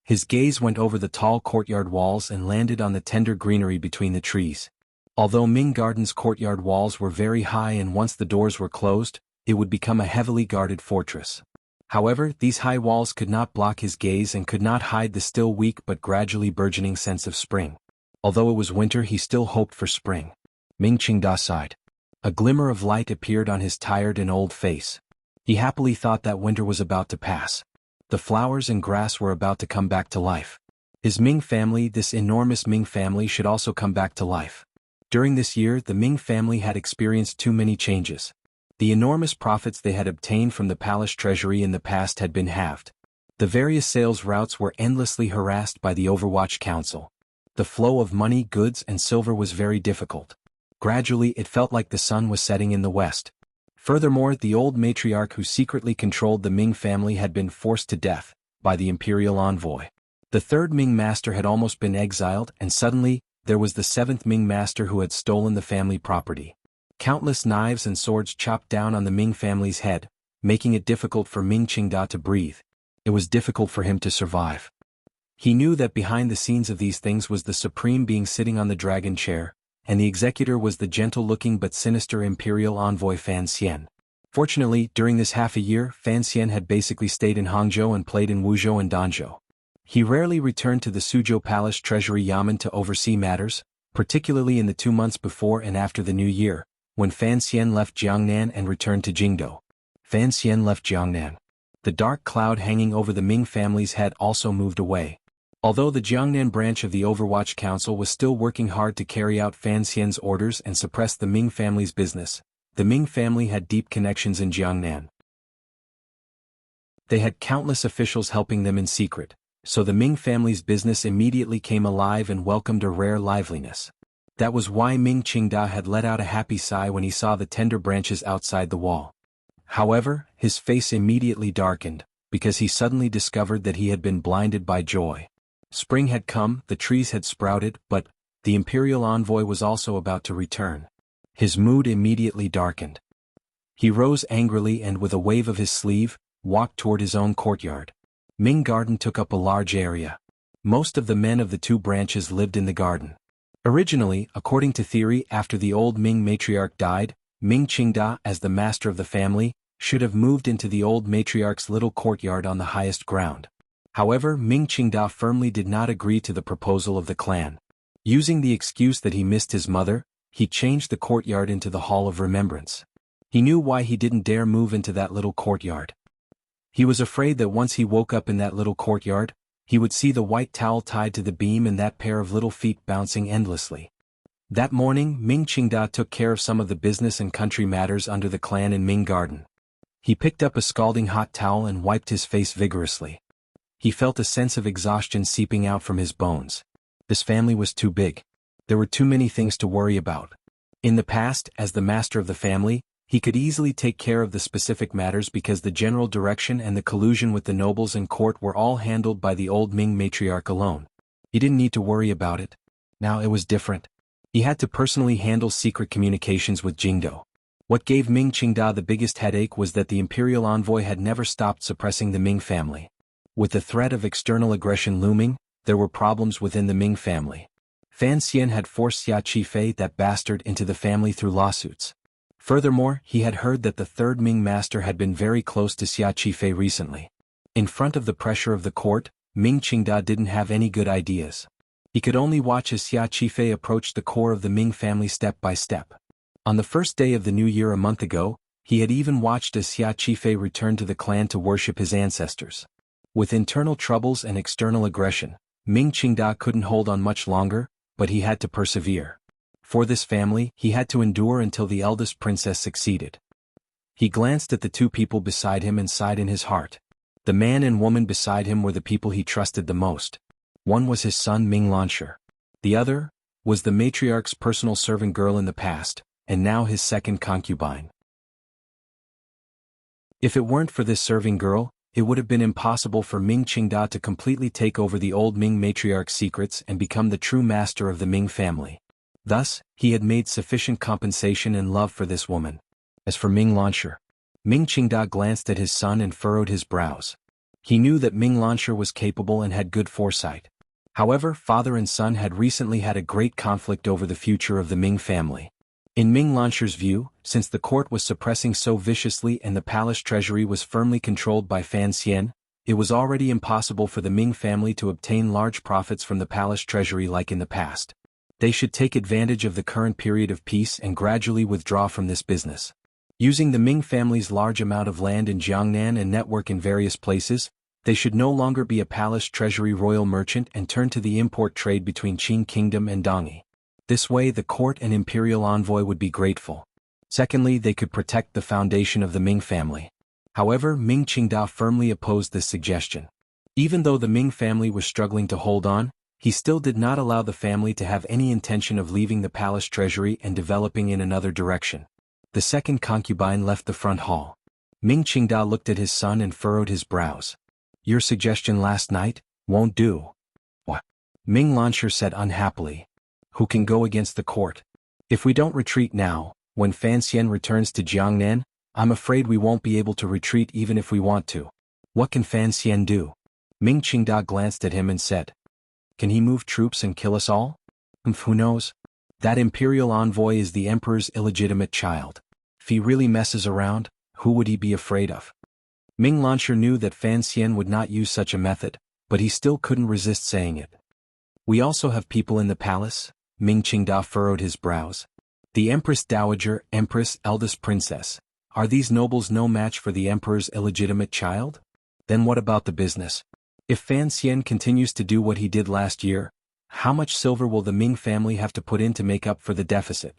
His gaze went over the tall courtyard walls and landed on the tender greenery between the trees. Although Ming Garden's courtyard walls were very high and once the doors were closed, it would become a heavily guarded fortress. However, these high walls could not block his gaze and could not hide the still weak but gradually burgeoning sense of spring. Although it was winter, he still hoped for spring. Ming Qingda sighed. A glimmer of light appeared on his tired and old face. He happily thought that winter was about to pass. The flowers and grass were about to come back to life. His Ming family, this enormous Ming family, should also come back to life. During this year, the Ming family had experienced too many changes. The enormous profits they had obtained from the palace treasury in the past had been halved. The various sales routes were endlessly harassed by the Overwatch Council. The flow of money, goods, and silver was very difficult. Gradually, it felt like the sun was setting in the west. Furthermore, the old matriarch who secretly controlled the Ming family had been forced to death by the imperial envoy. The third Ming master had almost been exiled, and suddenly, there was the seventh Ming master who had stolen the family property. Countless knives and swords chopped down on the Ming family's head, making it difficult for Ming Qingda to breathe. It was difficult for him to survive. He knew that behind the scenes of these things was the supreme being sitting on the dragon chair, and the executor was the gentle-looking but sinister imperial envoy Fan Xian. Fortunately, during this half a year, Fan Xian had basically stayed in Hangzhou and played in Wuzhou and Danzhou. He rarely returned to the Suzhou Palace Treasury Yamen to oversee matters, particularly in the 2 months before and after the New Year, when Fan Xian left Jiangnan and returned to Jingdou. Fan Xian left Jiangnan. The dark cloud hanging over the Ming family's head also moved away. Although the Jiangnan branch of the Overwatch Council was still working hard to carry out Fan Xian's orders and suppress the Ming family's business, the Ming family had deep connections in Jiangnan. They had countless officials helping them in secret, so the Ming family's business immediately came alive and welcomed a rare liveliness. That was why Ming Qingda had let out a happy sigh when he saw the tender branches outside the wall. However, his face immediately darkened, because he suddenly discovered that he had been blinded by joy. Spring had come, the trees had sprouted, but the imperial envoy was also about to return. His mood immediately darkened. He rose angrily and with a wave of his sleeve, walked toward his own courtyard. Ming Garden took up a large area. Most of the men of the 2 branches lived in the garden. Originally, according to theory, after the old Ming matriarch died, Ming Qingda, as the master of the family, should have moved into the old matriarch's little courtyard on the highest ground. However, Ming Qingda firmly did not agree to the proposal of the clan. Using the excuse that he missed his mother, he changed the courtyard into the Hall of Remembrance. He knew why he didn't dare move into that little courtyard. He was afraid that once he woke up in that little courtyard, he would see the white towel tied to the beam and that pair of little feet bouncing endlessly. That morning, Ming Qingda took care of some of the business and country matters under the clan in Ming Garden. He picked up a scalding hot towel and wiped his face vigorously. He felt a sense of exhaustion seeping out from his bones. This family was too big. There were too many things to worry about. In the past, as the master of the family, he could easily take care of the specific matters because the general direction and the collusion with the nobles and court were all handled by the old Ming matriarch alone. He didn't need to worry about it. Now it was different. He had to personally handle secret communications with Jingdou. What gave Ming Qingda the biggest headache was that the imperial envoy had never stopped suppressing the Ming family. With the threat of external aggression looming, there were problems within the Ming family. Fan Xian had forced Xia Qifei, that bastard, into the family through lawsuits. Furthermore, he had heard that the 3rd Ming master had been very close to Xia Qifei recently. In front of the pressure of the court, Ming Qingda didn't have any good ideas. He could only watch as Xia Qifei approached the core of the Ming family step by step. On the first day of the new year a month ago, he had even watched as Xia Qifei returned to the clan to worship his ancestors. With internal troubles and external aggression, Ming Qingda couldn't hold on much longer, but he had to persevere. For this family, he had to endure until the eldest princess succeeded. He glanced at the 2 people beside him and sighed in his heart. The man and woman beside him were the people he trusted the most. One was his son Ming Lansher. The other was the matriarch's personal servant girl in the past, and now his second concubine. If it weren't for this serving girl, it would have been impossible for Ming Qingda to completely take over the old Ming matriarch's secrets and become the true master of the Ming family. Thus, he had made sufficient compensation and love for this woman. As for Ming Lansher, Ming Qingda glanced at his son and furrowed his brows. He knew that Ming Lansher was capable and had good foresight. However, father and son had recently had a great conflict over the future of the Ming family. In Ming Lansher's view, since the court was suppressing so viciously and the palace treasury was firmly controlled by Fan Xian, it was already impossible for the Ming family to obtain large profits from the palace treasury like in the past. They should take advantage of the current period of peace and gradually withdraw from this business. Using the Ming family's large amount of land in Jiangnan and network in various places, they should no longer be a palace treasury royal merchant and turn to the import trade between Qing Kingdom and Dongyi. This way the court and imperial envoy would be grateful. Secondly, they could protect the foundation of the Ming family. However, Ming Qingda firmly opposed this suggestion. Even though the Ming family was struggling to hold on, he still did not allow the family to have any intention of leaving the palace treasury and developing in another direction. The second concubine left the front hall. Ming Qingda looked at his son and furrowed his brows. "Your suggestion last night won't do." "What?" Ming Lansher said unhappily. "Who can go against the court? If we don't retreat now, when Fan Xian returns to Jiangnan, I'm afraid we won't be able to retreat even if we want to. What can Fan Xian do?" Ming Qingda glanced at him and said, "Can he move troops and kill us all? Who knows? That imperial envoy is the emperor's illegitimate child. If he really messes around, Who would he be afraid of? Ming Lansher knew that Fan Xian would not use such a method, but he still couldn't resist saying it. We also have people in the palace? Ming Qingda furrowed his brows. The Empress Dowager, Empress, eldest princess. Are these nobles no match for the emperor's illegitimate child? Then what about the business? If Fan Xian continues to do what he did last year, how much silver will the Ming family have to put in to make up for the deficit?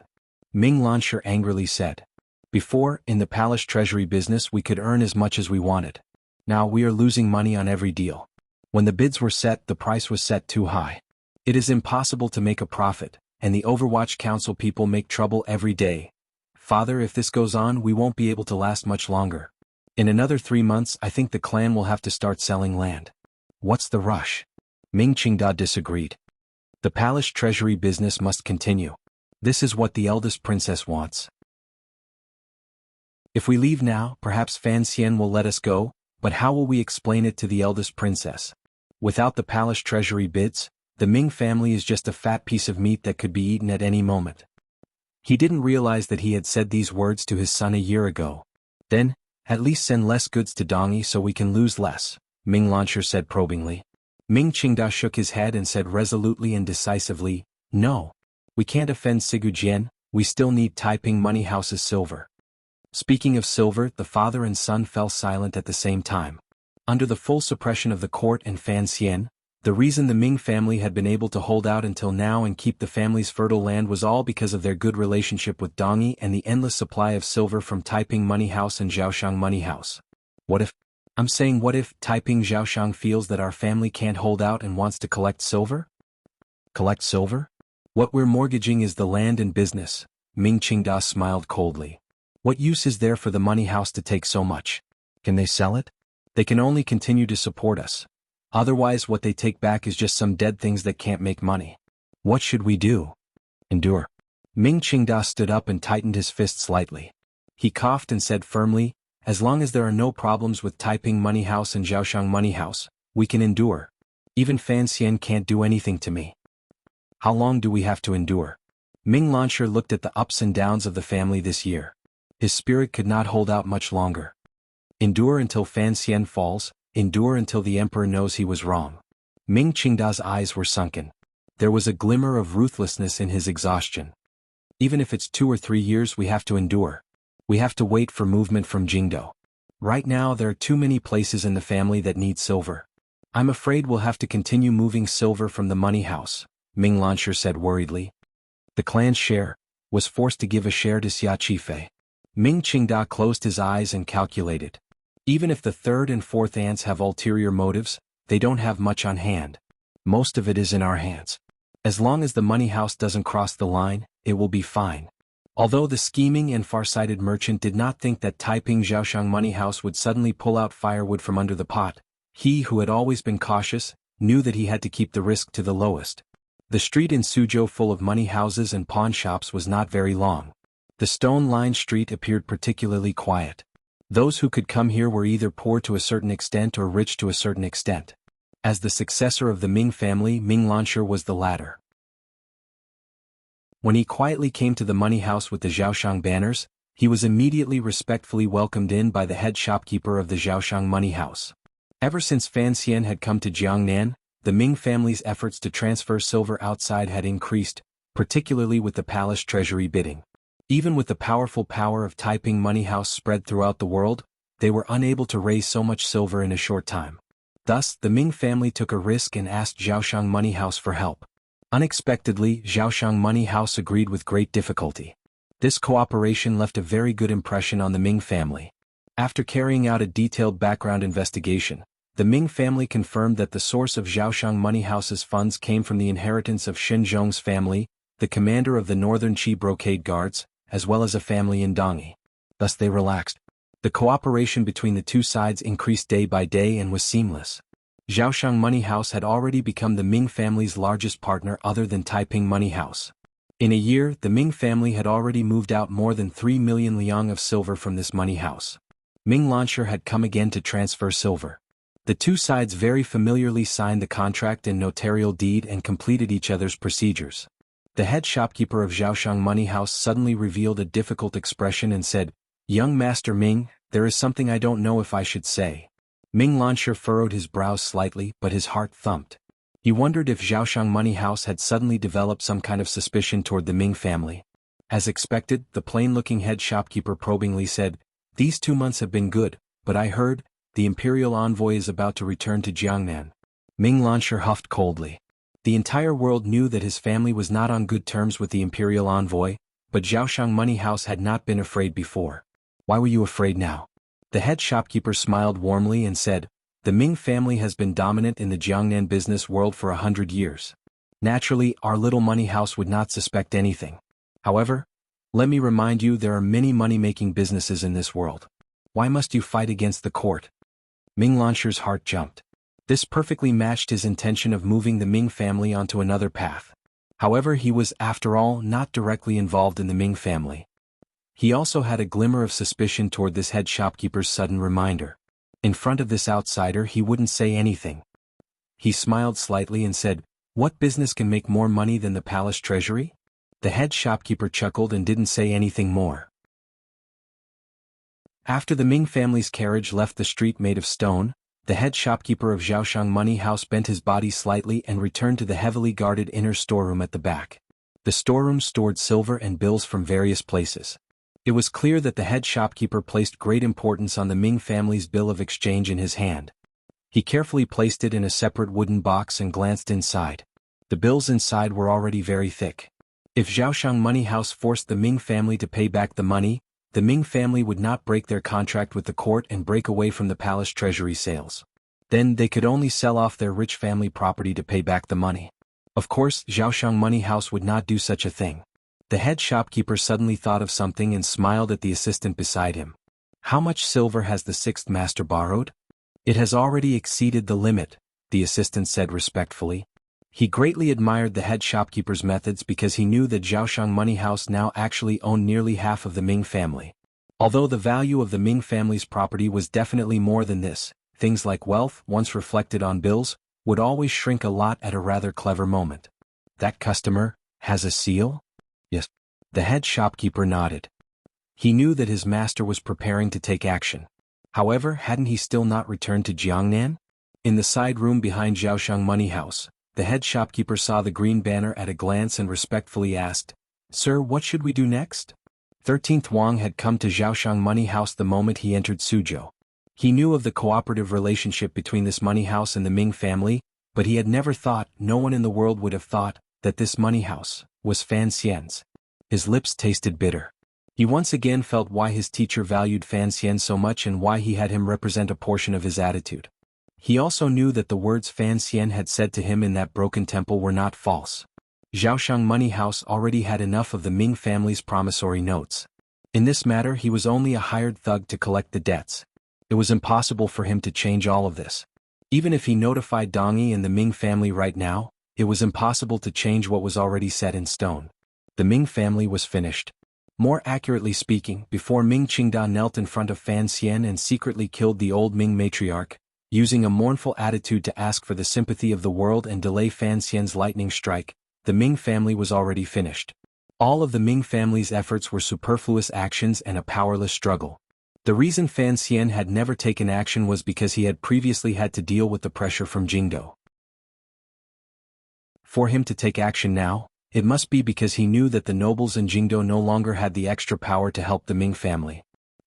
Ming Lansher angrily said. Before, in the palace treasury business we could earn as much as we wanted. Now we are losing money on every deal. When the bids were set, the price was set too high. It is impossible to make a profit, and the Overwatch Council people make trouble every day. Father, if this goes on, we won't be able to last much longer. In another 3 months I think the clan will have to start selling land. What's the rush? Ming Qingda disagreed. The palace treasury business must continue. This is what the eldest princess wants. If we leave now, perhaps Fan Xian will let us go, but how will we explain it to the eldest princess? Without the palace treasury bids, the Ming family is just a fat piece of meat that could be eaten at any moment. He didn't realize that he had said these words to his son a year ago. Then, at least send less goods to Dongyi so we can lose less, Ming Lansher said probingly. Ming Qingda shook his head and said resolutely and decisively, no. We can't offend Sigujien, we still need Taiping Money House's silver. Speaking of silver, the father and son fell silent at the same time. Under the full suppression of the court and Fan Xian, the reason the Ming family had been able to hold out until now and keep the family's fertile land was all because of their good relationship with Dongyi and the endless supply of silver from Taiping Money House and Zhaoshang Money House. What if Taiping Zhaoshang feels that our family can't hold out and wants to collect silver? Collect silver? What we're mortgaging is the land and business, Ming Qingda smiled coldly. What use is there for the money house to take so much? Can they sell it? They can only continue to support us. Otherwise what they take back is just some dead things that can't make money. What should we do? Endure. Ming Qingda stood up and tightened his fist slightly. He coughed and said firmly, as long as there are no problems with Taiping Money House and Zhaoshang Money House, we can endure. Even Fan Xian can't do anything to me. How long do we have to endure? Ming Lansher looked at the ups and downs of the family this year. His spirit could not hold out much longer. Endure until Fan Xian falls, endure until the emperor knows he was wrong. Ming Qingda's eyes were sunken. There was a glimmer of ruthlessness in his exhaustion. Even if it's 2 or 3 years we have to endure. We have to wait for movement from Jingdo. Right now there are too many places in the family that need silver. I'm afraid we'll have to continue moving silver from the money house, Ming Lansher said worriedly. The clan's share was forced to give a share to Xia Qifei. Ming Qingda closed his eyes and calculated. Even if the third and fourth aunts have ulterior motives, they don't have much on hand. Most of it is in our hands. As long as the money house doesn't cross the line, it will be fine. Although the scheming and far-sighted merchant did not think that Taiping Zhaoshang Money House would suddenly pull out firewood from under the pot, he who had always been cautious, knew that he had to keep the risk to the lowest. The street in Suzhou full of money houses and pawn shops was not very long. The stone-lined street appeared particularly quiet. Those who could come here were either poor to a certain extent or rich to a certain extent. As the successor of the Ming family, Ming Lansher was the latter. When he quietly came to the money house with the Zhaoshang banners, he was immediately respectfully welcomed in by the head shopkeeper of the Zhaoshang Money House. Ever since Fan Xian had come to Jiangnan, the Ming family's efforts to transfer silver outside had increased, particularly with the palace treasury bidding. Even with the powerful power of Taiping Money House spread throughout the world, they were unable to raise so much silver in a short time. Thus, the Ming family took a risk and asked Zhaoshang Money House for help. Unexpectedly, Zhaoshang Money House agreed with great difficulty. This cooperation left a very good impression on the Ming family. After carrying out a detailed background investigation, the Ming family confirmed that the source of Zhaoshang Money House's funds came from the inheritance of Shen Zhong's family, the commander of the Northern Qi Brocade Guards, as well as a family in Dongyi. Thus they relaxed. The cooperation between the two sides increased day by day and was seamless. Zhaoshang Money House had already become the Ming family's largest partner other than Taiping Money House. In a year, the Ming family had already moved out more than 3 million liang of silver from this money house. Ming Lansher had come again to transfer silver. The two sides very familiarly signed the contract and notarial deed and completed each other's procedures. The head shopkeeper of Zhaoshang Money House suddenly revealed a difficult expression and said, "Young Master Ming, there is something I don't know if I should say. Ming Lansher furrowed his brows slightly, but his heart thumped. He wondered if Zhaoshang Money House had suddenly developed some kind of suspicion toward the Ming family. As expected, the plain-looking head shopkeeper probingly said, "These 2 months have been good, but I heard, the imperial envoy is about to return to Jiangnan." Ming Lansher huffed coldly. The entire world knew that his family was not on good terms with the imperial envoy, but Zhaoshang Money House had not been afraid before. Why were you afraid now? The head shopkeeper smiled warmly and said, "The Ming family has been dominant in the Jiangnan business world for 100 years. Naturally, our little money house would not suspect anything. However, let me remind you there are many money-making businesses in this world. Why must you fight against the court?" Ming Lansher's heart jumped. This perfectly matched his intention of moving the Ming family onto another path. However, he was, after all, not directly involved in the Ming family. He also had a glimmer of suspicion toward this head shopkeeper's sudden reminder. In front of this outsider he wouldn't say anything. He smiled slightly and said, "What business can make more money than the palace treasury?" The head shopkeeper chuckled and didn't say anything more. After the Ming family's carriage left the street made of stone, the head shopkeeper of Zhaoshang Money House bent his body slightly and returned to the heavily guarded inner storeroom at the back. The storeroom stored silver and bills from various places. It was clear that the head shopkeeper placed great importance on the Ming family's bill of exchange in his hand. He carefully placed it in a separate wooden box and glanced inside. The bills inside were already very thick. If Zhaoshang Money House forced the Ming family to pay back the money, the Ming family would not break their contract with the court and break away from the palace treasury sales. Then they could only sell off their rich family property to pay back the money. Of course, Zhaoshang Money House would not do such a thing. The head shopkeeper suddenly thought of something and smiled at the assistant beside him. "How much silver has the sixth master borrowed?" "It has already exceeded the limit," the assistant said respectfully. He greatly admired the head shopkeeper's methods because he knew that Zhaoshang Money House now actually owned nearly half of the Ming family. Although the value of the Ming family's property was definitely more than this, things like wealth, once reflected on bills, would always shrink a lot at a rather clever moment. "That customer has a seal?" "Yes." The head shopkeeper nodded. He knew that his master was preparing to take action. However, hadn't he still not returned to Jiangnan? In the side room behind Zhaoshang Money House, the head shopkeeper saw the green banner at a glance and respectfully asked, "Sir, what should we do next?" 13th Wang had come to Zhaoshang Money House the moment he entered Suzhou. He knew of the cooperative relationship between this money house and the Ming family, but he had never thought, no one in the world would have thought, that this money house was Fan Xian's. His lips tasted bitter. He once again felt why his teacher valued Fan Xian so much and why he had him represent a portion of his attitude. He also knew that the words Fan Xian had said to him in that broken temple were not false. Zhaoshang Money House already had enough of the Ming family's promissory notes. In this matter he was only a hired thug to collect the debts. It was impossible for him to change all of this. Even if he notified Dong Yi and the Ming family right now, it was impossible to change what was already set in stone. The Ming family was finished. More accurately speaking, before Ming Qingda knelt in front of Fan Xian and secretly killed the old Ming matriarch, using a mournful attitude to ask for the sympathy of the world and delay Fan Xian's lightning strike, the Ming family was already finished. All of the Ming family's efforts were superfluous actions and a powerless struggle. The reason Fan Xian had never taken action was because he had previously had to deal with the pressure from Jingdo. For him to take action now, it must be because he knew that the nobles in Jingdo no longer had the extra power to help the Ming family.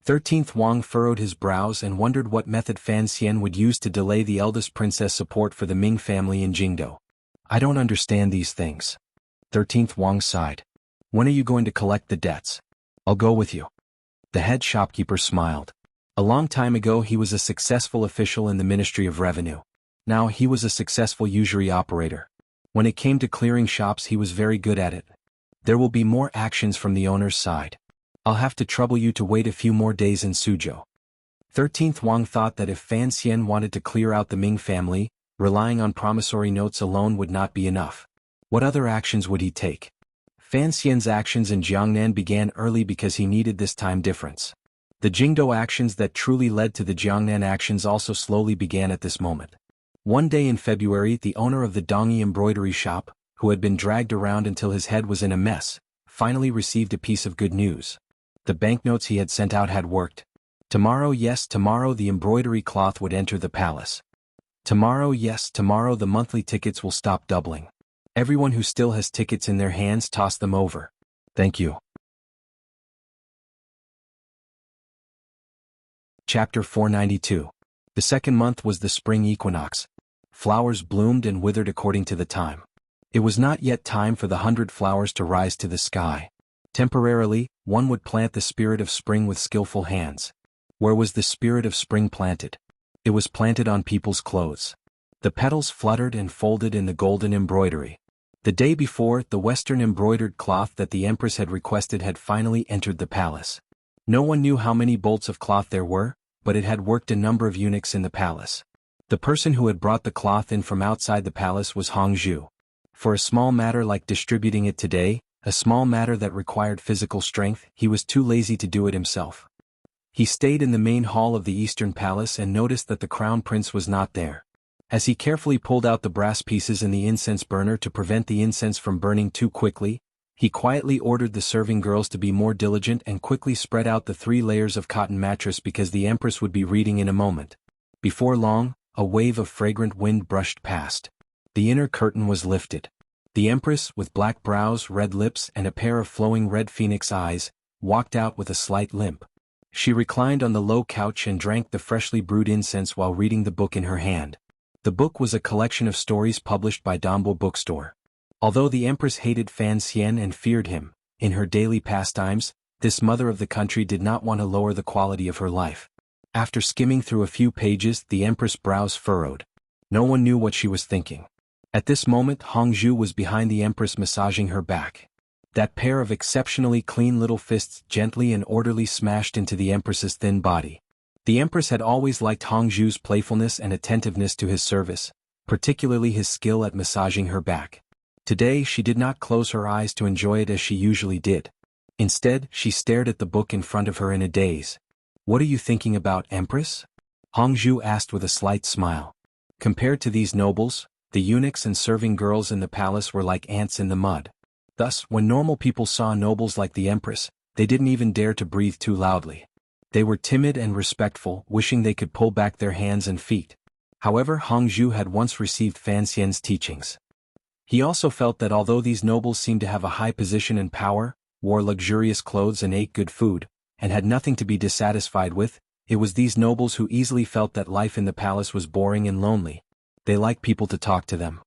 13th Wang furrowed his brows and wondered what method Fan Xian would use to delay the eldest princess' support for the Ming family in Jingdo. "I don't understand these things." 13th Wang sighed. "When are you going to collect the debts?" "I'll go with you." The head shopkeeper smiled. A long time ago he was a successful official in the Ministry of Revenue. Now he was a successful usury operator. When it came to clearing shops he was very good at it. There will be more actions from the owner's side. I'll have to trouble you to wait a few more days in Suzhou. 13th Wang thought that if Fan Xian wanted to clear out the Ming family, relying on promissory notes alone would not be enough. What other actions would he take? Fan Xian's actions in Jiangnan began early because he needed this time difference. The Jingdo actions that truly led to the Jiangnan actions also slowly began at this moment. One day in February the owner of the Dongyi embroidery shop, who had been dragged around until his head was in a mess, finally received a piece of good news. The banknotes he had sent out had worked. Tomorrow, yes, tomorrow the embroidery cloth would enter the palace. Tomorrow, yes, tomorrow the monthly tickets will stop doubling. Everyone who still has tickets in their hands, toss them over. Thank you. Chapter 492. The second month was the spring equinox. Flowers bloomed and withered according to the time. It was not yet time for the 100 flowers to rise to the sky. Temporarily, one would plant the spirit of spring with skillful hands. Where was the spirit of spring planted? It was planted on people's clothes. The petals fluttered and folded in the golden embroidery. The day before, the Western embroidered cloth that the Empress had requested had finally entered the palace. No one knew how many bolts of cloth there were, but it had worked a number of eunuchs in the palace. The person who had brought the cloth in from outside the palace was Hongzhu. For a small matter like distributing it today, a small matter that required physical strength, he was too lazy to do it himself. He stayed in the main hall of the Eastern Palace and noticed that the crown prince was not there. As he carefully pulled out the brass pieces in the incense burner to prevent the incense from burning too quickly, he quietly ordered the serving girls to be more diligent and quickly spread out the 3 layers of cotton mattress because the Empress would be reading in a moment. Before long, a wave of fragrant wind brushed past. The inner curtain was lifted. The Empress, with black brows, red lips, and a pair of flowing red phoenix eyes, walked out with a slight limp. She reclined on the low couch and drank the freshly brewed incense while reading the book in her hand. The book was a collection of stories published by Dambo Bookstore. Although the Empress hated Fan Xian and feared him, in her daily pastimes, this mother of the country did not want to lower the quality of her life. After skimming through a few pages, the Empress' brows furrowed. No one knew what she was thinking. At this moment, Hongzhu was behind the Empress massaging her back. That pair of exceptionally clean little fists gently and orderly smashed into the Empress's thin body. The Empress had always liked Hongzhu's playfulness and attentiveness to his service, particularly his skill at massaging her back. Today she did not close her eyes to enjoy it as she usually did. Instead, she stared at the book in front of her in a daze. "What are you thinking about, Empress?" Hongzhu asked with a slight smile. Compared to these nobles, the eunuchs and serving girls in the palace were like ants in the mud. Thus, when normal people saw nobles like the Empress, they didn't even dare to breathe too loudly. They were timid and respectful, wishing they could pull back their hands and feet. However, Hongzhu had once received Fan Xian's teachings. He also felt that although these nobles seemed to have a high position and power, wore luxurious clothes and ate good food, and had nothing to be dissatisfied with, it was these nobles who easily felt that life in the palace was boring and lonely. They liked people to talk to them.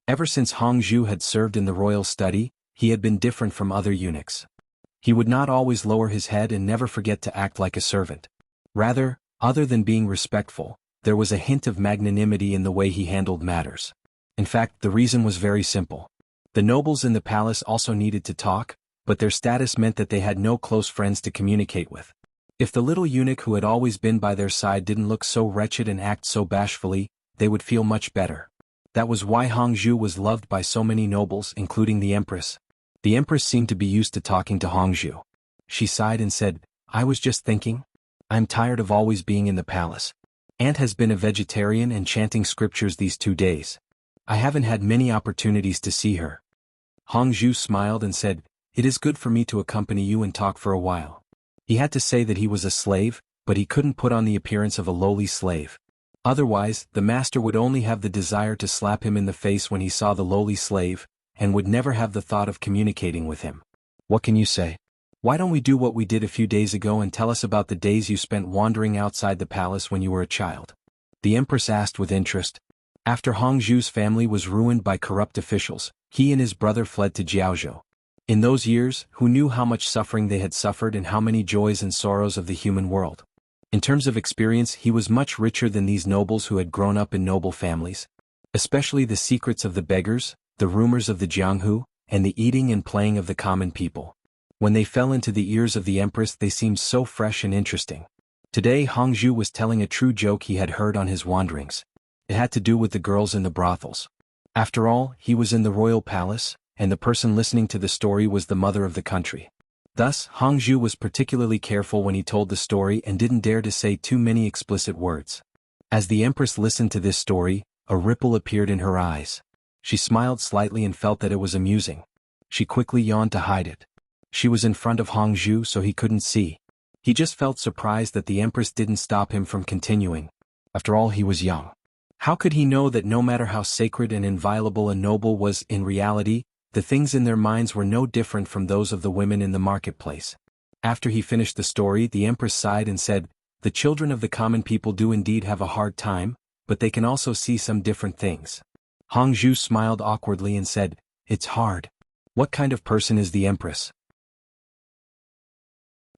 Ever since Hongzhu had served in the royal study, he had been different from other eunuchs. He would not always lower his head and never forget to act like a servant. Rather, other than being respectful, there was a hint of magnanimity in the way he handled matters. In fact, the reason was very simple. The nobles in the palace also needed to talk, but their status meant that they had no close friends to communicate with. If the little eunuch who had always been by their side didn't look so wretched and act so bashfully, they would feel much better. That was why Hongzhu was loved by so many nobles, including the Empress. The Empress seemed to be used to talking to Hongzhu. She sighed and said, "I was just thinking. I'm tired of always being in the palace. Aunt has been a vegetarian and chanting scriptures these 2 days. I haven't had many opportunities to see her." Hongzhu smiled and said, "It is good for me to accompany you and talk for a while." He had to say that he was a slave, but he couldn't put on the appearance of a lowly slave. Otherwise, the master would only have the desire to slap him in the face when he saw the lowly slave, and would never have the thought of communicating with him. "What can you say? Why don't we do what we did a few days ago and tell us about the days you spent wandering outside the palace when you were a child?" the Empress asked with interest. After Hongzhu's family was ruined by corrupt officials, he and his brother fled to Jiaozhou. In those years, who knew how much suffering they had suffered and how many joys and sorrows of the human world? In terms of experience, he was much richer than these nobles who had grown up in noble families. Especially the secrets of the beggars, the rumors of the Jianghu, and the eating and playing of the common people. When they fell into the ears of the Empress, they seemed so fresh and interesting. Today Hongzhu was telling a true joke he had heard on his wanderings. It had to do with the girls in the brothels. After all, he was in the royal palace, and the person listening to the story was the mother of the country. Thus, Hongzhu was particularly careful when he told the story and didn't dare to say too many explicit words. As the Empress listened to this story, a ripple appeared in her eyes. She smiled slightly and felt that it was amusing. She quickly yawned to hide it. She was in front of Hongzhu so he couldn't see. He just felt surprised that the Empress didn't stop him from continuing. After all, he was young. How could he know that no matter how sacred and inviolable a noble was in reality, the things in their minds were no different from those of the women in the marketplace? After he finished the story, the Empress sighed and said, "The children of the common people do indeed have a hard time, but they can also see some different things." Hongzhu smiled awkwardly and said, "It's hard. What kind of person is the Empress?"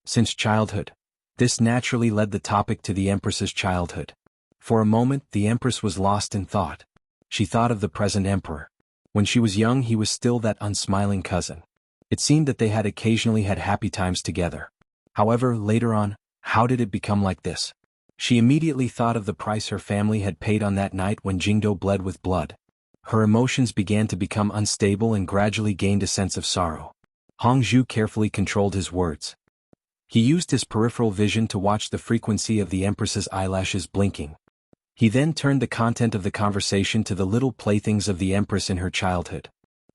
Since childhood. This naturally led the topic to the Empress's childhood. For a moment, the Empress was lost in thought. She thought of the present emperor. When she was young, he was still that unsmiling cousin. It seemed that they had occasionally had happy times together. However, later on, how did it become like this? She immediately thought of the price her family had paid on that night when Jingdo bled with blood. Her emotions began to become unstable and gradually gained a sense of sorrow. Hongzhu carefully controlled his words. He used his peripheral vision to watch the frequency of the Empress's eyelashes blinking. He then turned the content of the conversation to the little playthings of the Empress in her childhood.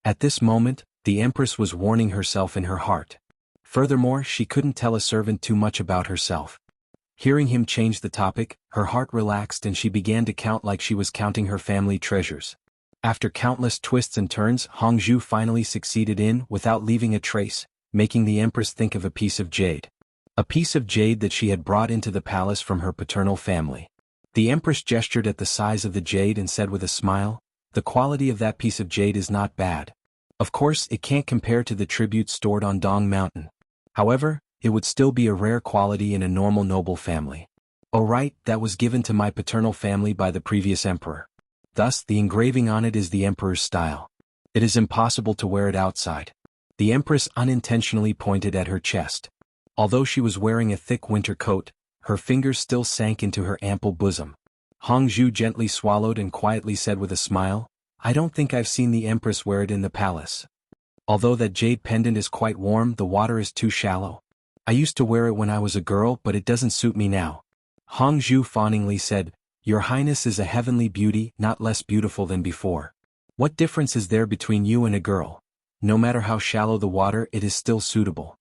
At this moment, the Empress was warning herself in her heart. Furthermore, she couldn't tell a servant too much about herself. Hearing him change the topic, her heart relaxed and she began to count like she was counting her family treasures. After countless twists and turns, Hongzhu finally succeeded in, without leaving a trace, making the Empress think of a piece of jade. A piece of jade that she had brought into the palace from her paternal family. The Empress gestured at the size of the jade and said with a smile, "The quality of that piece of jade is not bad. Of course, it can't compare to the tribute stored on Dong Mountain. However, it would still be a rare quality in a normal noble family. Oh right, that was given to my paternal family by the previous emperor. Thus, the engraving on it is the emperor's style. It is impossible to wear it outside." The Empress unintentionally pointed at her chest. Although she was wearing a thick winter coat, her fingers still sank into her ample bosom. Hongzhu gently swallowed and quietly said with a smile, "I don't think I've seen the Empress wear it in the palace. Although that jade pendant is quite warm, the water is too shallow. I used to wear it when I was a girl, but it doesn't suit me now." Hongzhu fawningly said, "Your Highness is a heavenly beauty, not less beautiful than before. What difference is there between you and a girl? No matter how shallow the water, it is still suitable."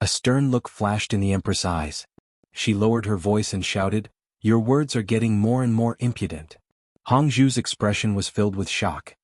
A stern look flashed in the Empress' eyes. She lowered her voice and shouted, "Your words are getting more and more impudent." Hongzhu's expression was filled with shock.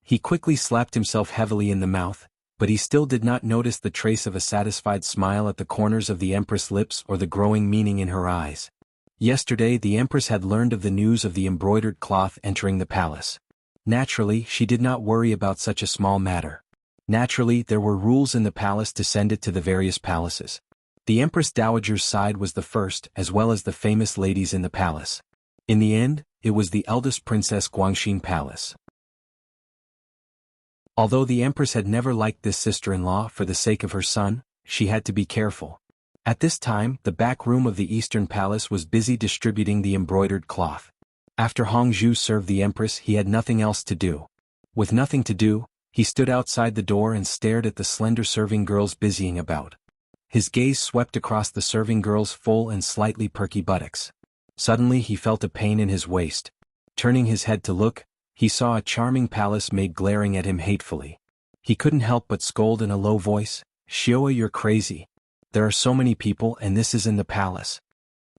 He quickly slapped himself heavily in the mouth, but he still did not notice the trace of a satisfied smile at the corners of the Empress' lips or the growing meaning in her eyes. Yesterday the Empress had learned of the news of the embroidered cloth entering the palace. Naturally, she did not worry about such a small matter. Naturally, there were rules in the palace to send it to the various palaces. The Empress Dowager's side was the first, as well as the famous ladies in the palace. In the end, it was the eldest Princess Guangxin Palace. Although the Empress had never liked this sister-in-law for the sake of her son, she had to be careful. At this time, the back room of the Eastern Palace was busy distributing the embroidered cloth. After Hongzhu served the Empress, he had nothing else to do. With nothing to do, he stood outside the door and stared at the slender serving girls busying about. His gaze swept across the serving girls' full and slightly perky buttocks. Suddenly he felt a pain in his waist. Turning his head to look, he saw a charming palace maid glaring at him hatefully. He couldn't help but scold in a low voice, "Shioa, you're crazy. There are so many people and this is in the palace."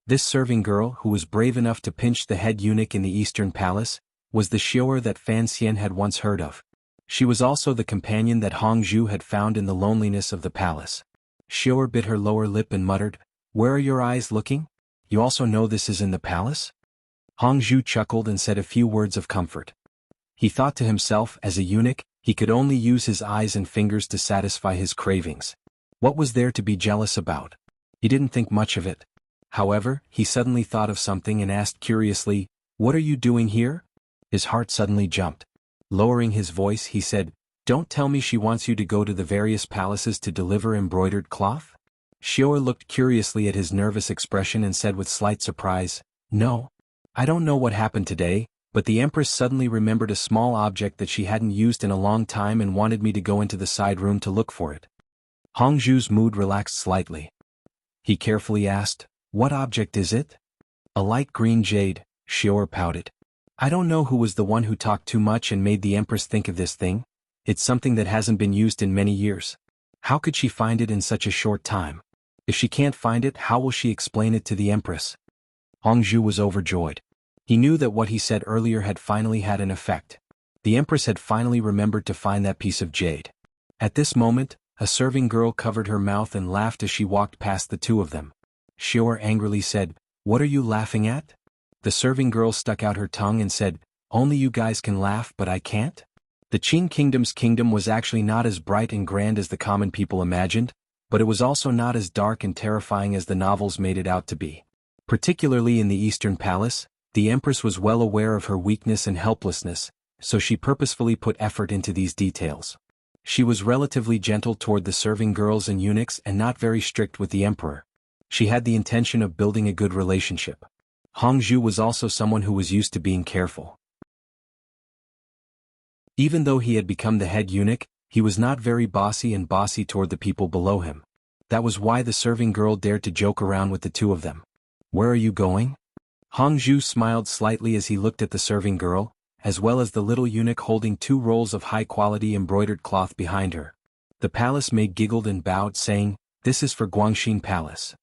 This serving girl, who was brave enough to pinch the head eunuch in the Eastern Palace, was the Shioa that Fan Xian had once heard of. She was also the companion that Hongzhu had found in the loneliness of the palace. Shioa bit her lower lip and muttered, "Where are your eyes looking? You also know this is in the palace?" Hongzhu chuckled and said a few words of comfort. He thought to himself, as a eunuch, he could only use his eyes and fingers to satisfy his cravings. What was there to be jealous about? He didn't think much of it. However, he suddenly thought of something and asked curiously, "What are you doing here?" His heart suddenly jumped. Lowering his voice, he said, "Don't tell me she wants you to go to the various palaces to deliver embroidered cloth?" Shioa looked curiously at his nervous expression and said with slight surprise, "No. I don't know what happened today, but the Empress suddenly remembered a small object that she hadn't used in a long time and wanted me to go into the side room to look for it." Hongzhu's mood relaxed slightly. He carefully asked, "What object is it?" "A light green jade," Shioa pouted. "I don't know who was the one who talked too much and made the Empress think of this thing. It's something that hasn't been used in many years." How could she find it in such a short time? If she can't find it, how will she explain it to the Empress? Hongzhu was overjoyed. He knew that what he said earlier had finally had an effect. The Empress had finally remembered to find that piece of jade. At this moment, a serving girl covered her mouth and laughed as she walked past the two of them. Xiaoer angrily said, "What are you laughing at?" The serving girl stuck out her tongue and said, "Only you guys can laugh, but I can't?" The Qin Kingdom's kingdom was actually not as bright and grand as the common people imagined, but it was also not as dark and terrifying as the novels made it out to be. Particularly in the Eastern Palace, the Empress was well aware of her weakness and helplessness, so she purposefully put effort into these details. She was relatively gentle toward the serving girls and eunuchs and not very strict with the emperor. She had the intention of building a good relationship. Hongzhu was also someone who was used to being careful. Even though he had become the head eunuch, he was not very bossy toward the people below him. That was why the serving girl dared to joke around with the two of them. "Where are you going?" Hongzhu smiled slightly as he looked at the serving girl, as well as the little eunuch holding 2 rolls of high-quality embroidered cloth behind her. The palace maid giggled and bowed, saying, "This is for Guangxin Palace."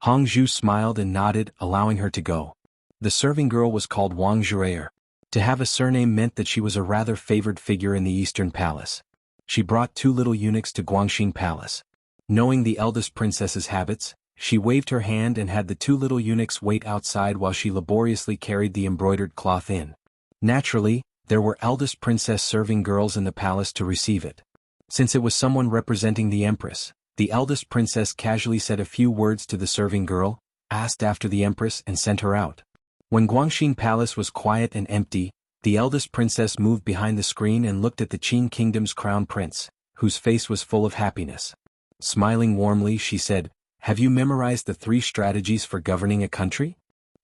Hongzhu smiled and nodded, allowing her to go. The serving girl was called Wang Zhuer. To have a surname meant that she was a rather favored figure in the Eastern Palace. She brought 2 little eunuchs to Guangxin Palace. Knowing the eldest princess's habits, she waved her hand and had the 2 little eunuchs wait outside while she laboriously carried the embroidered cloth in. Naturally, there were eldest princess serving girls in the palace to receive it. Since it was someone representing the Empress, the eldest princess casually said a few words to the serving girl, asked after the Empress and sent her out. When Guangxin Palace was quiet and empty, the eldest princess moved behind the screen and looked at the Qin Kingdom's crown prince, whose face was full of happiness. Smiling warmly, she said, "Have you memorized the 3 strategies for governing a country?"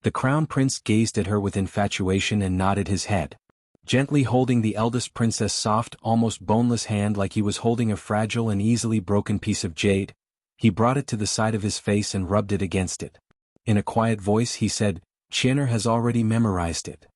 The crown prince gazed at her with infatuation and nodded his head. Gently holding the eldest princess' soft, almost boneless hand like he was holding a fragile and easily broken piece of jade, he brought it to the side of his face and rubbed it against it. In a quiet voice he said, "Qian'er has already memorized it."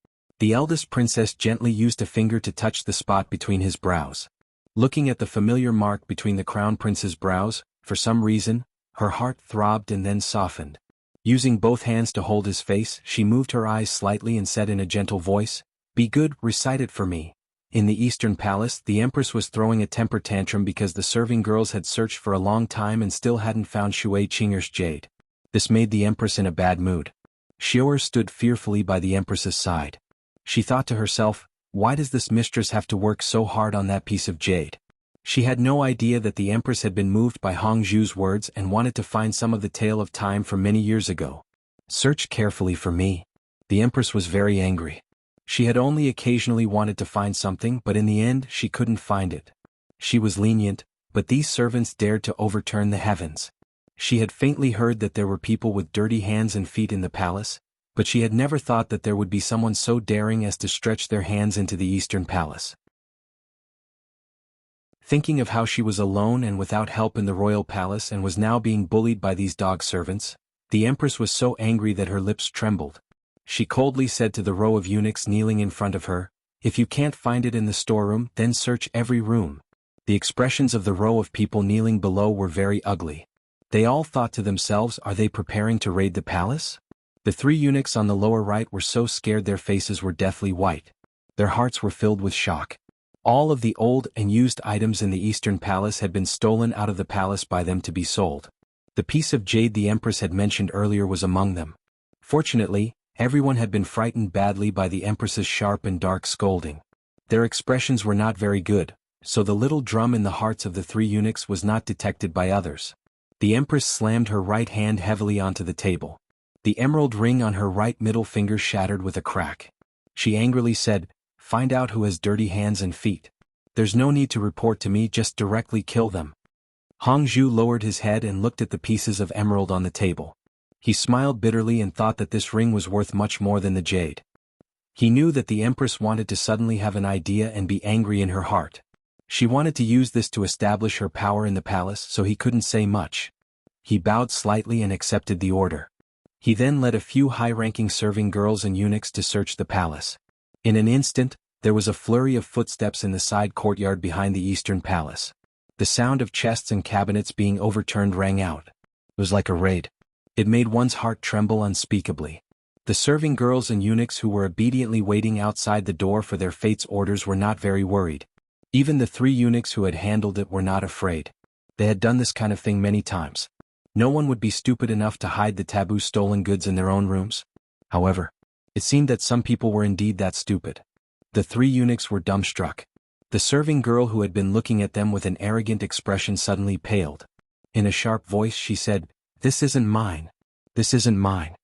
The eldest princess gently used a finger to touch the spot between his brows. Looking at the familiar mark between the crown prince's brows, for some reason, her heart throbbed and then softened. Using both hands to hold his face, she moved her eyes slightly and said in a gentle voice, "Be good, recite it for me." In the Eastern Palace, the Empress was throwing a temper tantrum because the serving girls had searched for a long time and still hadn't found Shui Qing'er's jade. This made the Empress in a bad mood. Xiaoer stood fearfully by the Empress's side. She thought to herself, why does this mistress have to work so hard on that piece of jade? She had no idea that the Empress had been moved by Hongzhu's words and wanted to find some of the tale of time from many years ago. "Search carefully for me." The Empress was very angry. She had only occasionally wanted to find something, but in the end she couldn't find it. She was lenient, but these servants dared to overturn the heavens. She had faintly heard that there were people with dirty hands and feet in the palace, but she had never thought that there would be someone so daring as to stretch their hands into the Eastern Palace. Thinking of how she was alone and without help in the royal palace and was now being bullied by these dog servants, the Empress was so angry that her lips trembled. She coldly said to the row of eunuchs kneeling in front of her, "If you can't find it in the storeroom, then search every room." The expressions of the row of people kneeling below were very ugly. They all thought to themselves, are they preparing to raid the palace? The 3 eunuchs on the lower right were so scared their faces were deathly white. Their hearts were filled with shock. All of the old and used items in the Eastern Palace had been stolen out of the palace by them to be sold. The piece of jade the Empress had mentioned earlier was among them. Fortunately, everyone had been frightened badly by the Empress's sharp and dark scolding. Their expressions were not very good, so the little drum in the hearts of the 3 eunuchs was not detected by others. The Empress slammed her right hand heavily onto the table. The emerald ring on her right middle finger shattered with a crack. She angrily said, "Find out who has dirty hands and feet. There's no need to report to me, just directly kill them." Hongzhu lowered his head and looked at the pieces of emerald on the table. He smiled bitterly and thought that this ring was worth much more than the jade. He knew that the Empress wanted to suddenly have an idea and be angry in her heart. She wanted to use this to establish her power in the palace, so he couldn't say much. He bowed slightly and accepted the order. He then led a few high-ranking serving girls and eunuchs to search the palace. In an instant, there was a flurry of footsteps in the side courtyard behind the Eastern Palace. The sound of chests and cabinets being overturned rang out. It was like a raid. It made one's heart tremble unspeakably. The serving girls and eunuchs who were obediently waiting outside the door for their fate's orders were not very worried. Even the 3 eunuchs who had handled it were not afraid. They had done this kind of thing many times. No one would be stupid enough to hide the taboo stolen goods in their own rooms. However, it seemed that some people were indeed that stupid. The 3 eunuchs were dumbstruck. The serving girl who had been looking at them with an arrogant expression suddenly paled. In a sharp voice she said, "This isn't mine. This isn't mine."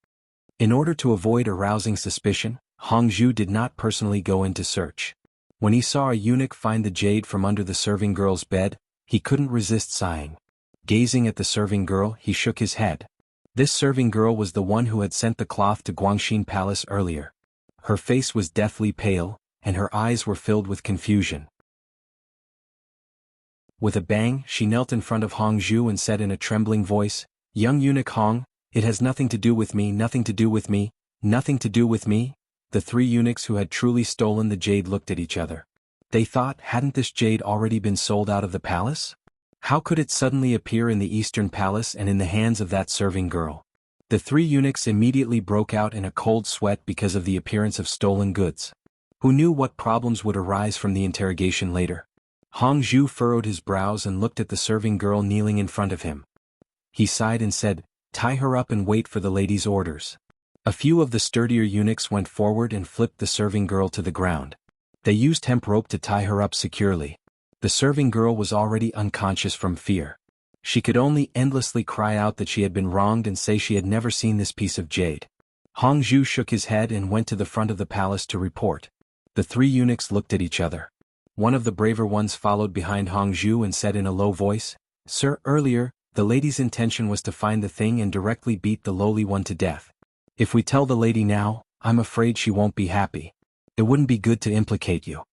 In order to avoid arousing suspicion, Hongzhu did not personally go in to search. When he saw a eunuch find the jade from under the serving girl's bed, he couldn't resist sighing. Gazing at the serving girl, he shook his head. This serving girl was the one who had sent the cloth to Guangxin Palace earlier. Her face was deathly pale, and her eyes were filled with confusion. With a bang, she knelt in front of Hongzhu and said in a trembling voice, "Young eunuch Hong, it has nothing to do with me, nothing to do with me, nothing to do with me." The 3 eunuchs who had truly stolen the jade looked at each other. They thought, hadn't this jade already been sold out of the palace? How could it suddenly appear in the Eastern Palace and in the hands of that serving girl? The 3 eunuchs immediately broke out in a cold sweat because of the appearance of stolen goods. Who knew what problems would arise from the interrogation later? Hongzhu furrowed his brows and looked at the serving girl kneeling in front of him. He sighed and said, "Tie her up and wait for the lady's orders." A few of the sturdier eunuchs went forward and flipped the serving girl to the ground. They used hemp rope to tie her up securely. The serving girl was already unconscious from fear. She could only endlessly cry out that she had been wronged and say she had never seen this piece of jade. Hongzhu shook his head and went to the front of the palace to report. The 3 eunuchs looked at each other. One of the braver ones followed behind Hongzhu and said in a low voice, "Sir, earlier, the lady's intention was to find the thing and directly beat the lowly one to death. If we tell the lady now, I'm afraid she won't be happy. It wouldn't be good to implicate you."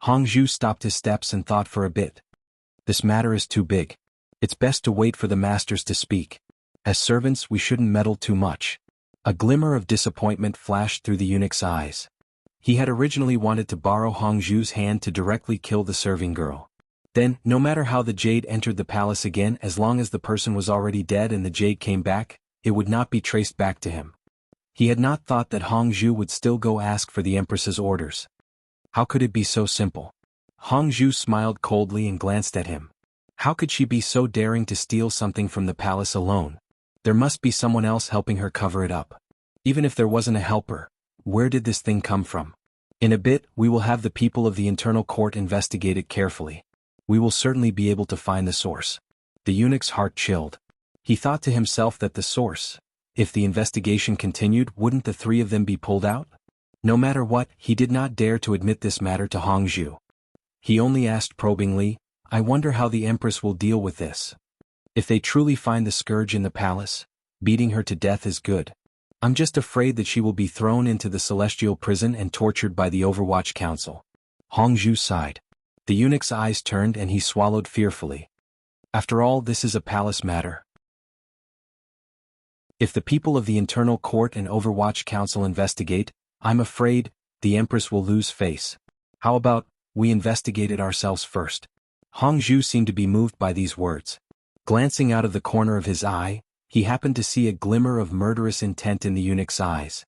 Hongzhu stopped his steps and thought for a bit. This matter is too big. It's best to wait for the masters to speak. As servants, we shouldn't meddle too much. A glimmer of disappointment flashed through the eunuch's eyes. He had originally wanted to borrow Hongzhu's hand to directly kill the serving girl. Then, no matter how the jade entered the palace again, as long as the person was already dead and the jade came back, it would not be traced back to him. He had not thought that Hongzhu would still go ask for the empress's orders. How could it be so simple? Hongzhu smiled coldly and glanced at him. How could she be so daring to steal something from the palace alone? There must be someone else helping her cover it up. Even if there wasn't a helper, where did this thing come from? In a bit, we will have the people of the internal court investigate it carefully. We will certainly be able to find the source. The eunuch's heart chilled. He thought to himself that the source, if the investigation continued, wouldn't the 3 of them be pulled out? No matter what, he did not dare to admit this matter to Hongzhu. He only asked probingly, "I wonder how the empress will deal with this. If they truly find the scourge in the palace, beating her to death is good. I'm just afraid that she will be thrown into the celestial prison and tortured by the Overwatch Council." Hongzhu sighed. The eunuch's eyes turned and he swallowed fearfully. After all, this is a palace matter. If the people of the Internal Court and Overwatch Council investigate, I'm afraid the Empress will lose face. How about, we investigate it ourselves first? Hongzhu seemed to be moved by these words. Glancing out of the corner of his eye, he happened to see a glimmer of murderous intent in the eunuch's eyes.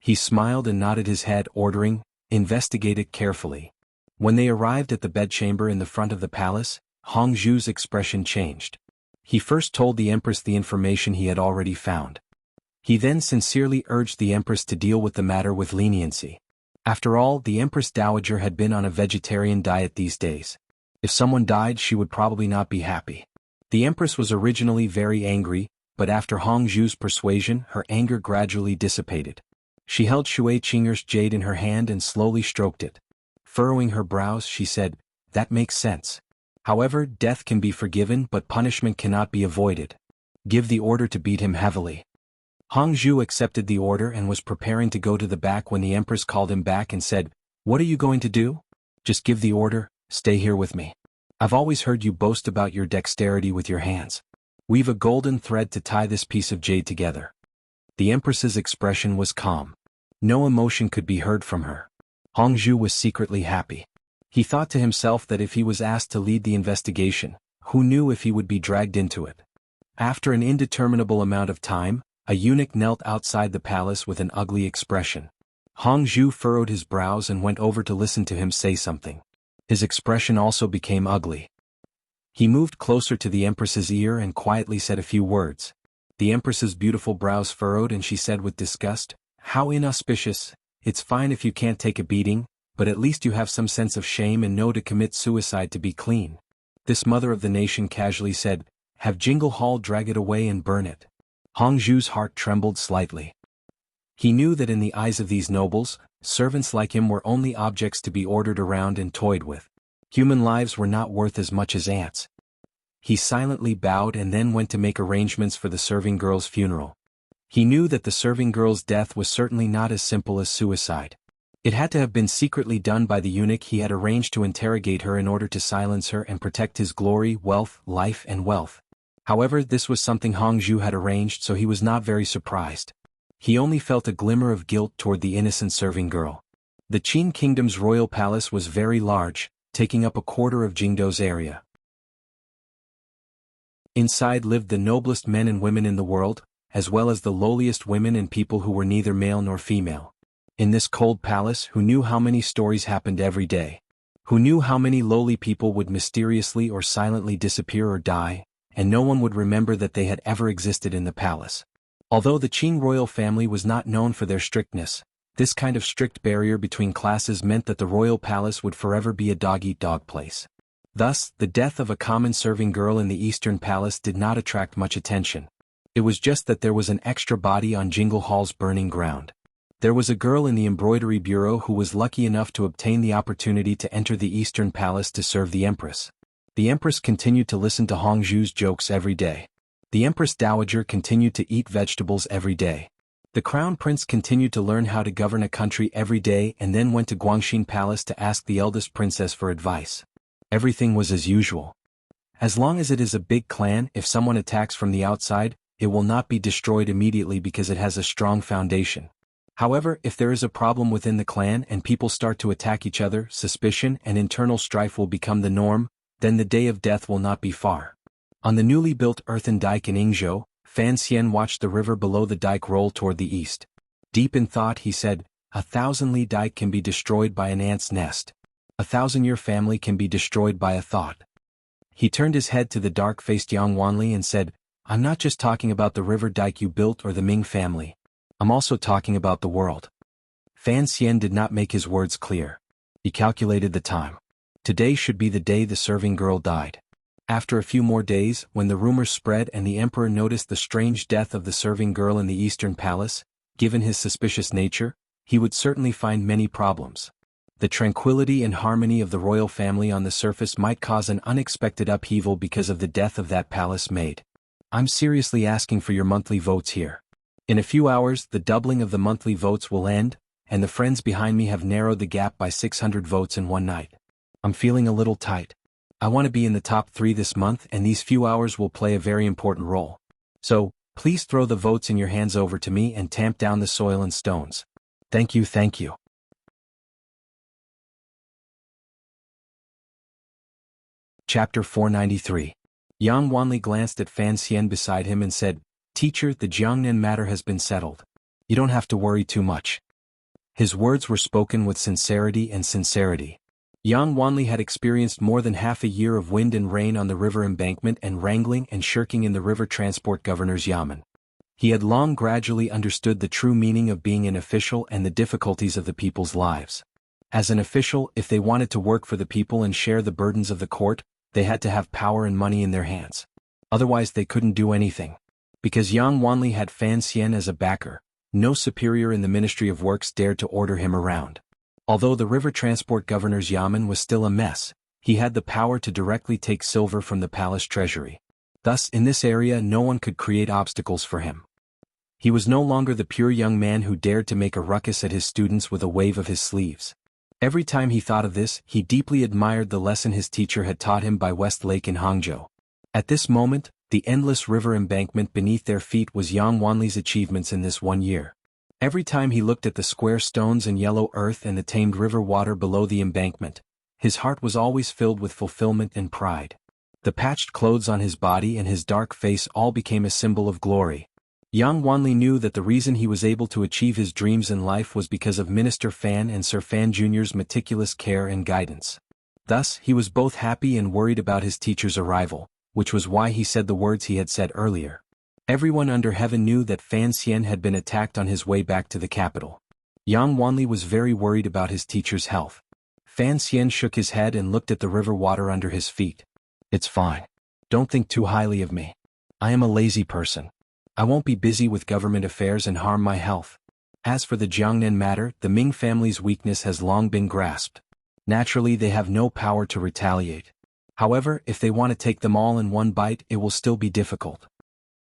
He smiled and nodded his head, ordering, "Investigate it carefully." When they arrived at the bedchamber in the front of the palace, Hongzhu's expression changed. He first told the Empress the information he had already found. He then sincerely urged the Empress to deal with the matter with leniency. After all, the Empress Dowager had been on a vegetarian diet these days. If someone died, she would probably not be happy. The Empress was originally very angry, but after Hongzhu's persuasion, her anger gradually dissipated. She held Shui Qing'er's jade in her hand and slowly stroked it. Furrowing her brows, she said, "That makes sense. However, death can be forgiven but punishment cannot be avoided. Give the order to beat him heavily." Hongzhu accepted the order and was preparing to go to the back when the Empress called him back and said, "What are you going to do? Just give the order, stay here with me. I've always heard you boast about your dexterity with your hands. Weave a golden thread to tie this piece of jade together." The Empress's expression was calm. No emotion could be heard from her. Hongzhu was secretly happy. He thought to himself that if he was asked to lead the investigation, who knew if he would be dragged into it? After an indeterminable amount of time, a eunuch knelt outside the palace with an ugly expression. Hongzhu furrowed his brows and went over to listen to him say something. His expression also became ugly. He moved closer to the Empress's ear and quietly said a few words. The Empress's beautiful brows furrowed and she said with disgust, "How inauspicious. It's fine if you can't take a beating, but at least you have some sense of shame and know to commit suicide to be clean." This mother of the nation casually said, "Have Jingle Hall drag it away and burn it." Hongzhu's heart trembled slightly. He knew that in the eyes of these nobles, servants like him were only objects to be ordered around and toyed with. Human lives were not worth as much as ants. He silently bowed and then went to make arrangements for the serving girl's funeral. He knew that the serving girl's death was certainly not as simple as suicide. It had to have been secretly done by the eunuch he had arranged to interrogate her in order to silence her and protect his glory, wealth, life and wealth. However, this was something Hongzhu had arranged, so he was not very surprised. He only felt a glimmer of guilt toward the innocent serving girl. The Qin kingdom's royal palace was very large, taking up a quarter of Jingdo's area. Inside lived the noblest men and women in the world, as well as the lowliest women and people who were neither male nor female. In this cold palace, who knew how many stories happened every day? Who knew how many lowly people would mysteriously or silently disappear or die, and no one would remember that they had ever existed in the palace? Although the Qin royal family was not known for their strictness, this kind of strict barrier between classes meant that the royal palace would forever be a dog-eat-dog place. Thus, the death of a common serving girl in the Eastern Palace did not attract much attention. It was just that there was an extra body on Jingle Hall's burning ground. There was a girl in the embroidery bureau who was lucky enough to obtain the opportunity to enter the Eastern Palace to serve the Empress. The Empress continued to listen to Hongzhu's jokes every day. The Empress Dowager continued to eat vegetables every day. The Crown Prince continued to learn how to govern a country every day and then went to Guangxin Palace to ask the eldest princess for advice. Everything was as usual. As long as it is a big clan, if someone attacks from the outside, it will not be destroyed immediately because it has a strong foundation. However, if there is a problem within the clan and people start to attack each other, suspicion and internal strife will become the norm, then the day of death will not be far. On the newly built earthen dike in Yingzhou, Fan Xian watched the river below the dike roll toward the east. Deep in thought he said, "A 1,000-li dike can be destroyed by an ant's nest. A 1,000-year family can be destroyed by a thought." He turned his head to the dark-faced Yang Wanli and said, "I'm not just talking about the river dike you built or the Ming family. I'm also talking about the world." Fan Xian did not make his words clear. He calculated the time. Today should be the day the serving girl died. After a few more days, when the rumors spread and the emperor noticed the strange death of the serving girl in the Eastern Palace, given his suspicious nature, he would certainly find many problems. The tranquility and harmony of the royal family on the surface might cause an unexpected upheaval because of the death of that palace maid. "I'm seriously asking for your monthly votes here. In a few hours, the doubling of the monthly votes will end, and the friends behind me have narrowed the gap by 600 votes in one night. I'm feeling a little tight. I want to be in the top 3 this month, and these few hours will play a very important role. So, please throw the votes in your hands over to me and tamp down the soil and stones. Thank you, thank you." Chapter 493. Yang Wanli glanced at Fan Xian beside him and said, "Teacher, the Jiangnan matter has been settled. You don't have to worry too much." His words were spoken with sincerity. Yang Wanli had experienced more than half a year of wind and rain on the river embankment and wrangling and shirking in the river transport governor's yamen. He had long gradually understood the true meaning of being an official and the difficulties of the people's lives. As an official, if they wanted to work for the people and share the burdens of the court, they had to have power and money in their hands. Otherwise they couldn't do anything. Because Yang Wanli had Fan Xian as a backer, no superior in the Ministry of Works dared to order him around. Although the river transport governor's yamen was still a mess, he had the power to directly take silver from the palace treasury. Thus, in this area no one could create obstacles for him. He was no longer the pure young man who dared to make a ruckus at his students with a wave of his sleeves. Every time he thought of this, he deeply admired the lesson his teacher had taught him by West Lake in Hangzhou. At this moment, the endless river embankment beneath their feet was Yang Wanli's achievements in this one year. Every time he looked at the square stones and yellow earth and the tamed river water below the embankment, His heart was always filled with fulfillment and pride. The patched clothes on his body and his dark face all became a symbol of glory. Yang Wanli knew that the reason he was able to achieve his dreams in life was because of Minister Fan and Sir Fan Jr.'s meticulous care and guidance. Thus, he was both happy and worried about his teacher's arrival, which was why he said the words he had said earlier. Everyone under heaven knew that Fan Xian had been attacked on his way back to the capital. Yang Wanli was very worried about his teacher's health. Fan Xian shook his head and looked at the river water under his feet. It's fine. Don't think too highly of me. I am a lazy person. I won't be busy with government affairs and harm my health. As for the Jiangnan matter, the Ming family's weakness has long been grasped. Naturally, they have no power to retaliate. However, if they want to take them all in one bite, it will still be difficult.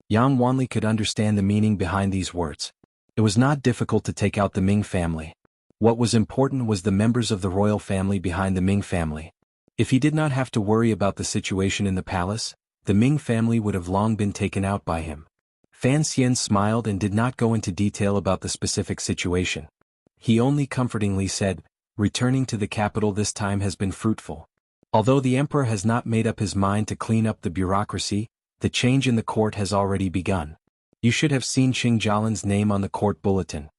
Yang Wanli could understand the meaning behind these words. It was not difficult to take out the Ming family. What was important was the members of the royal family behind the Ming family. If he did not have to worry about the situation in the palace, the Ming family would have long been taken out by him. Fan Xian smiled and did not go into detail about the specific situation. He only comfortingly said, returning to the capital this time has been fruitful. Although the emperor has not made up his mind to clean up the bureaucracy, the change in the court has already begun. You should have seen Qing Jialin's name on the court bulletin.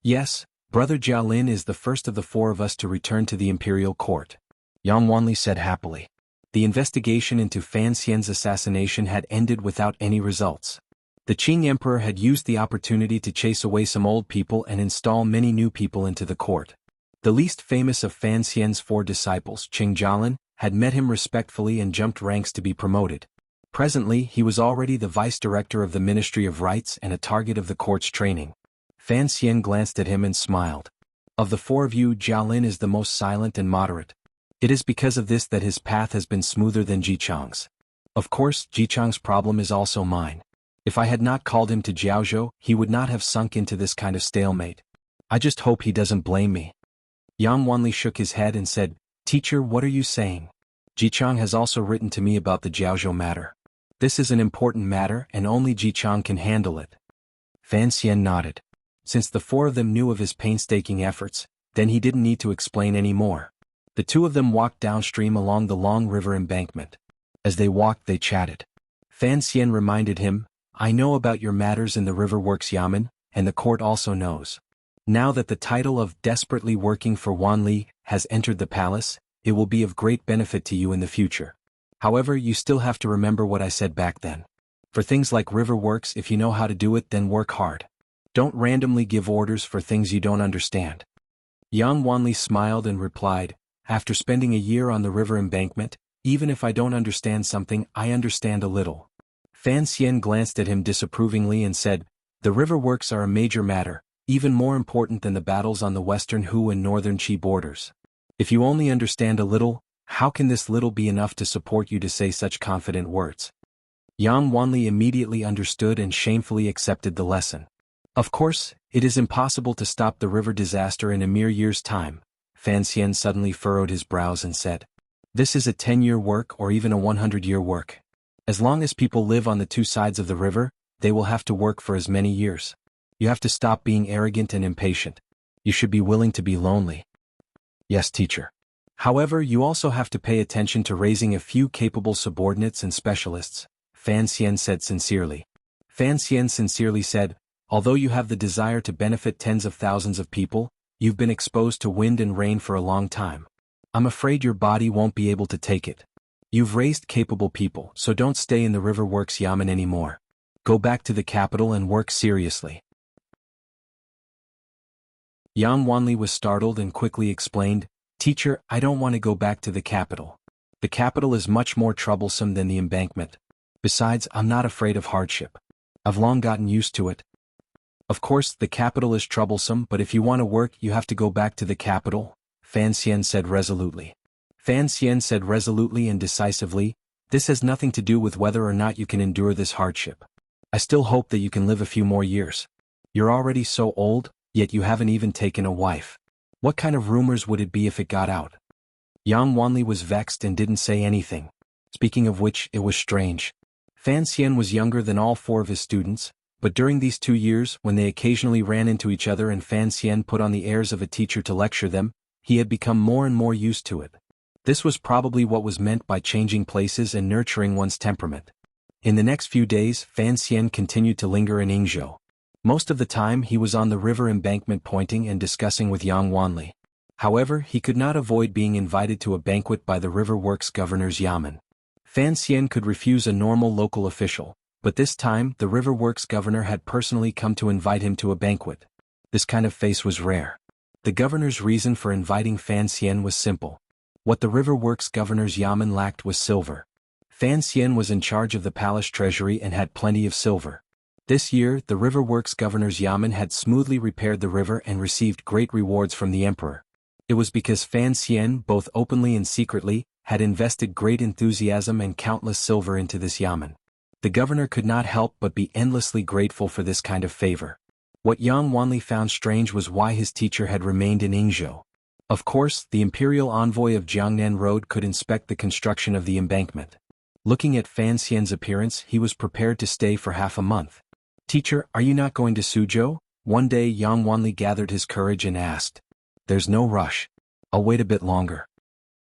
Yes, Brother Jialin is the first of the four of us to return to the imperial court. Yang Wanli said happily. The investigation into Fan Xian's assassination had ended without any results. The Qing emperor had used the opportunity to chase away some old people and install many new people into the court. The least famous of Fan Xian's four disciples, Qing Jialin, had met him respectfully and jumped ranks to be promoted. Presently, he was already the vice director of the Ministry of Rights and a target of the court's training. Fan Xian glanced at him and smiled. Of the four of you, Jialin is the most silent and moderate. It is because of this that his path has been smoother than Jichang's. Of course, Jichang's problem is also mine. If I had not called him to Jiaozhou, he would not have sunk into this kind of stalemate. I just hope he doesn't blame me. Yang Wanli shook his head and said, Teacher, what are you saying? Jichang has also written to me about the Jiaozhou matter. This is an important matter and only Jichang can handle it. Fan Xian nodded. Since the four of them knew of his painstaking efforts, then he didn't need to explain any more. The two of them walked downstream along the long river embankment. As they walked they chatted. Fan Xian reminded him, I know about your matters in the River Works Yamen, and the court also knows. Now that the title of desperately working for Wanli has entered the palace, it will be of great benefit to you in the future. However, you still have to remember what I said back then. For things like river works, if you know how to do it, then work hard. Don't randomly give orders for things you don't understand. Yang Wanli smiled and replied, after spending a year on the river embankment, even if I don't understand something, I understand a little. Fan Xian glanced at him disapprovingly and said, the river works are a major matter, even more important than the battles on the western Hu and northern Qi borders. If you only understand a little, how can this little be enough to support you to say such confident words? Yang Wanli immediately understood and shamefully accepted the lesson. Of course, it is impossible to stop the river disaster in a mere year's time. Fan Xian suddenly furrowed his brows and said, this is a 10-year work or even a 100-year work. As long as people live on the two sides of the river, they will have to work for as many years. You have to stop being arrogant and impatient. You should be willing to be lonely. Yes, teacher. However, you also have to pay attention to raising a few capable subordinates and specialists, Fan Xian said sincerely. Fan Xian sincerely said, although you have the desire to benefit tens of thousands of people, you've been exposed to wind and rain for a long time. I'm afraid your body won't be able to take it. You've raised capable people, so don't stay in the River Works Yamen anymore. Go back to the capital and work seriously. Yang Wanli was startled and quickly explained, Teacher, I don't want to go back to the capital. The capital is much more troublesome than the embankment. Besides, I'm not afraid of hardship. I've long gotten used to it. Of course, the capital is troublesome, but if you want to work, you have to go back to the capital, Fan Xian said resolutely. Fan Xian said resolutely and decisively, this has nothing to do with whether or not you can endure this hardship. I still hope that you can live a few more years. You're already so old, yet you haven't even taken a wife. What kind of rumors would it be if it got out? Yang Wanli was vexed and didn't say anything. Speaking of which, it was strange. Fan Xian was younger than all four of his students, but during these 2 years, when they occasionally ran into each other and Fan Xian put on the airs of a teacher to lecture them, he had become more and more used to it. This was probably what was meant by changing places and nurturing one's temperament. In the next few days, Fan Xian continued to linger in Yingzhou. Most of the time he was on the river embankment pointing and discussing with Yang Wanli. However, he could not avoid being invited to a banquet by the river works governor's yamen. Fan Xian could refuse a normal local official, but this time the river works governor had personally come to invite him to a banquet. This kind of face was rare. The governor's reason for inviting Fan Xian was simple. What the river works governor's yamen lacked was silver. Fan Xian was in charge of the palace treasury and had plenty of silver. This year, the river works governor's yamen had smoothly repaired the river and received great rewards from the emperor. It was because Fan Xian, both openly and secretly, had invested great enthusiasm and countless silver into this yamen. The governor could not help but be endlessly grateful for this kind of favor. What Yang Wanli found strange was why his teacher had remained in Yingzhou. Of course, the imperial envoy of Jiangnan Road could inspect the construction of the embankment. Looking at Fan Xian's appearance, he was prepared to stay for half a month. "Teacher, are you not going to Suzhou?" One day Yang Wanli gathered his courage and asked. "There's no rush. I'll wait a bit longer."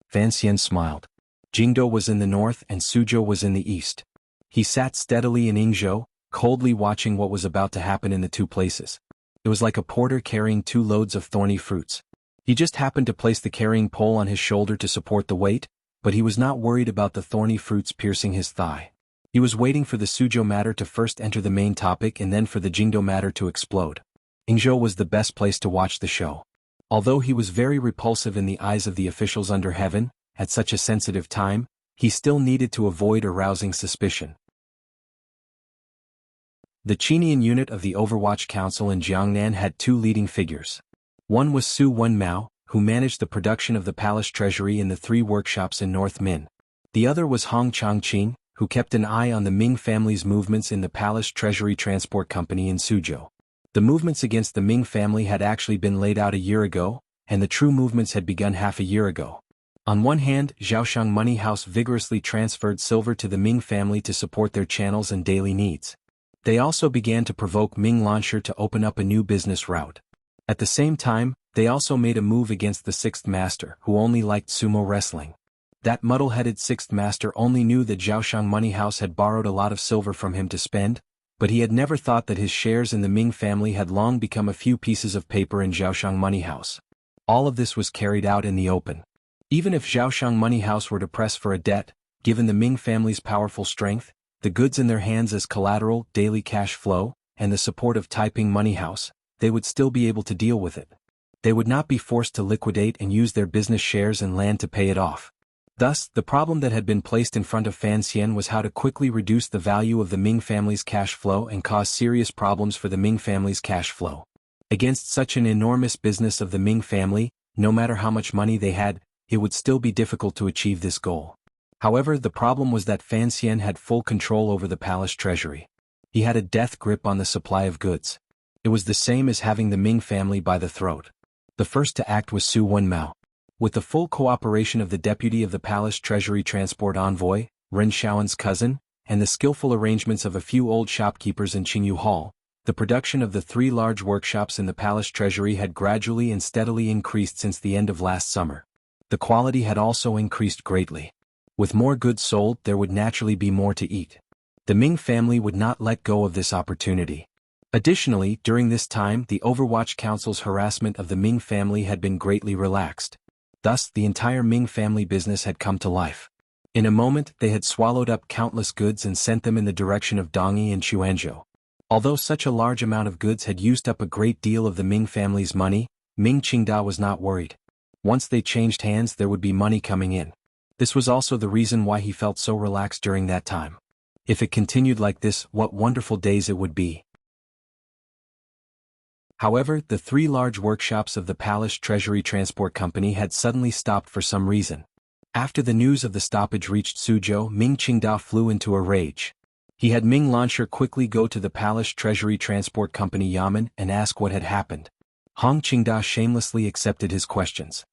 Fan Xian smiled. Jingdou was in the north and Suzhou was in the east. He sat steadily in Yingzhou, coldly watching what was about to happen in the two places. It was like a porter carrying 2 loads of thorny fruits. He just happened to place the carrying pole on his shoulder to support the weight, but he was not worried about the thorny fruits piercing his thigh. He was waiting for the Suzhou matter to first enter the main topic and then for the Jingdou matter to explode. Yingzhou was the best place to watch the show. Although he was very repulsive in the eyes of the officials under heaven, at such a sensitive time, he still needed to avoid arousing suspicion. The Qinian unit of the Overwatch Council in Jiangnan had 2 leading figures. One was Su Wenmao, who managed the production of the palace treasury in the 3 workshops in North Min. The other was Hong Changqing, who kept an eye on the Ming family's movements in the palace treasury transport company in Suzhou. The movements against the Ming family had actually been laid out a year ago, and the true movements had begun half a year ago. On one hand, Zhaoshang Money House vigorously transferred silver to the Ming family to support their channels and daily needs. They also began to provoke Ming Launcher to open up a new business route. At the same time, they also made a move against the 6th master, who only liked sumo wrestling. That muddle-headed 6th master only knew that Zhaoshang Money House had borrowed a lot of silver from him to spend, but he had never thought that his shares in the Ming family had long become a few pieces of paper in Zhaoshang Money House. All of this was carried out in the open. Even if Zhaoshang Money House were to press for a debt, given the Ming family's powerful strength, the goods in their hands as collateral, daily cash flow, and the support of Taiping Money House, they would still be able to deal with it. They would not be forced to liquidate and use their business shares and land to pay it off. Thus, the problem that had been placed in front of Fan Xian was how to quickly reduce the value of the Ming family's cash flow and cause serious problems for the Ming family's cash flow. Against such an enormous business of the Ming family, no matter how much money they had, it would still be difficult to achieve this goal. However, the problem was that Fan Xian had full control over the palace treasury. He had a death grip on the supply of goods. It was the same as having the Ming family by the throat. The first to act was Su Wenmao. With the full cooperation of the deputy of the palace treasury transport envoy, Ren Shaoan's cousin, and the skillful arrangements of a few old shopkeepers in Qingyu Hall, the production of the 3 large workshops in the palace treasury had gradually and steadily increased since the end of last summer. The quality had also increased greatly. With more goods sold, there would naturally be more to eat. The Ming family would not let go of this opportunity. Additionally, during this time, the Overwatch Council's harassment of the Ming family had been greatly relaxed. Thus, the entire Ming family business had come to life. In a moment, they had swallowed up countless goods and sent them in the direction of Dongyi and Quanzhou. Although such a large amount of goods had used up a great deal of the Ming family's money, Ming Qingda was not worried. Once they changed hands, there would be money coming in. This was also the reason why he felt so relaxed during that time. If it continued like this, what wonderful days it would be. However, the 3 large workshops of the Palace Treasury Transport Company had suddenly stopped for some reason. After the news of the stoppage reached Suzhou, Ming Qingda flew into a rage. He had Ming Launcher quickly go to the Palace Treasury Transport Company Yamen and ask what had happened. Hong Qingda shamelessly accepted his questions.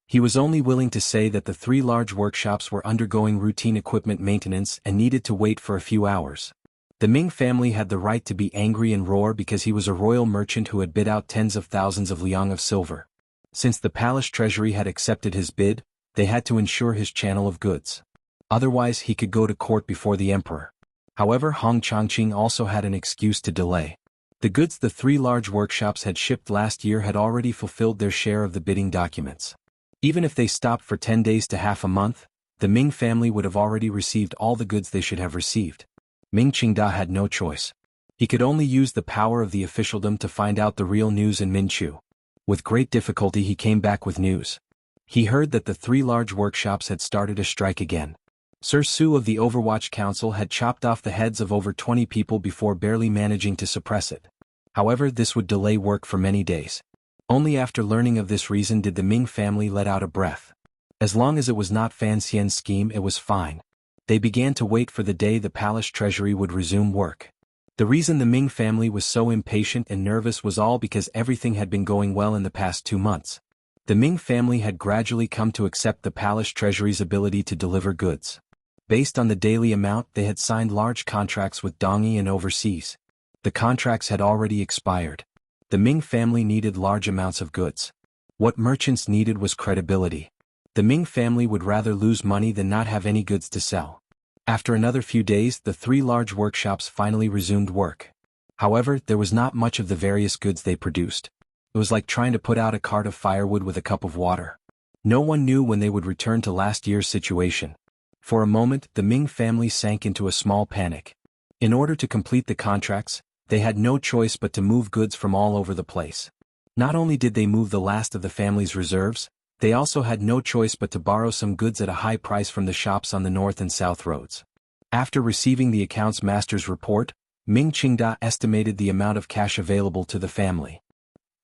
He was only willing to say that the 3 large workshops were undergoing routine equipment maintenance and needed to wait for a few hours. The Ming family had the right to be angry and roar because he was a royal merchant who had bid out tens of thousands of liang of silver. Since the palace treasury had accepted his bid, they had to ensure his channel of goods. Otherwise he could go to court before the emperor. However, Hong Changqing also had an excuse to delay. The goods the 3 large workshops had shipped last year had already fulfilled their share of the bidding documents. Even if they stopped for 10 days to half a month, the Ming family would have already received all the goods they should have received. Ming Qingda had no choice. He could only use the power of the officialdom to find out the real news in Minchu. With great difficulty he came back with news. He heard that the 3 large workshops had started a strike again. Sir Su of the Overwatch Council had chopped off the heads of over 20 people before barely managing to suppress it. However, this would delay work for many days. Only after learning of this reason did the Ming family let out a breath. As long as it was not Fan Xian's scheme, it was fine. They began to wait for the day the palace treasury would resume work. The reason the Ming family was so impatient and nervous was all because everything had been going well in the past 2 months. The Ming family had gradually come to accept the palace treasury's ability to deliver goods. Based on the daily amount, they had signed large contracts with Dongyi and overseas. The contracts had already expired. The Ming family needed large amounts of goods. What merchants needed was credibility. The Ming family would rather lose money than not have any goods to sell. After another few days, the 3 large workshops finally resumed work. However, there was not much of the various goods they produced. It was like trying to put out a cart of firewood with a cup of water. No one knew when they would return to last year's situation. For a moment, the Ming family sank into a small panic. In order to complete the contracts, they had no choice but to move goods from all over the place. Not only did they move the last of the family's reserves, they also had no choice but to borrow some goods at a high price from the shops on the north and south roads. After receiving the accounts master's report, Ming Qingda estimated the amount of cash available to the family.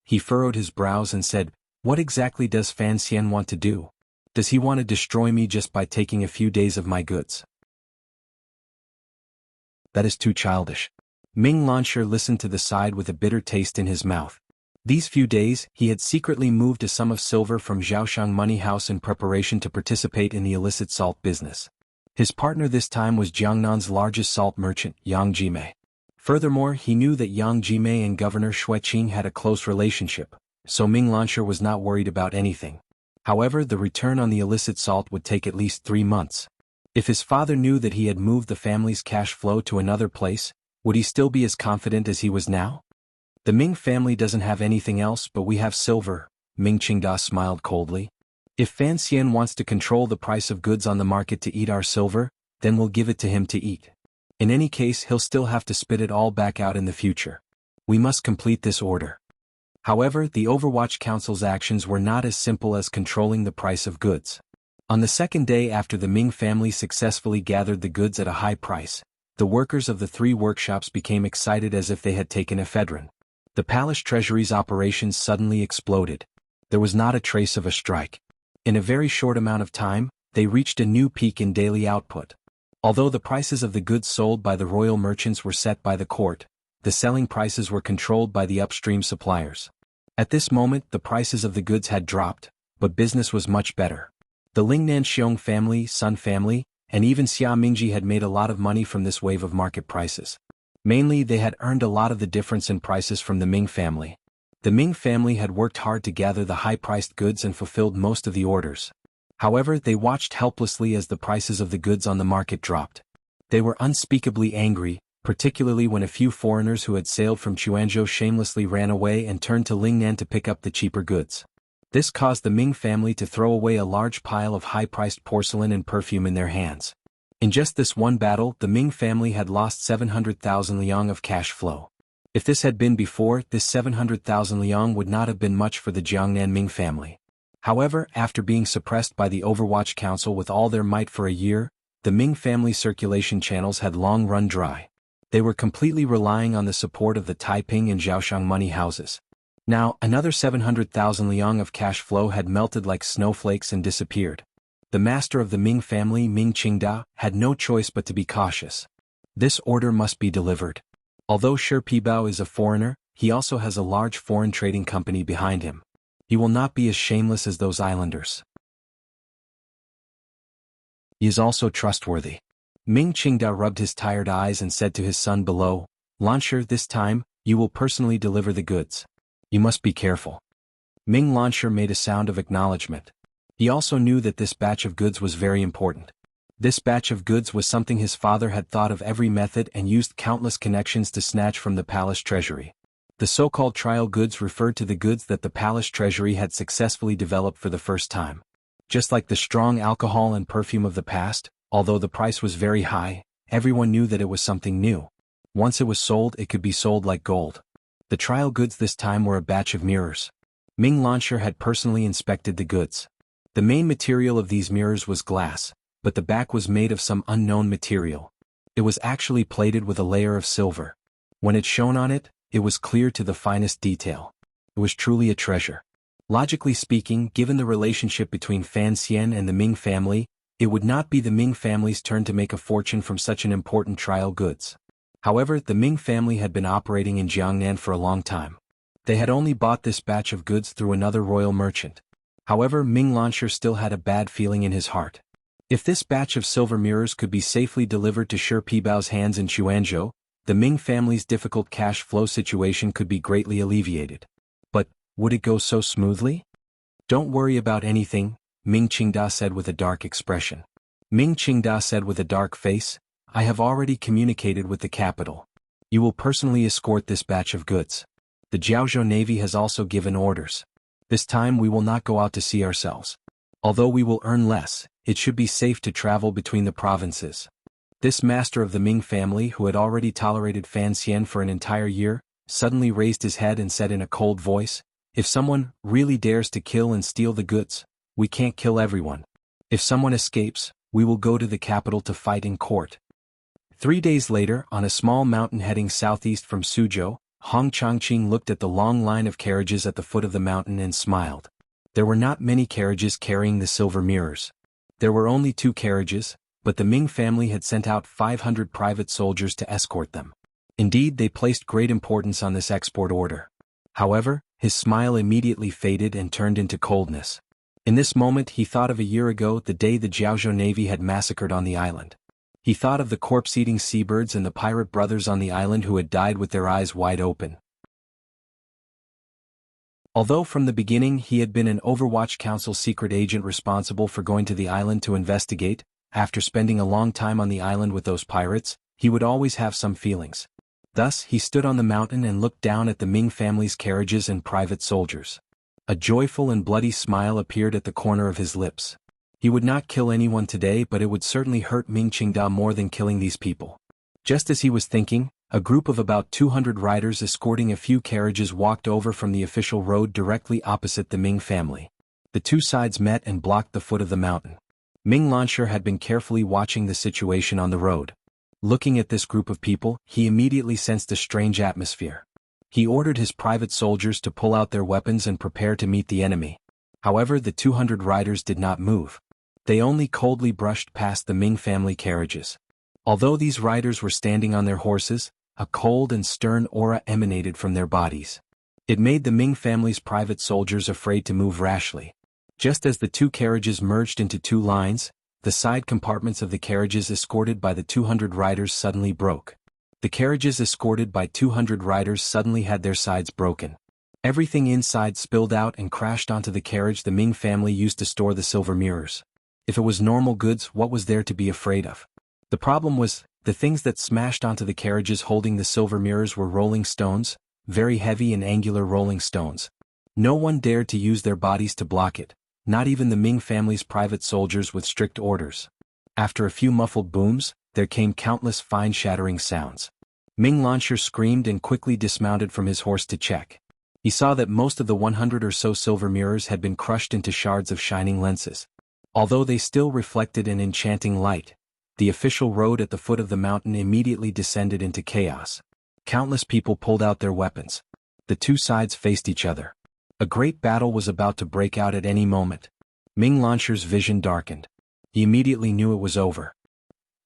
He furrowed his brows and said, "What exactly does Fan Xian want to do? Does he want to destroy me just by taking a few days of my goods? That is too childish." Ming Lansher listened to the side with a bitter taste in his mouth. These few days, he had secretly moved a sum of silver from Zhaoshang Money House in preparation to participate in the illicit salt business. His partner this time was Jiangnan's largest salt merchant, Yang Jimei. Furthermore, he knew that Yang Jimei and Governor Xueqing had a close relationship, so Ming Lansher was not worried about anything. However, the return on the illicit salt would take at least 3 months. If his father knew that he had moved the family's cash flow to another place, would he still be as confident as he was now? "The Ming family doesn't have anything else, but we have silver," Ming Qingda smiled coldly. "If Fan Xian wants to control the price of goods on the market to eat our silver, then we'll give it to him to eat. In any case, he'll still have to spit it all back out in the future. We must complete this order." However, the Overwatch Council's actions were not as simple as controlling the price of goods. On the second day after the Ming family successfully gathered the goods at a high price, the workers of the 3 workshops became excited as if they had taken ephedrine. The palace treasury's operations suddenly exploded. There was not a trace of a strike. In a very short amount of time, they reached a new peak in daily output. Although the prices of the goods sold by the royal merchants were set by the court, the selling prices were controlled by the upstream suppliers. At this moment, the prices of the goods had dropped, but business was much better. The Lingnan Xiong family, Sun family, and even Xia Mingji had made a lot of money from this wave of market prices. Mainly, they had earned a lot of the difference in prices from the Ming family. The Ming family had worked hard to gather the high-priced goods and fulfilled most of the orders. However, they watched helplessly as the prices of the goods on the market dropped. They were unspeakably angry, particularly when a few foreigners who had sailed from Quanzhou shamelessly ran away and turned to Lingnan to pick up the cheaper goods. This caused the Ming family to throw away a large pile of high-priced porcelain and perfume in their hands. In just this one battle, the Ming family had lost 700,000 liang of cash flow. If this had been before, this 700,000 liang would not have been much for the Jiangnan Ming family. However, after being suppressed by the Overwatch Council with all their might for a year, the Ming family circulation channels had long run dry. They were completely relying on the support of the Taiping and Zhaoshang money houses. Now, another 700,000 liang of cash flow had melted like snowflakes and disappeared. The master of the Ming family, Ming Qingda, had no choice but to be cautious. This order must be delivered. Although Shi Pibao is a foreigner, he also has a large foreign trading company behind him. He will not be as shameless as those islanders. He is also trustworthy. Ming Qingda rubbed his tired eyes and said to his son below, "Lansher, this time, you will personally deliver the goods. You must be careful." Ming Lansher made a sound of acknowledgement. He also knew that this batch of goods was very important. This batch of goods was something his father had thought of every method and used countless connections to snatch from the palace treasury. The so-called trial goods referred to the goods that the palace treasury had successfully developed for the first time. Just like the strong alcohol and perfume of the past, although the price was very high, everyone knew that it was something new. Once it was sold, it could be sold like gold. The trial goods this time were a batch of mirrors. Ming Lansher had personally inspected the goods. The main material of these mirrors was glass, but the back was made of some unknown material. It was actually plated with a layer of silver. When it shone on it, it was clear to the finest detail. It was truly a treasure. Logically speaking, given the relationship between Fan Xian and the Ming family, it would not be the Ming family's turn to make a fortune from such an important trial goods. However, the Ming family had been operating in Jiangnan for a long time. They had only bought this batch of goods through another royal merchant. However, Ming Lansher still had a bad feeling in his heart. If this batch of silver mirrors could be safely delivered to Shi Pibao's hands in Quanzhou, the Ming family's difficult cash flow situation could be greatly alleviated. But, would it go so smoothly? Don't worry about anything, Ming Qingda said with a dark expression. Ming Qingda said with a dark face, I have already communicated with the capital. You will personally escort this batch of goods. The Jiaozhou Navy has also given orders. This time we will not go out to sea ourselves. Although we will earn less, it should be safe to travel between the provinces. This master of the Ming family, who had already tolerated Fan Xian for an entire year, suddenly raised his head and said in a cold voice, if someone really dares to kill and steal the goods, we can't kill everyone. If someone escapes, we will go to the capital to fight in court. 3 days later, on a small mountain heading southeast from Suzhou, Hong Chongqing looked at the long line of carriages at the foot of the mountain and smiled. There were not many carriages carrying the silver mirrors. There were only 2 carriages, but the Ming family had sent out 500 private soldiers to escort them. Indeed, they placed great importance on this export order. However, his smile immediately faded and turned into coldness. In this moment he thought of a year ago, the day the Jiaozhou Navy had massacred on the island. He thought of the corpse-eating seabirds and the pirate brothers on the island who had died with their eyes wide open. Although from the beginning he had been an Overwatch Council secret agent responsible for going to the island to investigate, after spending a long time on the island with those pirates, he would always have some feelings. Thus, he stood on the mountain and looked down at the Ming family's carriages and private soldiers. A joyful and bloody smile appeared at the corner of his lips. He would not kill anyone today, but it would certainly hurt Ming Qingda more than killing these people. Just as he was thinking, a group of about 200 riders escorting a few carriages walked over from the official road directly opposite the Ming family. The 2 sides met and blocked the foot of the mountain. Ming Lansher had been carefully watching the situation on the road. Looking at this group of people, he immediately sensed a strange atmosphere. He ordered his private soldiers to pull out their weapons and prepare to meet the enemy. However, the 200 riders did not move. They only coldly brushed past the Ming family carriages. Although these riders were standing on their horses, a cold and stern aura emanated from their bodies. It made the Ming family's private soldiers afraid to move rashly. Just as the 2 carriages merged into 2 lines, the side compartments of the carriages escorted by the 200 riders suddenly broke. The carriages escorted by 200 riders suddenly had their sides broken. Everything inside spilled out and crashed onto the carriage the Ming family used to store the silver mirrors. If it was normal goods, what was there to be afraid of? The problem was, the things that smashed onto the carriages holding the silver mirrors were rolling stones, very heavy and angular rolling stones. No one dared to use their bodies to block it, not even the Ming family's private soldiers with strict orders. After a few muffled booms, there came countless fine shattering sounds. Ming Lansher screamed and quickly dismounted from his horse to check. He saw that most of the 100 or so silver mirrors had been crushed into shards of shining lenses. Although they still reflected an enchanting light, the official road at the foot of the mountain immediately descended into chaos. Countless people pulled out their weapons. The 2 sides faced each other. A great battle was about to break out at any moment. Ming Lansher's vision darkened. He immediately knew it was over.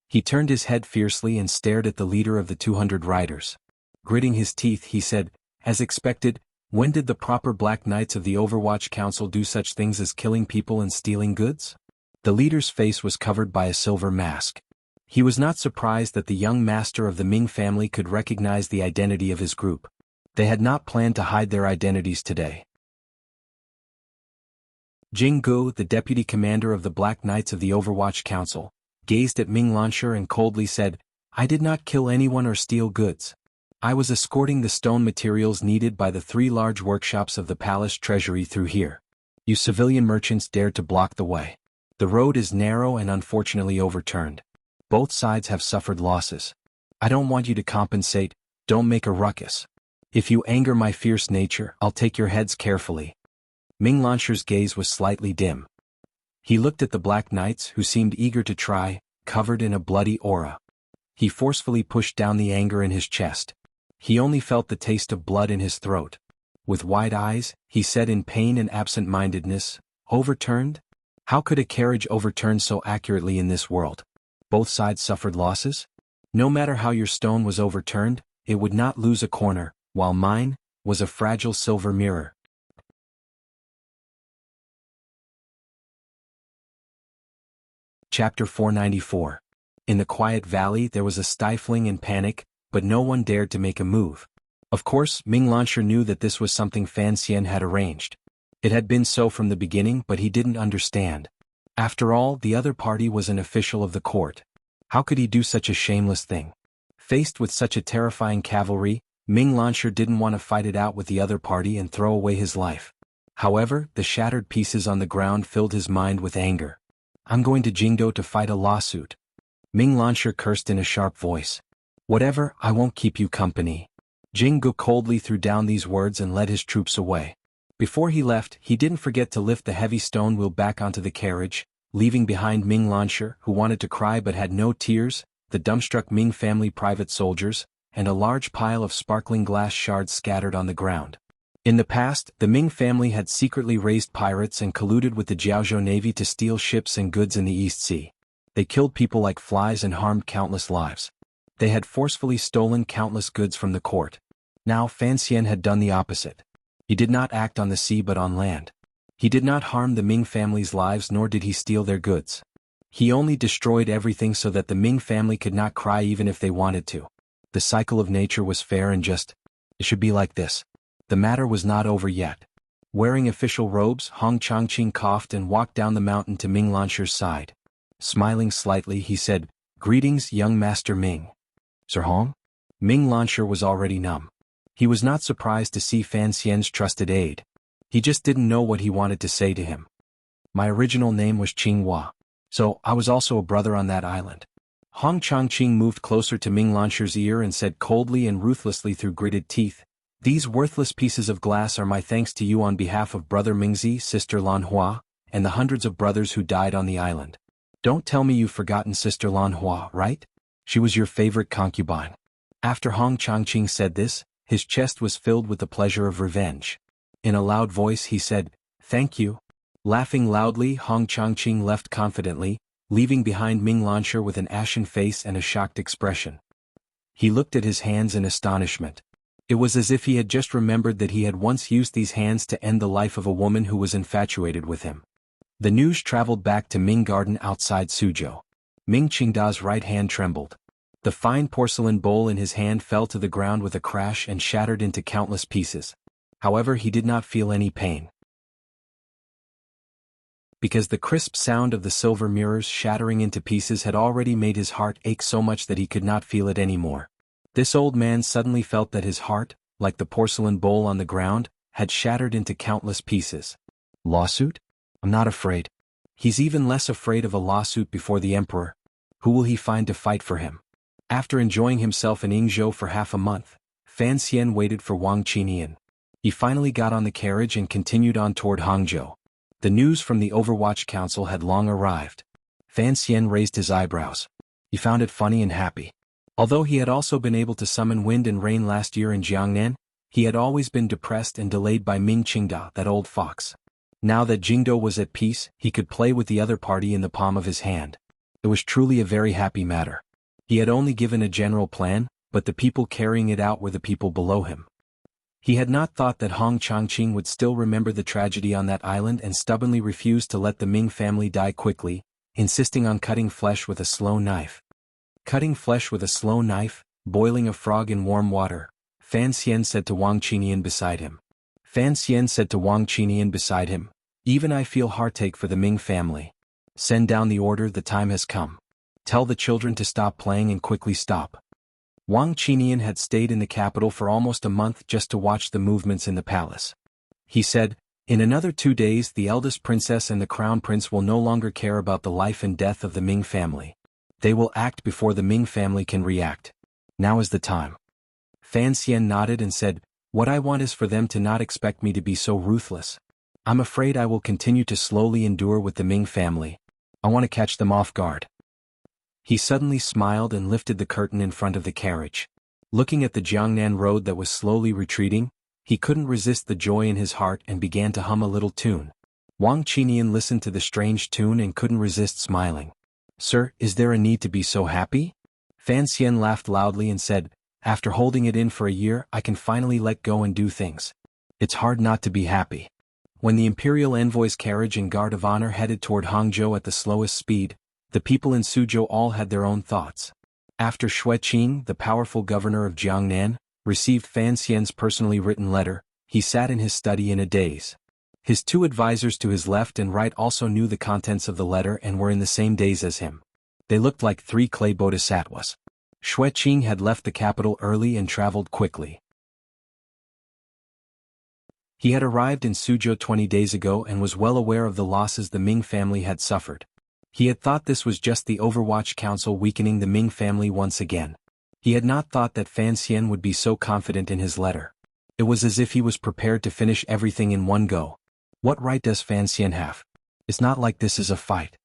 He turned his head fiercely and stared at the leader of the 200 riders. Gritting his teeth, he said, as expected, when did the proper Black Knights of the Overwatch Council do such things as killing people and stealing goods? The leader's face was covered by a silver mask. He was not surprised that the young master of the Ming family could recognize the identity of his group. They had not planned to hide their identities today. Jinggu, the deputy commander of the Black Knights of the Overwatch Council, gazed at Ming Launcher and coldly said, "I did not kill anyone or steal goods. I was escorting the stone materials needed by the 3 large workshops of the palace treasury through here. You civilian merchants dared to block the way. The road is narrow and unfortunately overturned. Both sides have suffered losses. I don't want you to compensate, don't make a ruckus. If you anger my fierce nature, I'll take your heads carefully." Ming Launcher's gaze was slightly dim. He looked at the Black Knights, who seemed eager to try, covered in a bloody aura. He forcefully pushed down the anger in his chest. He only felt the taste of blood in his throat. With wide eyes, he said in pain and absent-mindedness, "Overturned? How could a carriage overturn so accurately in this world? Both sides suffered losses? No matter how your stone was overturned, it would not lose a corner, while mine was a fragile silver mirror." Chapter 494. In the quiet valley there was a stifling and panic, but no one dared to make a move. Of course, Ming Launcher knew that this was something Fan Xian had arranged. It had been so from the beginning, but he didn't understand. After all, the other party was an official of the court. How could he do such a shameless thing? Faced with such a terrifying cavalry, Ming Launcher didn't want to fight it out with the other party and throw away his life. However, the shattered pieces on the ground filled his mind with anger. "I'm going to Jingdo to fight a lawsuit." Ming Launcher cursed in a sharp voice. "Whatever, I won't keep you company." Jinggu coldly threw down these words and led his troops away. Before he left, he didn't forget to lift the heavy stone wheel back onto the carriage, leaving behind Ming Launcher, who wanted to cry but had no tears, the dumbstruck Ming family private soldiers, and a large pile of sparkling glass shards scattered on the ground. In the past, the Ming family had secretly raised pirates and colluded with the Jiaozhou Navy to steal ships and goods in the East Sea. They killed people like flies and harmed countless lives. They had forcefully stolen countless goods from the court. Now Fan Xian had done the opposite. He did not act on the sea but on land. He did not harm the Ming family's lives nor did he steal their goods. He only destroyed everything so that the Ming family could not cry even if they wanted to. The cycle of nature was fair and just. It should be like this. The matter was not over yet. Wearing official robes, Hong Changqing coughed and walked down the mountain to Ming Launcher's side. Smiling slightly, he said, "Greetings, young Master Ming." "Sir Hong?" Ming Launcher was already numb. He was not surprised to see Fan Xian's trusted aide. He just didn't know what he wanted to say to him. "My original name was Qinghua. So, I was also a brother on that island." Hong Changqing moved closer to Ming Launcher's ear and said coldly and ruthlessly through gritted teeth, "These worthless pieces of glass are my thanks to you on behalf of Brother Mingzi, Sister Lan Hua, and the hundreds of brothers who died on the island. Don't tell me you've forgotten Sister Lan Hua, right? She was your favorite concubine." After Hong Changqing said this, his chest was filled with the pleasure of revenge. In a loud voice he said, "Thank you." Laughing loudly, Hong Changqing left confidently, leaving behind Ming Launcher with an ashen face and a shocked expression. He looked at his hands in astonishment. It was as if he had just remembered that he had once used these hands to end the life of a woman who was infatuated with him. The news traveled back to Ming Garden outside Suzhou. Ming Qingda's right hand trembled. The fine porcelain bowl in his hand fell to the ground with a crash and shattered into countless pieces. However, he did not feel any pain. Because the crisp sound of the silver mirrors shattering into pieces had already made his heart ache so much that he could not feel it anymore. This old man suddenly felt that his heart, like the porcelain bowl on the ground, had shattered into countless pieces. Lawsuit? I'm not afraid. He's even less afraid of a lawsuit before the emperor. Who will he find to fight for him? After enjoying himself in Yingzhou for half a month, Fan Xian waited for Wang Qinian. He finally got on the carriage and continued on toward Hangzhou. The news from the Overwatch Council had long arrived. Fan Xian raised his eyebrows. He found it funny and happy. Although he had also been able to summon wind and rain last year in Jiangnan, he had always been depressed and delayed by Ming Qingda, that old fox. Now that Jingdo was at peace, he could play with the other party in the palm of his hand. It was truly a very happy matter. He had only given a general plan, but the people carrying it out were the people below him. He had not thought that Hong Changqing would still remember the tragedy on that island and stubbornly refused to let the Ming family die quickly, insisting on cutting flesh with a slow knife. Cutting flesh with a slow knife, boiling a frog in warm water, Fan Xian said to Wang Qinian beside him. Fan Xian said to Wang Qinian beside him, Even I feel heartache for the Ming family. Send down the order, the time has come. Tell the children to stop playing and quickly stop. Wang Qinian had stayed in the capital for almost a month just to watch the movements in the palace. He said, in another 2 days the eldest princess and the crown prince will no longer care about the life and death of the Ming family. They will act before the Ming family can react. Now is the time. Fan Xian nodded and said, what I want is for them to not expect me to be so ruthless. I'm afraid I will continue to slowly endure with the Ming family. I want to catch them off guard. He suddenly smiled and lifted the curtain in front of the carriage. Looking at the Jiangnan road that was slowly retreating, he couldn't resist the joy in his heart and began to hum a little tune. Wang Qinian listened to the strange tune and couldn't resist smiling. Sir, is there a need to be so happy? Fan Xian laughed loudly and said, after holding it in for a year, I can finally let go and do things. It's hard not to be happy. When the imperial envoy's carriage and guard of honor headed toward Hangzhou at the slowest speed, the people in Suzhou all had their own thoughts. After Xueqing, the powerful governor of Jiangnan, received Fan Xian's personally written letter, he sat in his study in a daze. His 2 advisors to his left and right also knew the contents of the letter and were in the same daze as him. They looked like 3 clay bodhisattvas. Xueqing had left the capital early and traveled quickly. He had arrived in Suzhou 20 days ago and was well aware of the losses the Ming family had suffered. He had thought this was just the Overwatch Council weakening the Ming family once again. He had not thought that Fan Xian would be so confident in his letter. It was as if he was prepared to finish everything in one go. What right does Fan Xian have? It's not like this is a fight.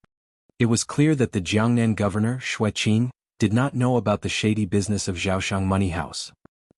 It was clear that the Jiangnan governor, Xueqing, did not know about the shady business of Zhaoshang Money House.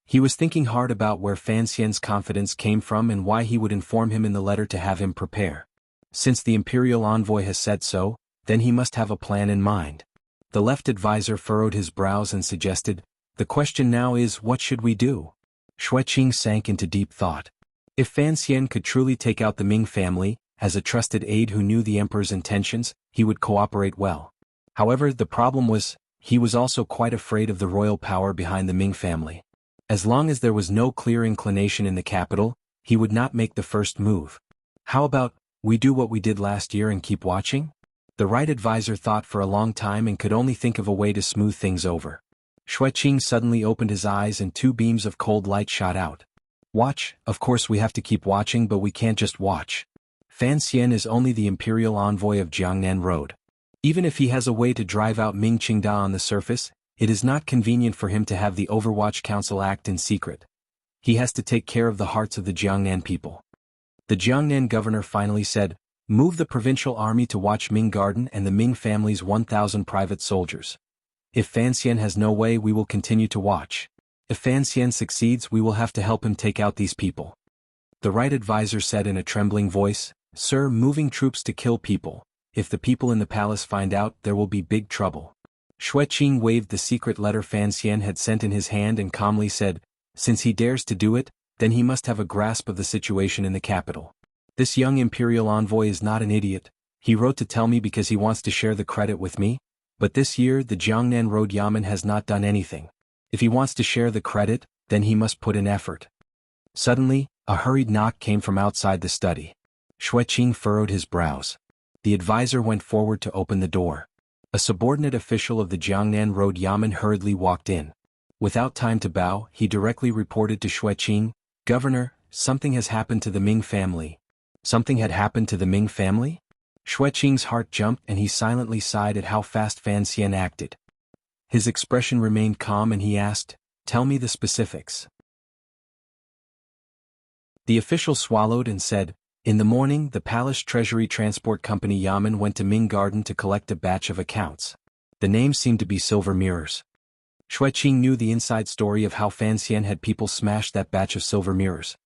He was thinking hard about where Fan Xian's confidence came from and why he would inform him in the letter to have him prepare. Since the imperial envoy has said so, then he must have a plan in mind. The left advisor furrowed his brows and suggested, the question now is, what should we do? Xueqing sank into deep thought. If Fan Xian could truly take out the Ming family, as a trusted aide who knew the emperor's intentions, he would cooperate well. However, the problem was, he was also quite afraid of the royal power behind the Ming family. As long as there was no clear inclination in the capital, he would not make the first move. How about, we do what we did last year and keep watching? The right advisor thought for a long time and could only think of a way to smooth things over. Xueqing suddenly opened his eyes and 2 beams of cold light shot out. Watch, of course we have to keep watching, but we can't just watch. Fan Xian is only the imperial envoy of Jiangnan Road. Even if he has a way to drive out Ming Qingda on the surface, it is not convenient for him to have the Overwatch Council act in secret. He has to take care of the hearts of the Jiangnan people. The Jiangnan governor finally said, move the provincial army to watch Ming Garden and the Ming family's 1,000 private soldiers. If Fan Xian has no way, we will continue to watch. If Fan Xian succeeds, we will have to help him take out these people. The right advisor said in a trembling voice, Sir, moving troops to kill people. If the people in the palace find out, there will be big trouble. Xueqing waved the secret letter Fan Xian had sent in his hand and calmly said, since he dares to do it, then he must have a grasp of the situation in the capital. This young imperial envoy is not an idiot. He wrote to tell me because he wants to share the credit with me, but this year the Jiangnan Road Yamen has not done anything. If he wants to share the credit, then he must put in effort. Suddenly, a hurried knock came from outside the study. Xueqing furrowed his brows. The advisor went forward to open the door. A subordinate official of the Jiangnan Road Yamen hurriedly walked in. Without time to bow, he directly reported to Xueqing, Governor, something has happened to the Ming family. Something had happened to the Ming family? Xueqing's heart jumped and he silently sighed at how fast Fan Xian acted. His expression remained calm and he asked, tell me the specifics. The official swallowed and said, in the morning the Palace Treasury Transport Company Yamen went to Ming Garden to collect a batch of accounts. The names seemed to be silver mirrors. Xueqing knew the inside story of how Fan Xian had people smash that batch of silver mirrors.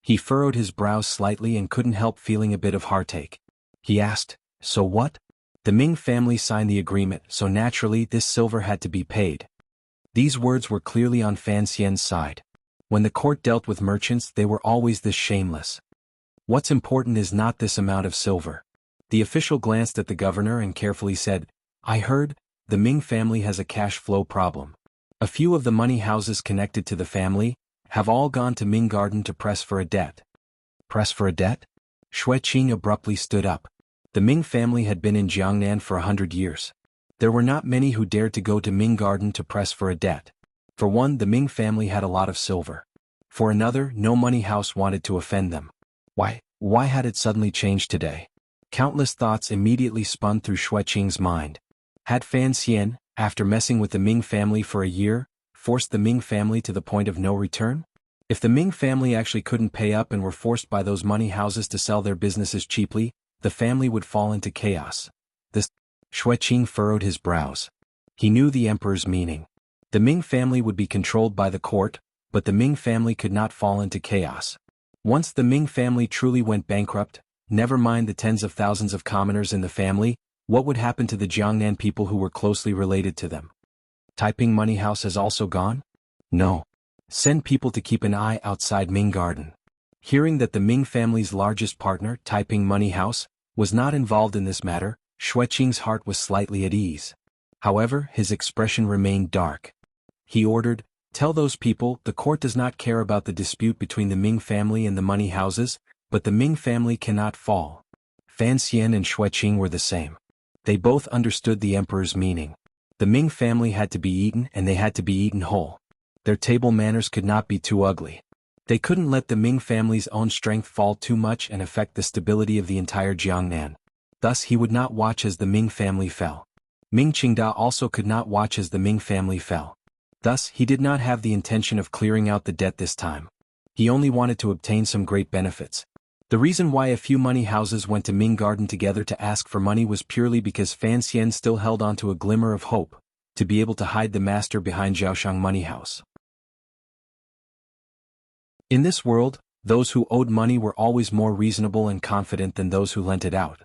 He furrowed his brows slightly and couldn't help feeling a bit of heartache. He asked, so what? The Ming family signed the agreement, so naturally this silver had to be paid. These words were clearly on Fan Xian's side. When the court dealt with merchants, they were always this shameless. What's important is not this amount of silver. The official glanced at the governor and carefully said, I heard, the Ming family has a cash flow problem. A few of the money houses connected to the family have all gone to Ming Garden to press for a debt. Press for a debt? Xue Qing abruptly stood up. The Ming family had been in Jiangnan for 100 years. There were not many who dared to go to Ming Garden to press for a debt. For one, the Ming family had a lot of silver. For another, no money house wanted to offend them. Why had it suddenly changed today? Countless thoughts immediately spun through Xue Qing's mind. Had Fan Xian, after messing with the Ming family for a year, forced the Ming family to the point of no return? If the Ming family actually couldn't pay up and were forced by those money houses to sell their businesses cheaply, the family would fall into chaos. Xue Qing furrowed his brows. He knew the emperor's meaning. The Ming family would be controlled by the court, but the Ming family could not fall into chaos. Once the Ming family truly went bankrupt, never mind the tens of thousands of commoners in the family, what would happen to the Jiangnan people who were closely related to them? Taiping Money House has also gone? No. Send people to keep an eye outside Ming Garden. Hearing that the Ming family's largest partner, Taiping Money House, was not involved in this matter, Xue Qing's heart was slightly at ease. However, his expression remained dark. He ordered, "Tell those people the court does not care about the dispute between the Ming family and the money houses, but the Ming family cannot fall." Fan Xian and Xue Qing were the same. They both understood the emperor's meaning. The Ming family had to be eaten and they had to be eaten whole. Their table manners could not be too ugly. They couldn't let the Ming family's own strength fall too much and affect the stability of the entire Jiangnan. Thus he would not watch as the Ming family fell. Ming Qingda also could not watch as the Ming family fell. Thus he did not have the intention of clearing out the debt this time. He only wanted to obtain some great benefits. The reason why a few money houses went to Ming Garden together to ask for money was purely because Fan Xian still held on to a glimmer of hope, to be able to hide the master behind Zhaoshang Money House. In this world, those who owed money were always more reasonable and confident than those who lent it out.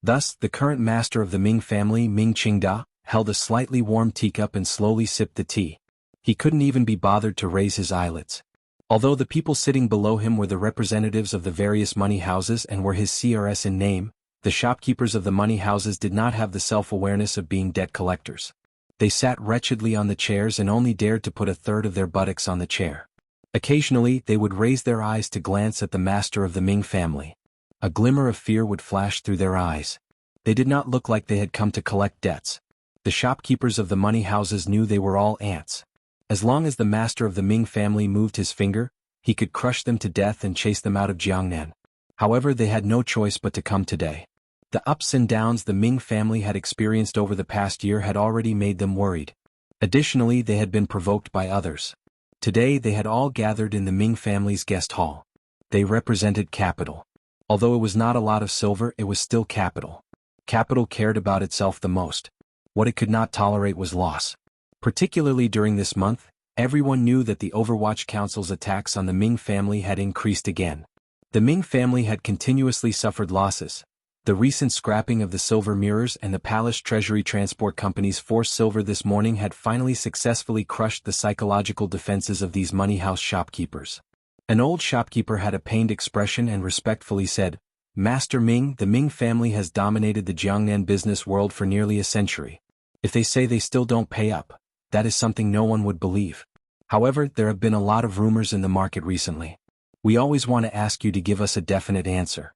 Thus, the current master of the Ming family, Ming Qingda, held a slightly warm teacup and slowly sipped the tea. He couldn't even be bothered to raise his eyelids. Although the people sitting below him were the representatives of the various money houses and were his CRS in name, the shopkeepers of the money houses did not have the self-awareness of being debt collectors. They sat wretchedly on the chairs and only dared to put a third of their buttocks on the chair. Occasionally, they would raise their eyes to glance at the master of the Ming family. A glimmer of fear would flash through their eyes. They did not look like they had come to collect debts. The shopkeepers of the money houses knew they were all ants. As long as the master of the Ming family moved his finger, he could crush them to death and chase them out of Jiangnan. However, they had no choice but to come today. The ups and downs the Ming family had experienced over the past year had already made them worried. Additionally, they had been provoked by others. Today they had all gathered in the Ming family's guest hall. They represented capital. Although it was not a lot of silver, it was still capital. Capital cared about itself the most. What it could not tolerate was loss. Particularly during this month, everyone knew that the Overwatch Council's attacks on the Ming family had increased again. The Ming family had continuously suffered losses. The recent scrapping of the silver mirrors and the Palace Treasury Transport Company's forced silver this morning had finally successfully crushed the psychological defenses of these money house shopkeepers. An old shopkeeper had a pained expression and respectfully said, "Master Ming, the Ming family has dominated the Jiangnan business world for nearly a century. If they say they still don't pay up, that is something no one would believe. However, there have been a lot of rumors in the market recently. We always want to ask you to give us a definite answer."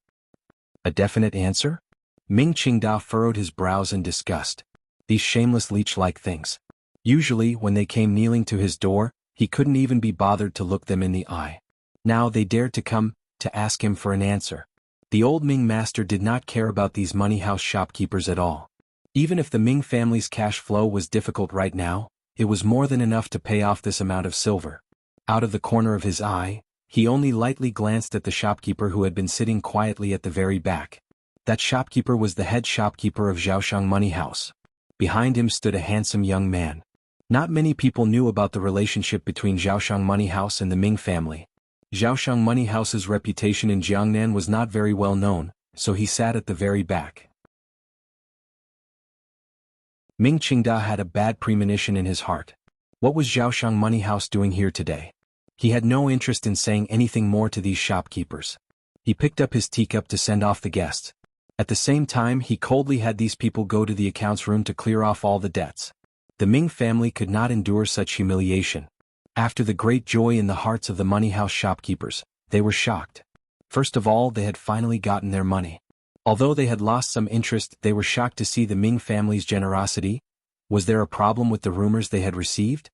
A definite answer? Ming Qingda furrowed his brows in disgust. These shameless leech-like things. Usually, when they came kneeling to his door, he couldn't even be bothered to look them in the eye. Now they dared to come, to ask him for an answer. The old Ming master did not care about these money house shopkeepers at all. Even if the Ming family's cash flow was difficult right now, it was more than enough to pay off this amount of silver. Out of the corner of his eye, he only lightly glanced at the shopkeeper who had been sitting quietly at the very back. That shopkeeper was the head shopkeeper of Zhaoshang Money House. Behind him stood a handsome young man. Not many people knew about the relationship between Zhaoshang Money House and the Ming family. Zhaoshang Money House's reputation in Jiangnan was not very well known, so he sat at the very back. Ming Qingda had a bad premonition in his heart. What was Zhaoshang Money House doing here today? He had no interest in saying anything more to these shopkeepers. He picked up his teacup to send off the guests. At the same time, he coldly had these people go to the accounts room to clear off all the debts. The Ming family could not endure such humiliation. After the great joy in the hearts of the money house shopkeepers, they were shocked. First of all, they had finally gotten their money. Although they had lost some interest, they were shocked to see the Ming family's generosity. Was there a problem with the rumors they had received?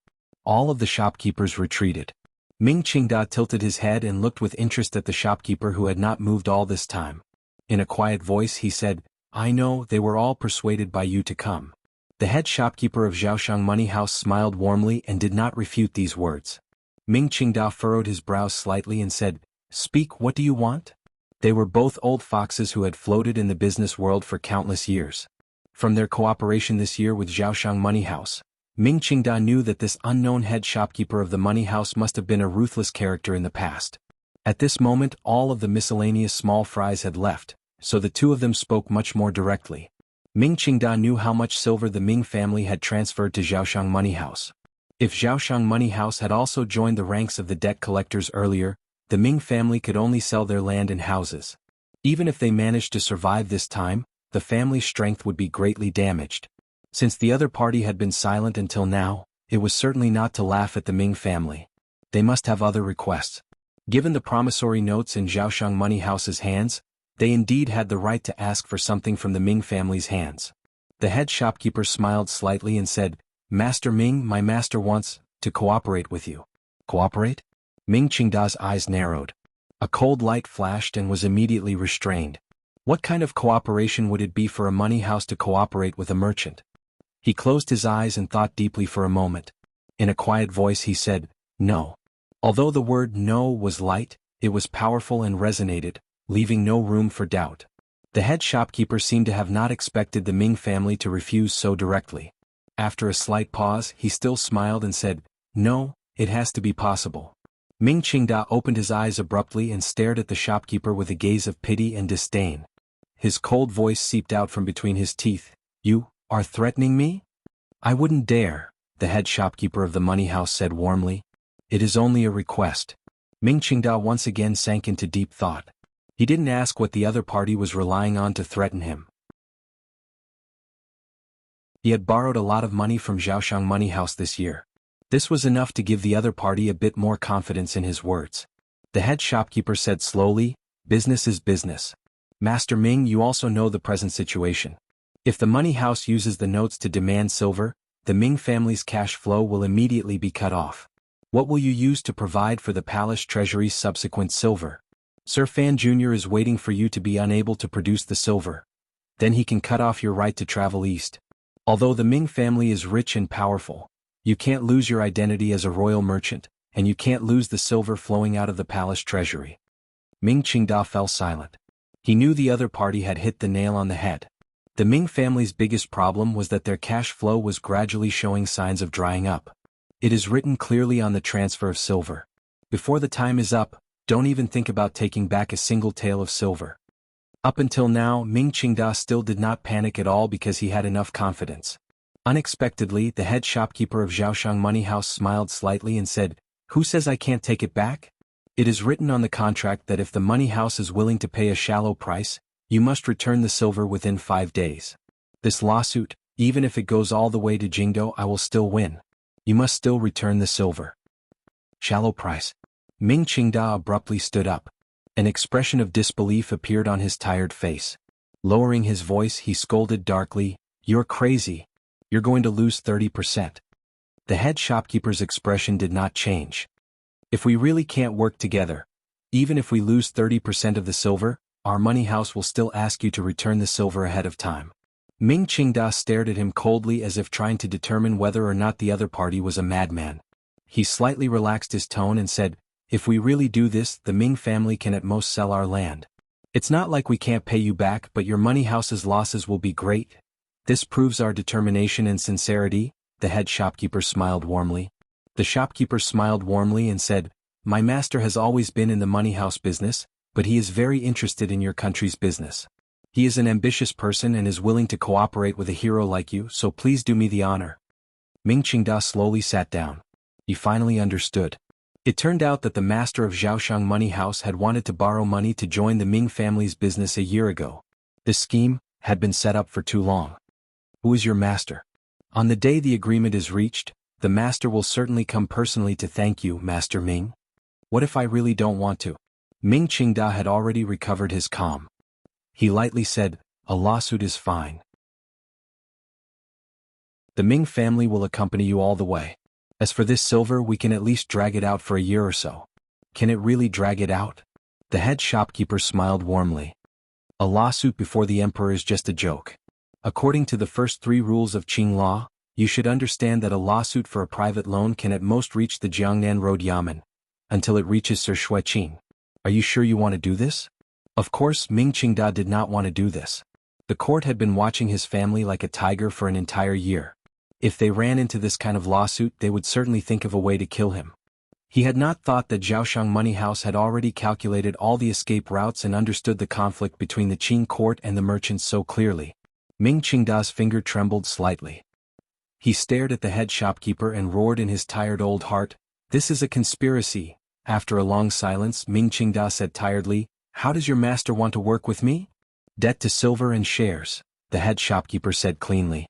All of the shopkeepers retreated. Ming Qingda tilted his head and looked with interest at the shopkeeper who had not moved all this time. In a quiet voice he said, "I know, they were all persuaded by you to come." The head shopkeeper of Zhaoshang Money House smiled warmly and did not refute these words. Ming Qingda furrowed his brows slightly and said, "Speak, what do you want?" They were both old foxes who had floated in the business world for countless years. From their cooperation this year with Zhaoshang Money House, Ming Qingda knew that this unknown head shopkeeper of the money house must have been a ruthless character in the past. At this moment, all of the miscellaneous small fries had left, so the two of them spoke much more directly. Ming Qingda knew how much silver the Ming family had transferred to Zhaoshang Money House. If Zhaoshang Money House had also joined the ranks of the debt collectors earlier, the Ming family could only sell their land and houses. Even if they managed to survive this time, the family's strength would be greatly damaged. Since the other party had been silent until now, it was certainly not to laugh at the Ming family. They must have other requests. Given the promissory notes in Zhaoshang Money House's hands, they indeed had the right to ask for something from the Ming family's hands. The head shopkeeper smiled slightly and said, "Master Ming, my master wants to cooperate with you." Cooperate? Ming Qingda's eyes narrowed. A cold light flashed and was immediately restrained. What kind of cooperation would it be for a money house to cooperate with a merchant? He closed his eyes and thought deeply for a moment. In a quiet voice he said, "No." Although the word "no" was light, it was powerful and resonated, leaving no room for doubt. The head shopkeeper seemed to have not expected the Ming family to refuse so directly. After a slight pause, he still smiled and said, "No, it has to be possible." Ming Qingda opened his eyes abruptly and stared at the shopkeeper with a gaze of pity and disdain. His cold voice seeped out from between his teeth. "You are threatening me?" "I wouldn't dare," the head shopkeeper of the money house said warmly. "It is only a request." Ming Qingda once again sank into deep thought. He didn't ask what the other party was relying on to threaten him. He had borrowed a lot of money from Zhaoshang Money House this year. This was enough to give the other party a bit more confidence in his words. The head shopkeeper said slowly, "Business is business. Master Ming, you also know the present situation. If the money house uses the notes to demand silver, the Ming family's cash flow will immediately be cut off. What will you use to provide for the palace treasury's subsequent silver? Sir Fan Jr. is waiting for you to be unable to produce the silver. Then he can cut off your right to travel east. Although the Ming family is rich and powerful, you can't lose your identity as a royal merchant, and you can't lose the silver flowing out of the palace treasury." Ming Qingda fell silent. He knew the other party had hit the nail on the head. The Ming family's biggest problem was that their cash flow was gradually showing signs of drying up. It is written clearly on the transfer of silver. Before the time is up, don't even think about taking back a single tael of silver. Up until now, Ming Qingda still did not panic at all because he had enough confidence. Unexpectedly, the head shopkeeper of Zhaoshang Money House smiled slightly and said, "Who says I can't take it back? It is written on the contract that if the money house is willing to pay a shallow price, you must return the silver within 5 days. This lawsuit, even if it goes all the way to Jingdo, I will still win. You must still return the silver." Shallow price. Ming Qingda abruptly stood up. An expression of disbelief appeared on his tired face. Lowering his voice, he scolded darkly, "You're crazy. You're going to lose 30%. The head shopkeeper's expression did not change. "If we really can't work together, even if we lose 30% of the silver, our money house will still ask you to return the silver ahead of time." Ming Qingda stared at him coldly as if trying to determine whether or not the other party was a madman. He slightly relaxed his tone and said, "If we really do this, the Ming family can at most sell our land. It's not like we can't pay you back, but your money house's losses will be great. This proves our determination and sincerity." The head shopkeeper smiled warmly. The shopkeeper smiled warmly and said, "My master has always been in the money house business, but he is very interested in your country's business. He is an ambitious person and is willing to cooperate with a hero like you, so please do me the honor." Ming Qingda slowly sat down. He finally understood. It turned out that the master of Zhaoshang Money House had wanted to borrow money to join the Ming family's business a year ago. This scheme had been set up for too long. "Who is your master? On the day the agreement is reached, the master will certainly come personally to thank you, Master Ming." "What if I really don't want to?" Ming Qingda had already recovered his calm. He lightly said, "A lawsuit is fine. The Ming family will accompany you all the way. As for this silver, we can at least drag it out for a year or so." "Can it really drag it out?" The head shopkeeper smiled warmly. "A lawsuit before the emperor is just a joke. According to the first 3 rules of Qing law, you should understand that a lawsuit for a private loan can at most reach the Jiangnan Road Yamen, until it reaches Sir Shuiqing. Are you sure you want to do this?" Of course, Ming Qingda did not want to do this. The court had been watching his family like a tiger for an entire year. If they ran into this kind of lawsuit, they would certainly think of a way to kill him. He had not thought that Zhaoshang Money House had already calculated all the escape routes and understood the conflict between the Qing court and the merchants so clearly. Ming Qingda's finger trembled slightly. He stared at the head shopkeeper and roared in his tired old heart, "This is a conspiracy." After a long silence, Ming Qingda said tiredly, "How does your master want to work with me?" "Debt to silver and shares," the head shopkeeper said cleanly.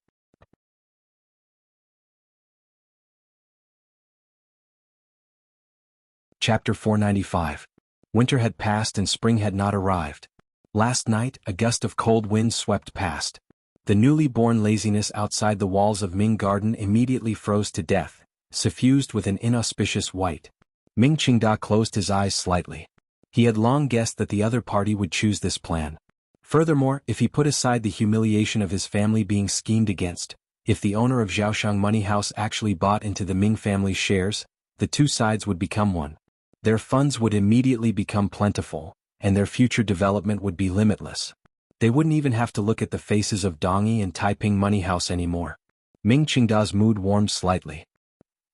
Chapter 495. Winter had passed and spring had not arrived. Last night, a gust of cold wind swept past. The newly born laziness outside the walls of Ming Garden immediately froze to death, suffused with an inauspicious white. Ming Qingda closed his eyes slightly. He had long guessed that the other party would choose this plan. Furthermore, if he put aside the humiliation of his family being schemed against, if the owner of Zhaoshang Money House actually bought into the Ming family's shares, the 2 sides would become one. Their funds would immediately become plentiful, and their future development would be limitless. They wouldn't even have to look at the faces of Dongyi and Taiping Money House anymore. Ming Qingda's mood warmed slightly.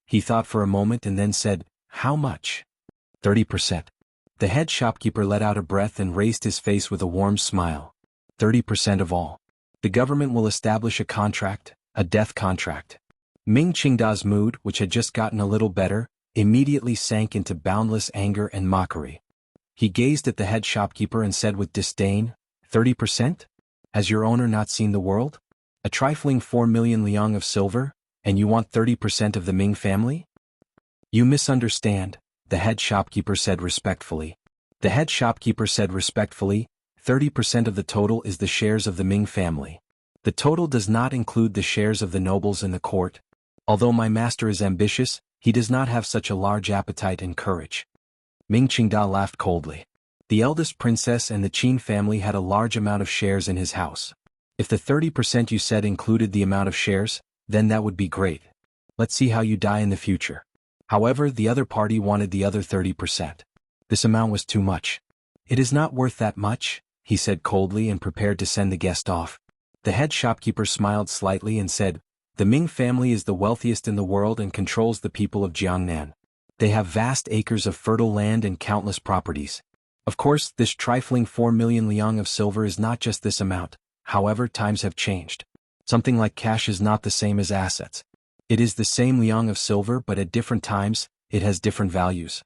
He thought for a moment and then said, "How much?" 30%. The head shopkeeper let out a breath and raised his face with a warm smile. 30% of all. The government will establish a contract, a death contract. Ming Qingda's mood, which had just gotten a little better, immediately sank into boundless anger and mockery. He gazed at the head shopkeeper and said with disdain, 30%? Has your owner not seen the world? A trifling 4 million liang of silver, and you want 30% of the Ming family? You misunderstand, the head shopkeeper said respectfully. The head shopkeeper said respectfully, 30% of the total is the shares of the Ming family. The total does not include the shares of the nobles in the court. Although my master is ambitious, he does not have such a large appetite and courage. Ming Qingda laughed coldly. The eldest princess and the Qin family had a large amount of shares in his house. If the 30% you said included the amount of shares, then that would be great. Let's see how you die in the future. However, the other party wanted the other 30%. This amount was too much. It is not worth that much, he said coldly and prepared to send the guest off. The head shopkeeper smiled slightly and said, "The Ming family is the wealthiest in the world and controls the people of Jiangnan. They have vast acres of fertile land and countless properties. Of course, this trifling 4 million liang of silver is not just this amount. However, times have changed. Something like cash is not the same as assets. It is the same liang of silver, but at different times, it has different values."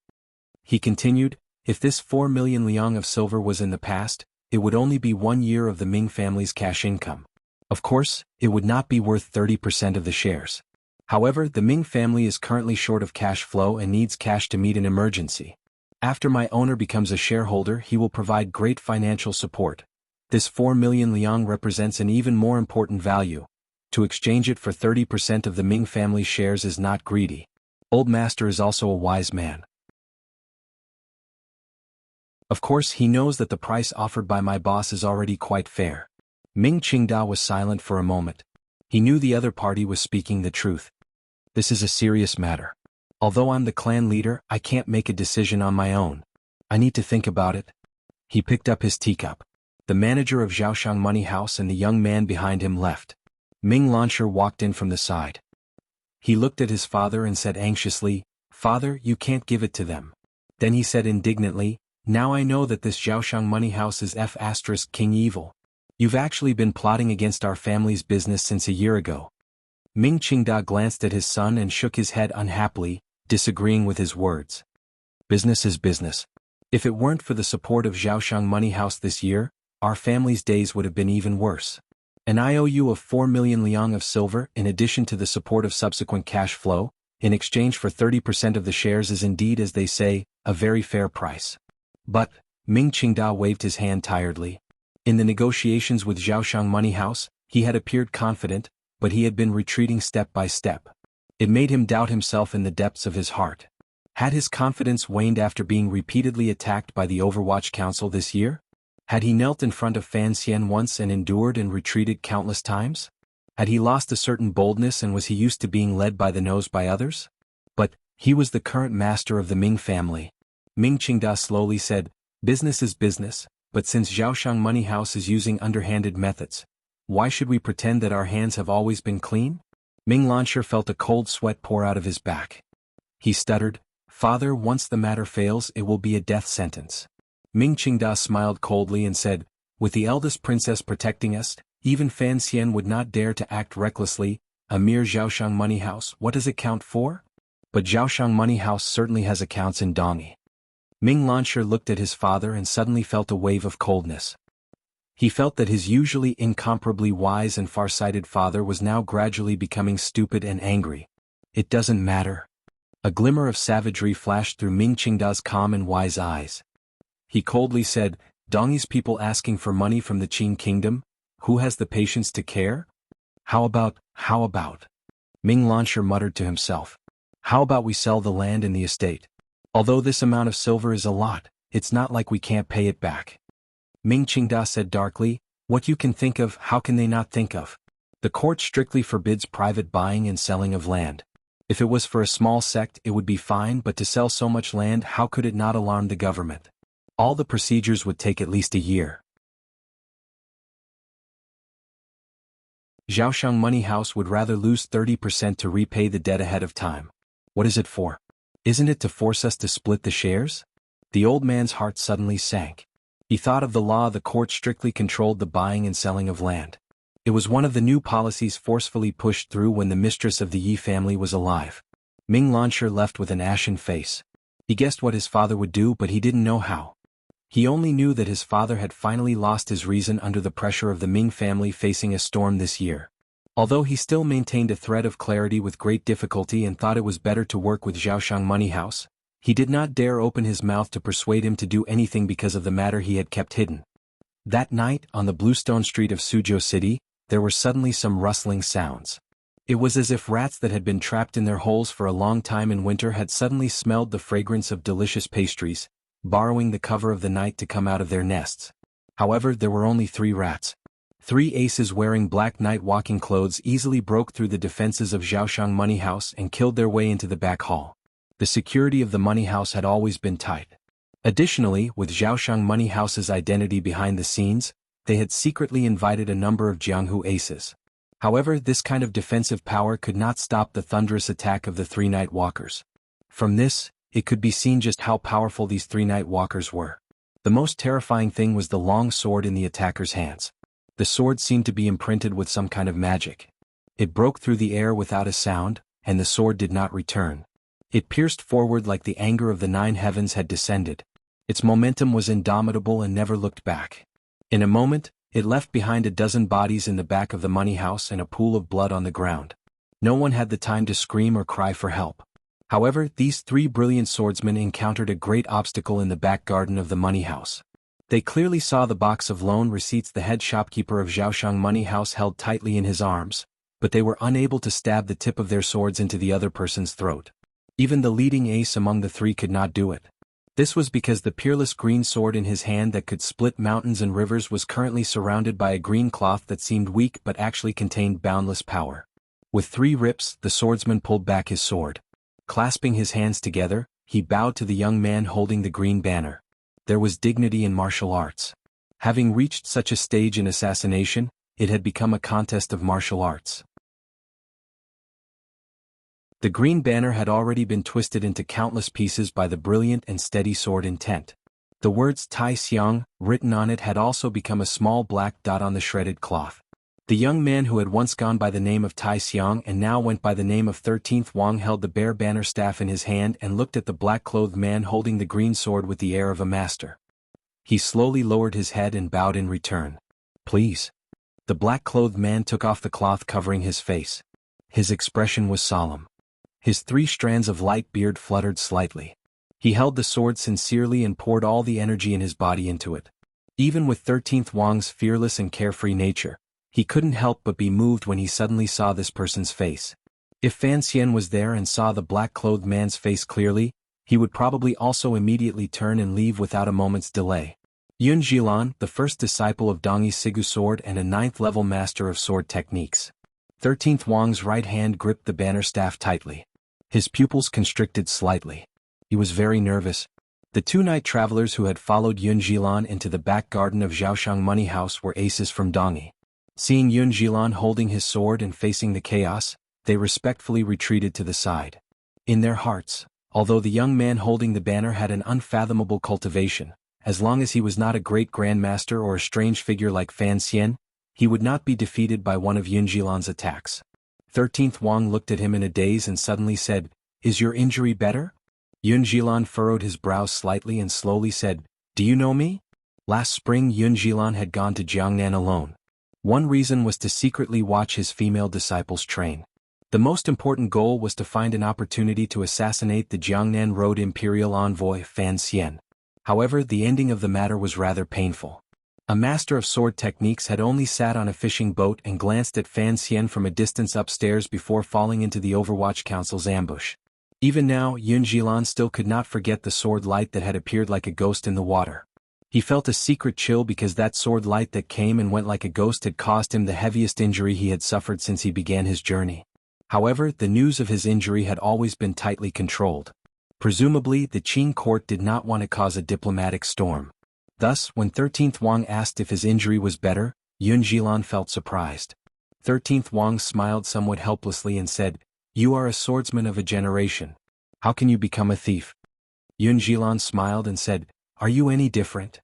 He continued, "If this 4 million liang of silver was in the past, it would only be 1 year of the Ming family's cash income. Of course, it would not be worth 30% of the shares. However, the Ming family is currently short of cash flow and needs cash to meet an emergency. After my owner becomes a shareholder, he will provide great financial support. This 4 million liang represents an even more important value. To exchange it for 30% of the Ming family's shares is not greedy. Old master is also a wise man. Of course, he knows that the price offered by my boss is already quite fair." Ming Qingda was silent for a moment. He knew the other party was speaking the truth. This is a serious matter. Although I'm the clan leader, I can't make a decision on my own. I need to think about it. He picked up his teacup. The manager of Zhaoshang Money House and the young man behind him left. Ming Lansher walked in from the side. He looked at his father and said anxiously, "Father, you can't give it to them." Then he said indignantly, "Now I know that this Zhaoshang Money House is King evil. You've actually been plotting against our family's business since a year ago." Ming Qingda glanced at his son and shook his head unhappily, disagreeing with his words. Business is business. If it weren't for the support of Zhaoshang Money House this year, our family's days would have been even worse. An IOU of 4 million liang of silver in addition to the support of subsequent cash flow, in exchange for 30% of the shares is indeed, as they say, a very fair price. But, Ming Qingda waved his hand tiredly. In the negotiations with Zhaoshang Money House, he had appeared confident, but he had been retreating step by step. It made him doubt himself in the depths of his heart. Had his confidence waned after being repeatedly attacked by the Overwatch Council this year? Had he knelt in front of Fan Xian once and endured and retreated countless times? Had he lost a certain boldness and was he used to being led by the nose by others? But he was the current master of the Ming family. Ming Qingda slowly said, "Business is business, but since Zhaoshang Money House is using underhanded methods, why should we pretend that our hands have always been clean?" Ming Lansher felt a cold sweat pour out of his back. He stuttered, "Father, once the matter fails it will be a death sentence." Ming Qingda smiled coldly and said, "With the eldest princess protecting us, even Fan Xian would not dare to act recklessly. A mere Zhaoshang Money House, what does it count for? But Zhaoshang Money House certainly has accounts in Dongyi." Ming Lansher looked at his father and suddenly felt a wave of coldness. He felt that his usually incomparably wise and far-sighted father was now gradually becoming stupid and angry. "It doesn't matter." A glimmer of savagery flashed through Ming Qingda's calm and wise eyes. He coldly said, "Dongyi's people asking for money from the Qin kingdom? Who has the patience to care? How about? Ming Lansher muttered to himself. "How about we sell the land and the estate? Although this amount of silver is a lot, it's not like we can't pay it back." Ming Qingda said darkly, "What you can think of, how can they not think of? The court strictly forbids private buying and selling of land. If it was for a small sect it would be fine, but to sell so much land, how could it not alarm the government? All the procedures would take at least a year." Zhaoshang Money House would rather lose 30% to repay the debt ahead of time. What is it for? Isn't it to force us to split the shares? The old man's heart suddenly sank. He thought of the law the court strictly controlled the buying and selling of land. It was one of the new policies forcefully pushed through when the mistress of the Yi family was alive. Ming Lansher left with an ashen face. He guessed what his father would do, but he didn't know how. He only knew that his father had finally lost his reason under the pressure of the Ming family facing a storm this year. Although he still maintained a thread of clarity with great difficulty and thought it was better to work with Zhaoshang Money House, he did not dare open his mouth to persuade him to do anything because of the matter he had kept hidden. That night, on the bluestone street of Suzhou City, there were suddenly some rustling sounds. It was as if rats that had been trapped in their holes for a long time in winter had suddenly smelled the fragrance of delicious pastries, borrowing the cover of the night to come out of their nests. However, there were only 3 rats. 3 aces wearing black night walking clothes easily broke through the defenses of Zhaoshang Money House and killed their way into the back hall. The security of the money house had always been tight. Additionally, with Zhaoshang Money House's identity behind the scenes, they had secretly invited a number of Jianghu aces. However, this kind of defensive power could not stop the thunderous attack of the 3 night walkers. From this, it could be seen just how powerful these 3 night walkers were. The most terrifying thing was the long sword in the attacker's hands. The sword seemed to be imprinted with some kind of magic. It broke through the air without a sound, and the sword did not return. It pierced forward like the anger of the 9 heavens had descended. Its momentum was indomitable and never looked back. In a moment, it left behind a dozen bodies in the back of the money house and a pool of blood on the ground. No one had the time to scream or cry for help. However, these 3 brilliant swordsmen encountered a great obstacle in the back garden of the money house. They clearly saw the box of loan receipts the head shopkeeper of Zhaoshang Money House held tightly in his arms, but they were unable to stab the tip of their swords into the other person's throat. Even the leading ace among the 3 could not do it. This was because the peerless green sword in his hand that could split mountains and rivers was currently surrounded by a green cloth that seemed weak but actually contained boundless power. With 3 rips, the swordsman pulled back his sword. Clasping his hands together, he bowed to the young man holding the green banner. There was dignity in martial arts. Having reached such a stage in assassination, it had become a contest of martial arts. The green banner had already been twisted into countless pieces by the brilliant and steady sword intent. The words Tai Xiang, written on it, had also become a small black dot on the shredded cloth. The young man who had once gone by the name of Tai Xiang and now went by the name of 13th Wang held the bare banner staff in his hand and looked at the black-clothed man holding the green sword with the air of a master. He slowly lowered his head and bowed in return. "Please." The black-clothed man took off the cloth covering his face. His expression was solemn. His 3 strands of light beard fluttered slightly. He held the sword sincerely and poured all the energy in his body into it. Even with 13th Wang's fearless and carefree nature, he couldn't help but be moved when he suddenly saw this person's face. If Fan Xian was there and saw the black-clothed man's face clearly, he would probably also immediately turn and leave without a moment's delay. Yun Jilan, the first disciple of Dongyi Sigu sword and a 9th-level master of sword techniques. 13th Wang's right hand gripped the banner staff tightly. His pupils constricted slightly. He was very nervous. The two night travelers who had followed Yun Jilan into the back garden of Zhaoshang Money House were aces from Dongyi. Seeing Yun Jilan holding his sword and facing the chaos, they respectfully retreated to the side. In their hearts, although the young man holding the banner had an unfathomable cultivation, as long as he was not a great grandmaster or a strange figure like Fan Xian, he would not be defeated by one of Yun Jilan's attacks. 13th Wang looked at him in a daze and suddenly said, "Is your injury better?" Yun Jilan furrowed his brows slightly and slowly said, "Do you know me?" Last spring Yun Jilan had gone to Jiangnan alone. One reason was to secretly watch his female disciples train. The most important goal was to find an opportunity to assassinate the Jiangnan Road Imperial envoy Fan Xian. However, the ending of the matter was rather painful. A master of sword techniques had only sat on a fishing boat and glanced at Fan Xian from a distance upstairs before falling into the Overwatch Council's ambush. Even now, Yun Jilan still could not forget the sword light that had appeared like a ghost in the water. He felt a secret chill because that sword light that came and went like a ghost had caused him the heaviest injury he had suffered since he began his journey. However, the news of his injury had always been tightly controlled. Presumably, the Qing court did not want to cause a diplomatic storm. Thus, when 13th Wang asked if his injury was better, Yun Jilan felt surprised. 13th Wang smiled somewhat helplessly and said, "You are a swordsman of a generation. How can you become a thief?" Yun Jilan smiled and said, "Are you any different?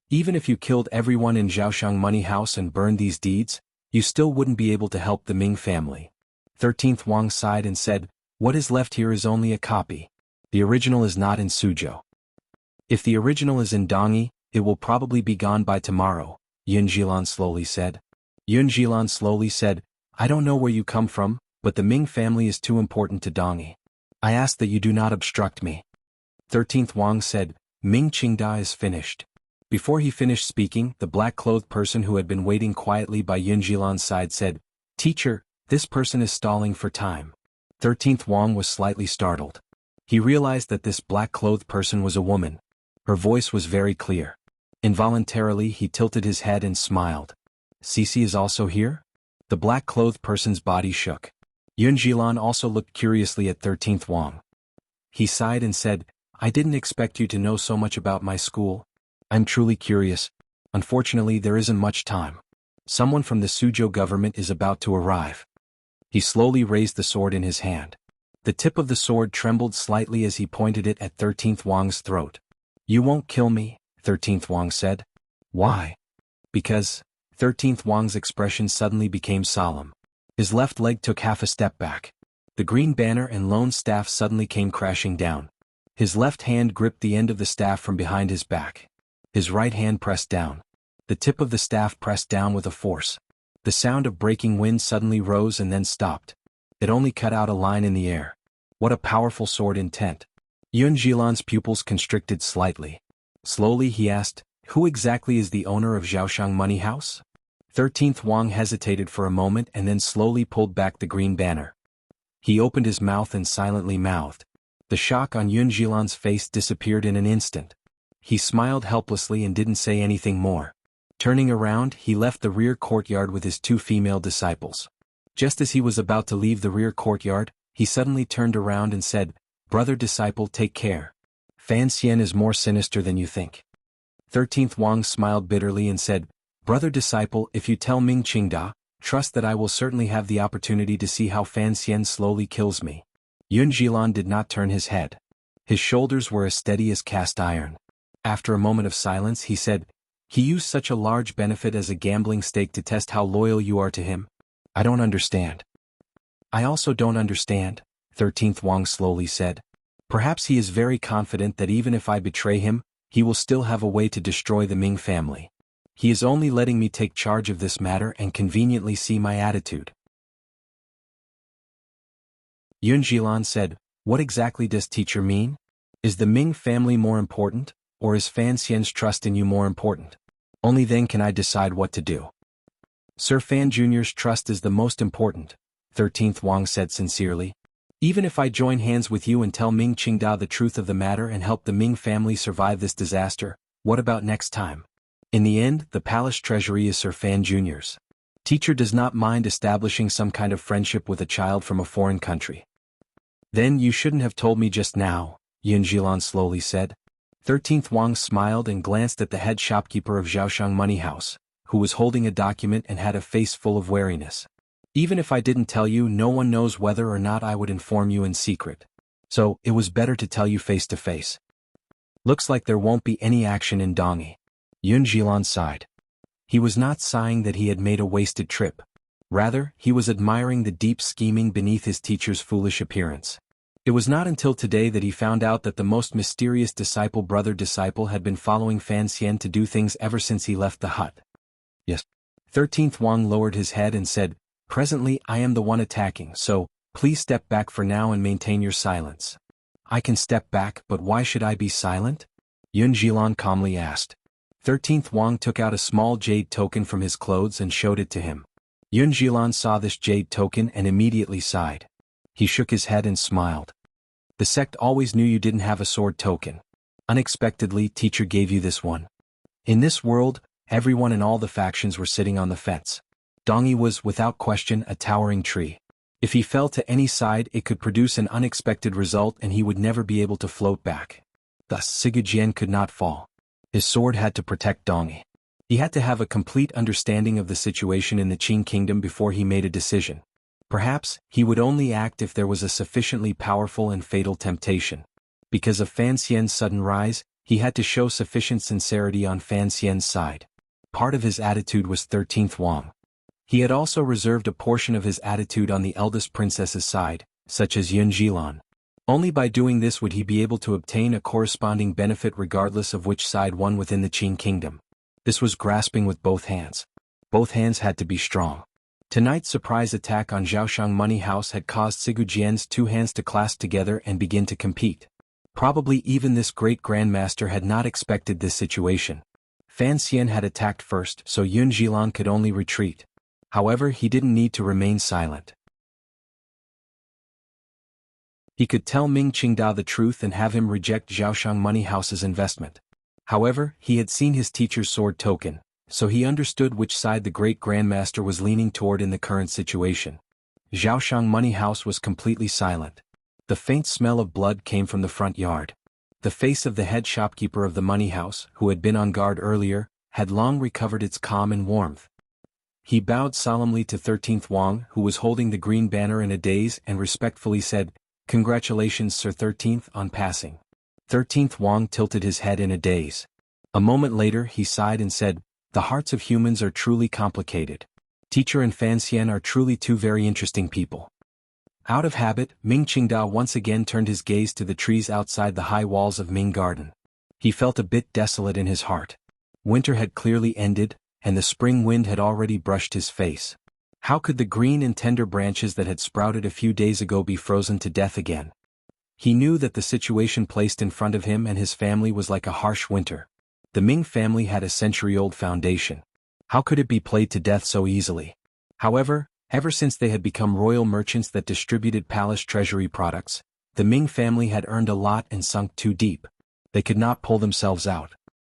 Even if you killed everyone in Zhaoshang Money House and burned these deeds, you still wouldn't be able to help the Ming family." 13th Wang sighed and said, "What is left here is only a copy. The original is not in Suzhou. If the original is in Dongyi, it will probably be gone by tomorrow," Yun Jilan slowly said. Yun Jilan slowly said, "I don't know where you come from, but the Ming family is too important to Dongyi. I ask that you do not obstruct me." 13th Wang said, "Ming Qingda is finished." Before he finished speaking, the black-clothed person who had been waiting quietly by Yun Jilan's side said, "Teacher, this person is stalling for time." 13th Wang was slightly startled. He realized that this black-clothed person was a woman. Her voice was very clear. Involuntarily he tilted his head and smiled. "Cece is also here?" The black-clothed person's body shook. Yun Jilan also looked curiously at 13th Wang. He sighed and said, "I didn't expect you to know so much about my school. I'm truly curious. Unfortunately, there isn't much time. Someone from the Suzhou government is about to arrive." He slowly raised the sword in his hand. The tip of the sword trembled slightly as he pointed it at 13th Wang's throat. "You won't kill me," 13th Wang said. "Why?" "Because..." 13th Wang's expression suddenly became solemn. His left leg took half a step back. The green banner and lone staff suddenly came crashing down. His left hand gripped the end of the staff from behind his back. His right hand pressed down. The tip of the staff pressed down with a force. The sound of breaking wind suddenly rose and then stopped. It only cut out a line in the air. What a powerful sword intent. Yun Jilan's pupils constricted slightly. Slowly he asked, "Who exactly is the owner of Zhaoshang Money House?" 13th Wang hesitated for a moment and then slowly pulled back the green banner. He opened his mouth and silently mouthed. The shock on Yun Jilan's face disappeared in an instant. He smiled helplessly and didn't say anything more. Turning around, he left the rear courtyard with his two female disciples. Just as he was about to leave the rear courtyard, he suddenly turned around and said, "Brother disciple, take care. Fan Xian is more sinister than you think." 13th Wang smiled bitterly and said, "Brother disciple, if you tell Ming Qingda, trust that I will certainly have the opportunity to see how Fan Xian slowly kills me." Yun Jilan did not turn his head. His shoulders were as steady as cast iron. After a moment of silence he said, "He used such a large benefit as a gambling stake to test how loyal you are to him? I don't understand." "I also don't understand," 13th Wang slowly said. "Perhaps he is very confident that even if I betray him, he will still have a way to destroy the Ming family. He is only letting me take charge of this matter and conveniently see my attitude." Yun Jilan said, What exactly does teacher mean? Is the Ming family more important, or is Fan Xian's trust in you more important? Only then can I decide what to do. Sir Fan Jr.'s trust is the most important, 13th Wang said sincerely. Even if I join hands with you and tell Ming Qingdao the truth of the matter and help the Ming family survive this disaster, what about next time? In the end, the palace treasury is Sir Fan Jr.'s. Teacher does not mind establishing some kind of friendship with a child from a foreign country. Then you shouldn't have told me just now, Yun Jilan slowly said. 13th Wang smiled and glanced at the head shopkeeper of Zhaoshang Money House, who was holding a document and had a face full of wariness. Even if I didn't tell you, no one knows whether or not I would inform you in secret. So, it was better to tell you face to face. Looks like there won't be any action in Dongyi. Yun Jilan sighed. He was not sighing that he had made a wasted trip. Rather, he was admiring the deep scheming beneath his teacher's foolish appearance. It was not until today that he found out that the most mysterious brother-disciple had been following Fan Xian to do things ever since he left the hut. Yes. 13th Wang lowered his head and said, Presently I am the one attacking, so, please step back for now and maintain your silence. I can step back, but why should I be silent? Yun Jilan calmly asked. 13th Wang took out a small jade token from his clothes and showed it to him. Yun Jilan saw this jade token and immediately sighed. He shook his head and smiled. The sect always knew you didn't have a sword token. Unexpectedly, teacher gave you this one. In this world, everyone in all the factions were sitting on the fence. Dongyi was, without question, a towering tree. If he fell to any side, it could produce an unexpected result and he would never be able to float back. Thus, Sigurjian could not fall. His sword had to protect Dongyi. He had to have a complete understanding of the situation in the Qing kingdom before he made a decision. Perhaps, he would only act if there was a sufficiently powerful and fatal temptation. Because of Fan Xian's sudden rise, he had to show sufficient sincerity on Fan Xian's side. Part of his attitude was 13th Wang. He had also reserved a portion of his attitude on the eldest princess's side, such as Yun Jilan. Only by doing this would he be able to obtain a corresponding benefit regardless of which side won within the Qing kingdom. This was grasping with both hands. Both hands had to be strong. Tonight's surprise attack on Zhaoshang Money House had caused Sigurjian's two hands to clasp together and begin to compete. Probably even this great grandmaster had not expected this situation. Fan Xian had attacked first, so Yun Jilan could only retreat. However, he didn't need to remain silent. He could tell Ming Qingdao the truth and have him reject Zhaoshang Money House's investment. However, he had seen his teacher's sword token, so he understood which side the great grandmaster was leaning toward in the current situation. Zhaoshang Money House was completely silent. The faint smell of blood came from the front yard. The face of the head shopkeeper of the money house, who had been on guard earlier, had long recovered its calm and warmth. He bowed solemnly to 13th Wang, who was holding the green banner in a daze, and respectfully said, Congratulations, Sir 13th, on passing. 13th Wang tilted his head in a daze. A moment later he sighed and said, The hearts of humans are truly complicated. Teacher and Fan Xian are truly two very interesting people. Out of habit, Ming Qingdao once again turned his gaze to the trees outside the high walls of Ming Garden. He felt a bit desolate in his heart. Winter had clearly ended, and the spring wind had already brushed his face. How could the green and tender branches that had sprouted a few days ago be frozen to death again? He knew that the situation placed in front of him and his family was like a harsh winter. The Ming family had a century-old foundation. How could it be played to death so easily? However, ever since they had become royal merchants that distributed palace treasury products, the Ming family had earned a lot and sunk too deep. They could not pull themselves out.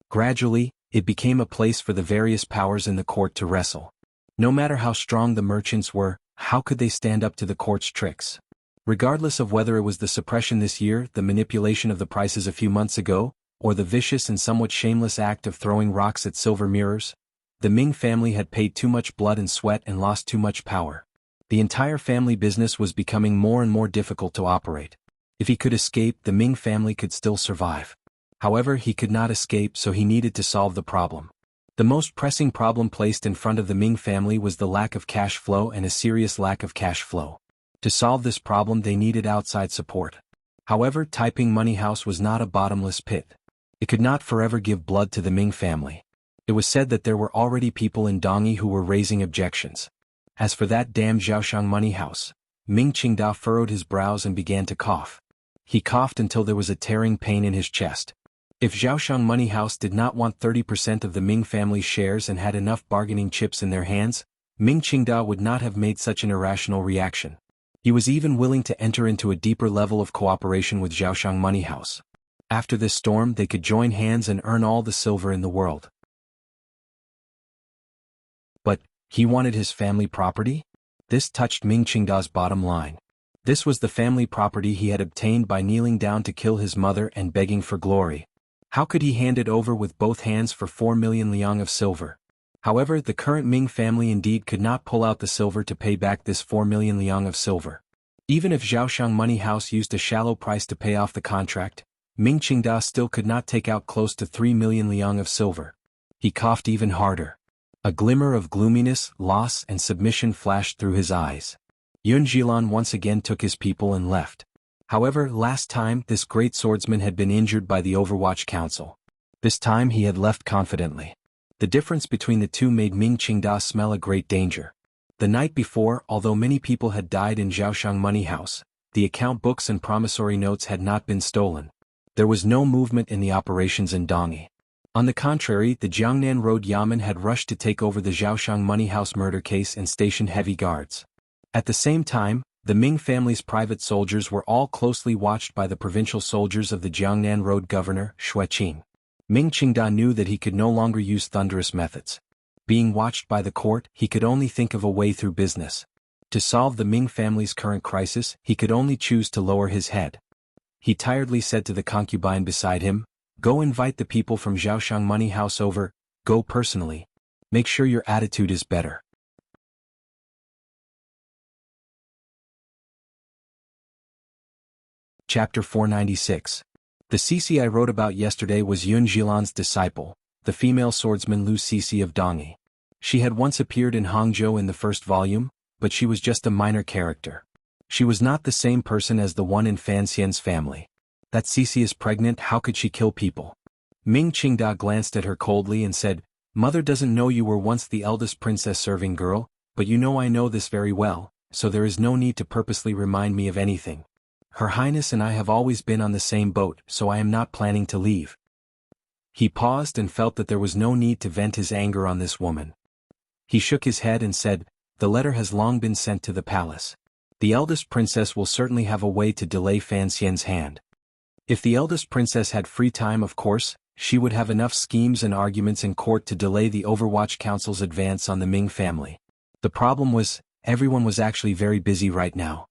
Gradually, it became a place for the various powers in the court to wrestle. No matter how strong the merchants were, how could they stand up to the court's tricks? Regardless of whether it was the suppression this year, the manipulation of the prices a few months ago, or the vicious and somewhat shameless act of throwing rocks at silver mirrors, the Ming family had paid too much blood and sweat and lost too much power. The entire family business was becoming more and more difficult to operate. If he could escape, the Ming family could still survive. However, he could not escape, so he needed to solve the problem. The most pressing problem placed in front of the Ming family was the lack of cash flow and a serious lack of cash flow. To solve this problem they needed outside support. However, Taiping Money House was not a bottomless pit. It could not forever give blood to the Ming family. It was said that there were already people in Dongyi who were raising objections. As for that damned Zhaoshang Money House, Ming Qingdao furrowed his brows and began to cough. He coughed until there was a tearing pain in his chest. If Zhaoshang Money House did not want 30% of the Ming family's shares and had enough bargaining chips in their hands, Ming Qingda would not have made such an irrational reaction. He was even willing to enter into a deeper level of cooperation with Zhaoshang Money House. After this storm, they could join hands and earn all the silver in the world. But he wanted his family property? This touched Ming Qingda's bottom line. This was the family property he had obtained by kneeling down to kill his mother and begging for glory. How could he hand it over with both hands for 4 million liang of silver? However, the current Ming family indeed could not pull out the silver to pay back this 4 million liang of silver. Even if Zhaoshang Money House used a shallow price to pay off the contract, Ming Qingda still could not take out close to 3 million liang of silver. He coughed even harder. A glimmer of gloominess, loss and submission flashed through his eyes. Yun Jilan once again took his people and left. However, last time this great swordsman had been injured by the Overwatch Council. This time he had left confidently. The difference between the two made Ming Qingda smell a great danger. The night before, although many people had died in Zhaoshang Money House, the account books and promissory notes had not been stolen. There was no movement in the operations in Dongyi. On the contrary, the Jiangnan Road Yamen had rushed to take over the Zhaoshang Money House murder case and stationed heavy guards. At the same time, the Ming family's private soldiers were all closely watched by the provincial soldiers of the Jiangnan Road governor, Shueqing. Ming Qingda knew that he could no longer use thunderous methods. Being watched by the court, he could only think of a way through business. To solve the Ming family's current crisis, he could only choose to lower his head. He tiredly said to the concubine beside him, "Go invite the people from Zhaoshang Money House over, go personally. Make sure your attitude is better." Chapter 496. The Cece I wrote about yesterday was Yun Jilan's disciple, the female swordsman Lu Cece of Dongyi. She had once appeared in Hangzhou in the first volume, but she was just a minor character. She was not the same person as the one in Fan Xian's family. That Cece is pregnant, how could she kill people? Ming Qingda glanced at her coldly and said, "Mother doesn't know you were once the eldest princess serving girl, but you know I know this very well, so there is no need to purposely remind me of anything. Her Highness and I have always been on the same boat, so I am not planning to leave." He paused and felt that there was no need to vent his anger on this woman. He shook his head and said, "The letter has long been sent to the palace. The eldest princess will certainly have a way to delay Fan Xian's hand. If the eldest princess had free time, of course, she would have enough schemes and arguments in court to delay the Overwatch Council's advance on the Ming family. The problem was, everyone was actually very busy right now.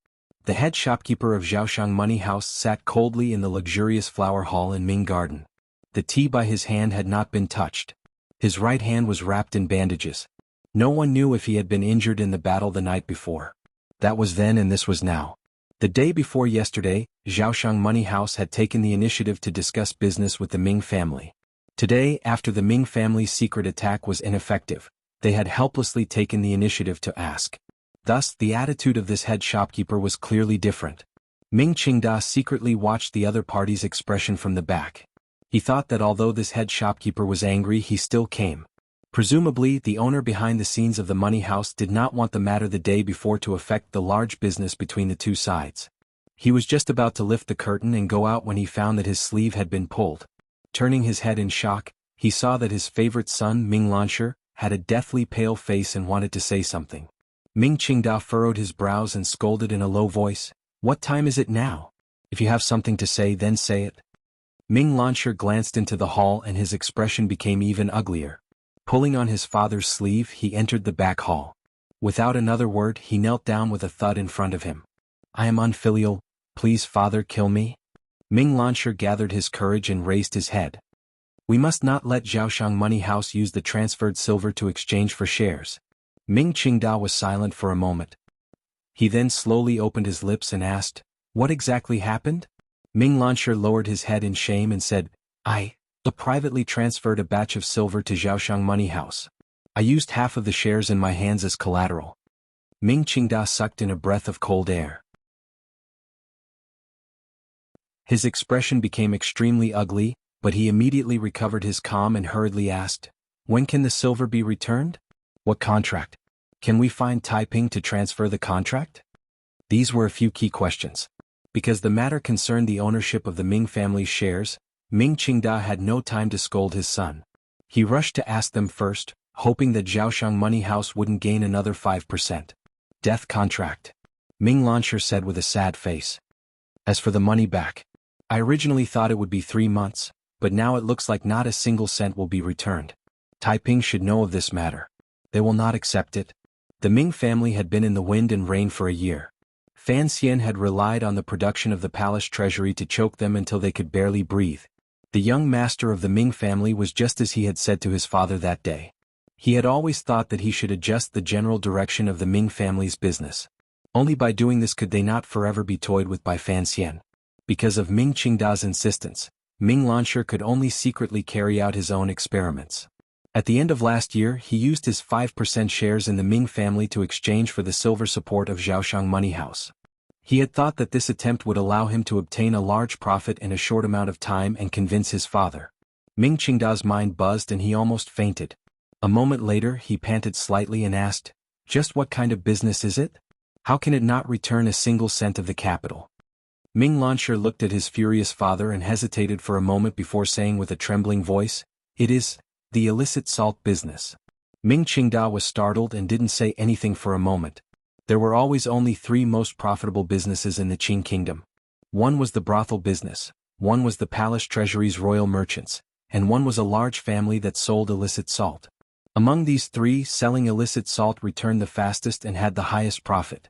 The head shopkeeper of Zhaoshang Money House sat coldly in the luxurious flower hall in Ming Garden. The tea by his hand had not been touched. His right hand was wrapped in bandages. No one knew if he had been injured in the battle the night before. That was then and this was now. The day before yesterday, Zhaoshang Money House had taken the initiative to discuss business with the Ming family. Today, after the Ming family's secret attack was ineffective, they had helplessly taken the initiative to ask. Thus, the attitude of this head shopkeeper was clearly different. Ming Qingda secretly watched the other party's expression from the back. He thought that although this head shopkeeper was angry, he still came. Presumably, the owner behind the scenes of the money house did not want the matter the day before to affect the large business between the two sides. He was just about to lift the curtain and go out when he found that his sleeve had been pulled. Turning his head in shock, he saw that his favorite son, Ming Lansher, had a deathly pale face and wanted to say something. Ming Qingda furrowed his brows and scolded in a low voice, "What time is it now? If you have something to say, then say it." Ming Lansher glanced into the hall and his expression became even uglier. Pulling on his father's sleeve, he entered the back hall. Without another word, he knelt down with a thud in front of him. "I am unfilial. Please, father, kill me." Ming Lansher gathered his courage and raised his head. "We must not let Zhaoshang Money House use the transferred silver to exchange for shares." Ming Qingda was silent for a moment. He then slowly opened his lips and asked, "What exactly happened?" Ming Lansher lowered his head in shame and said, I privately transferred a batch of silver to Zhaoshang Money House. I used half of the shares in my hands as collateral." Ming Qingda sucked in a breath of cold air. His expression became extremely ugly, but he immediately recovered his calm and hurriedly asked, "When can the silver be returned? What contract? Can we find Taiping to transfer the contract?" These were a few key questions. Because the matter concerned the ownership of the Ming family's shares, Ming Qingda had no time to scold his son. He rushed to ask them first, hoping that Zhaoshang Money House wouldn't gain another 5%. Death contract. Ming Lansher said with a sad face. As for the money back, I originally thought it would be 3 months, but now it looks like not a single cent will be returned. Taiping should know of this matter. They will not accept it. The Ming family had been in the wind and rain for a year. Fan Xian had relied on the production of the palace treasury to choke them until they could barely breathe. The young master of the Ming family was just as he had said to his father that day. He had always thought that he should adjust the general direction of the Ming family's business. Only by doing this could they not forever be toyed with by Fan Xian. Because of Ming Qingda's insistence, Ming Lansher could only secretly carry out his own experiments. At the end of last year, he used his 5% shares in the Ming family to exchange for the silver support of Zhaoshang Money House. He had thought that this attempt would allow him to obtain a large profit in a short amount of time and convince his father. Ming Qingda's mind buzzed and he almost fainted. A moment later he panted slightly and asked, "Just what kind of business is it? How can it not return a single cent of the capital?" Ming Lansher looked at his furious father and hesitated for a moment before saying with a trembling voice, "It is the illicit salt business." Ming Qingda was startled and didn't say anything for a moment. There were always only 3 most profitable businesses in the Qing kingdom. One was the brothel business, one was the palace treasury's royal merchants, and one was a large family that sold illicit salt. Among these 3, selling illicit salt returned the fastest and had the highest profit.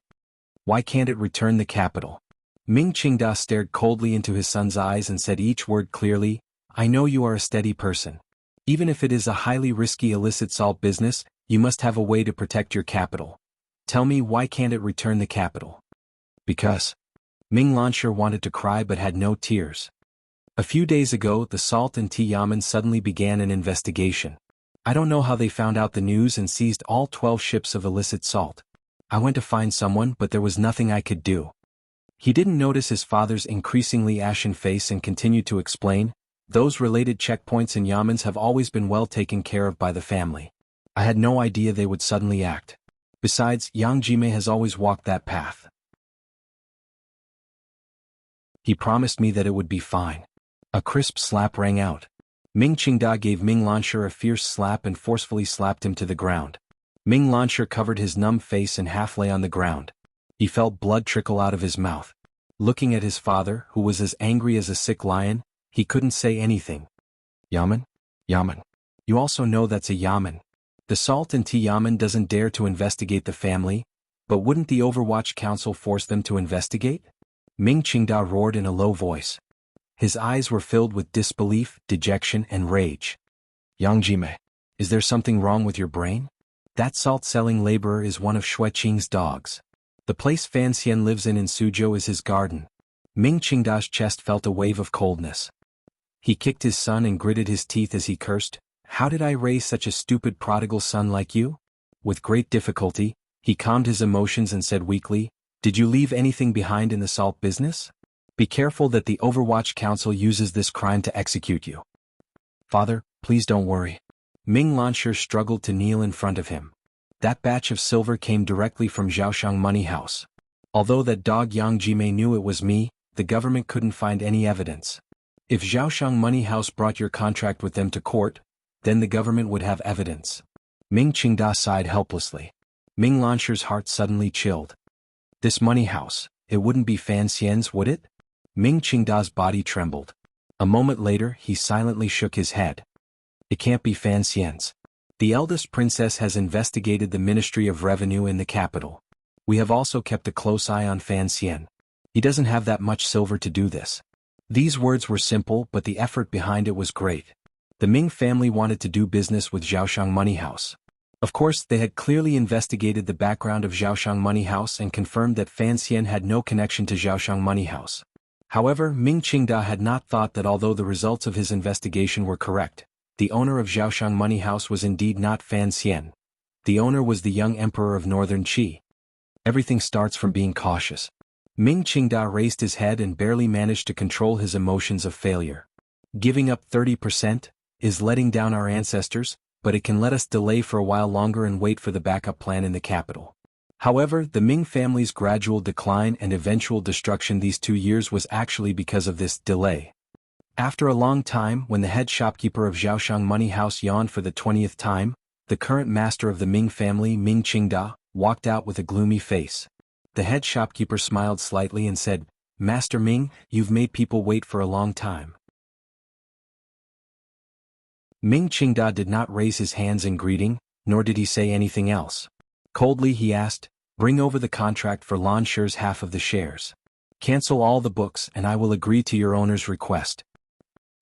Why can't it return the capital? Ming Qingda stared coldly into his son's eyes and said each word clearly, "I know you are a steady person. Even if it is a highly risky illicit salt business, you must have a way to protect your capital. Tell me, why can't it return the capital?" Because. Ming Lansher wanted to cry but had no tears. A few days ago, the Salt and Tea Yamen suddenly began an investigation. I don't know how they found out the news and seized all 12 ships of illicit salt. I went to find someone, but there was nothing I could do. He didn't notice his father's increasingly ashen face and continued to explain, "Those related checkpoints and yamens have always been well taken care of by the family. I had no idea they would suddenly act. Besides, Yang Jime has always walked that path. He promised me that it would be fine." A crisp slap rang out. Ming Qingda gave Ming Lansher a fierce slap and forcefully slapped him to the ground. Ming Lansher covered his numb face and half lay on the ground. He felt blood trickle out of his mouth. Looking at his father, who was as angry as a sick lion, he couldn't say anything. "Yamen? Yamen. You also know that's a yamen. The Salt and Tea Yamen doesn't dare to investigate the family, but wouldn't the Overwatch Council force them to investigate?" Ming Qingda roared in a low voice. His eyes were filled with disbelief, dejection, and rage. "Yang Jime, is there something wrong with your brain? That salt-selling laborer is one of Xueqing's dogs. The place Fan Xian lives in Suzhou is his garden." Ming Qingda's chest felt a wave of coldness. He kicked his son and gritted his teeth as he cursed, "How did I raise such a stupid prodigal son like you?" With great difficulty, he calmed his emotions and said weakly, "Did you leave anything behind in the salt business? Be careful that the Overwatch Council uses this crime to execute you." "Father, please don't worry." Ming Lansher struggled to kneel in front of him. "That batch of silver came directly from Zhaoshang Money House. Although that dog Yang Jime knew it was me, the government couldn't find any evidence. If Zhaoshang Money House brought your contract with them to court, then the government would have evidence." Ming Qingda sighed helplessly. Ming Lansher's heart suddenly chilled. This money house, it wouldn't be Fan Xian's, would it? Ming Qingda's body trembled. A moment later he silently shook his head. "It can't be Fan Xian's. The eldest princess has investigated the Ministry of Revenue in the capital. We have also kept a close eye on Fan Xian. He doesn't have that much silver to do this." These words were simple, but the effort behind it was great. The Ming family wanted to do business with Zhaoshang Money House. Of course, they had clearly investigated the background of Zhaoshang Money House and confirmed that Fan Xian had no connection to Zhaoshang Money House. However, Ming Qingda had not thought that although the results of his investigation were correct, the owner of Zhaoshang Money House was indeed not Fan Xian. The owner was the young emperor of Northern Qi. Everything starts from being cautious. Ming Qingda raised his head and barely managed to control his emotions of failure. Giving up 30% is letting down our ancestors, but it can let us delay for a while longer and wait for the backup plan in the capital. However, the Ming family's gradual decline and eventual destruction these 2 years was actually because of this delay. After a long time, when the head shopkeeper of Zhaoshang Money House yawned for the 20th time, the current master of the Ming family, Ming Qingda, walked out with a gloomy face. The head shopkeeper smiled slightly and said, "Master Ming, you've made people wait for a long time." Ming Qingda did not raise his hands in greeting, nor did he say anything else. Coldly he asked, "Bring over the contract for Lan Shi's half of the shares. Cancel all the books and I will agree to your owner's request."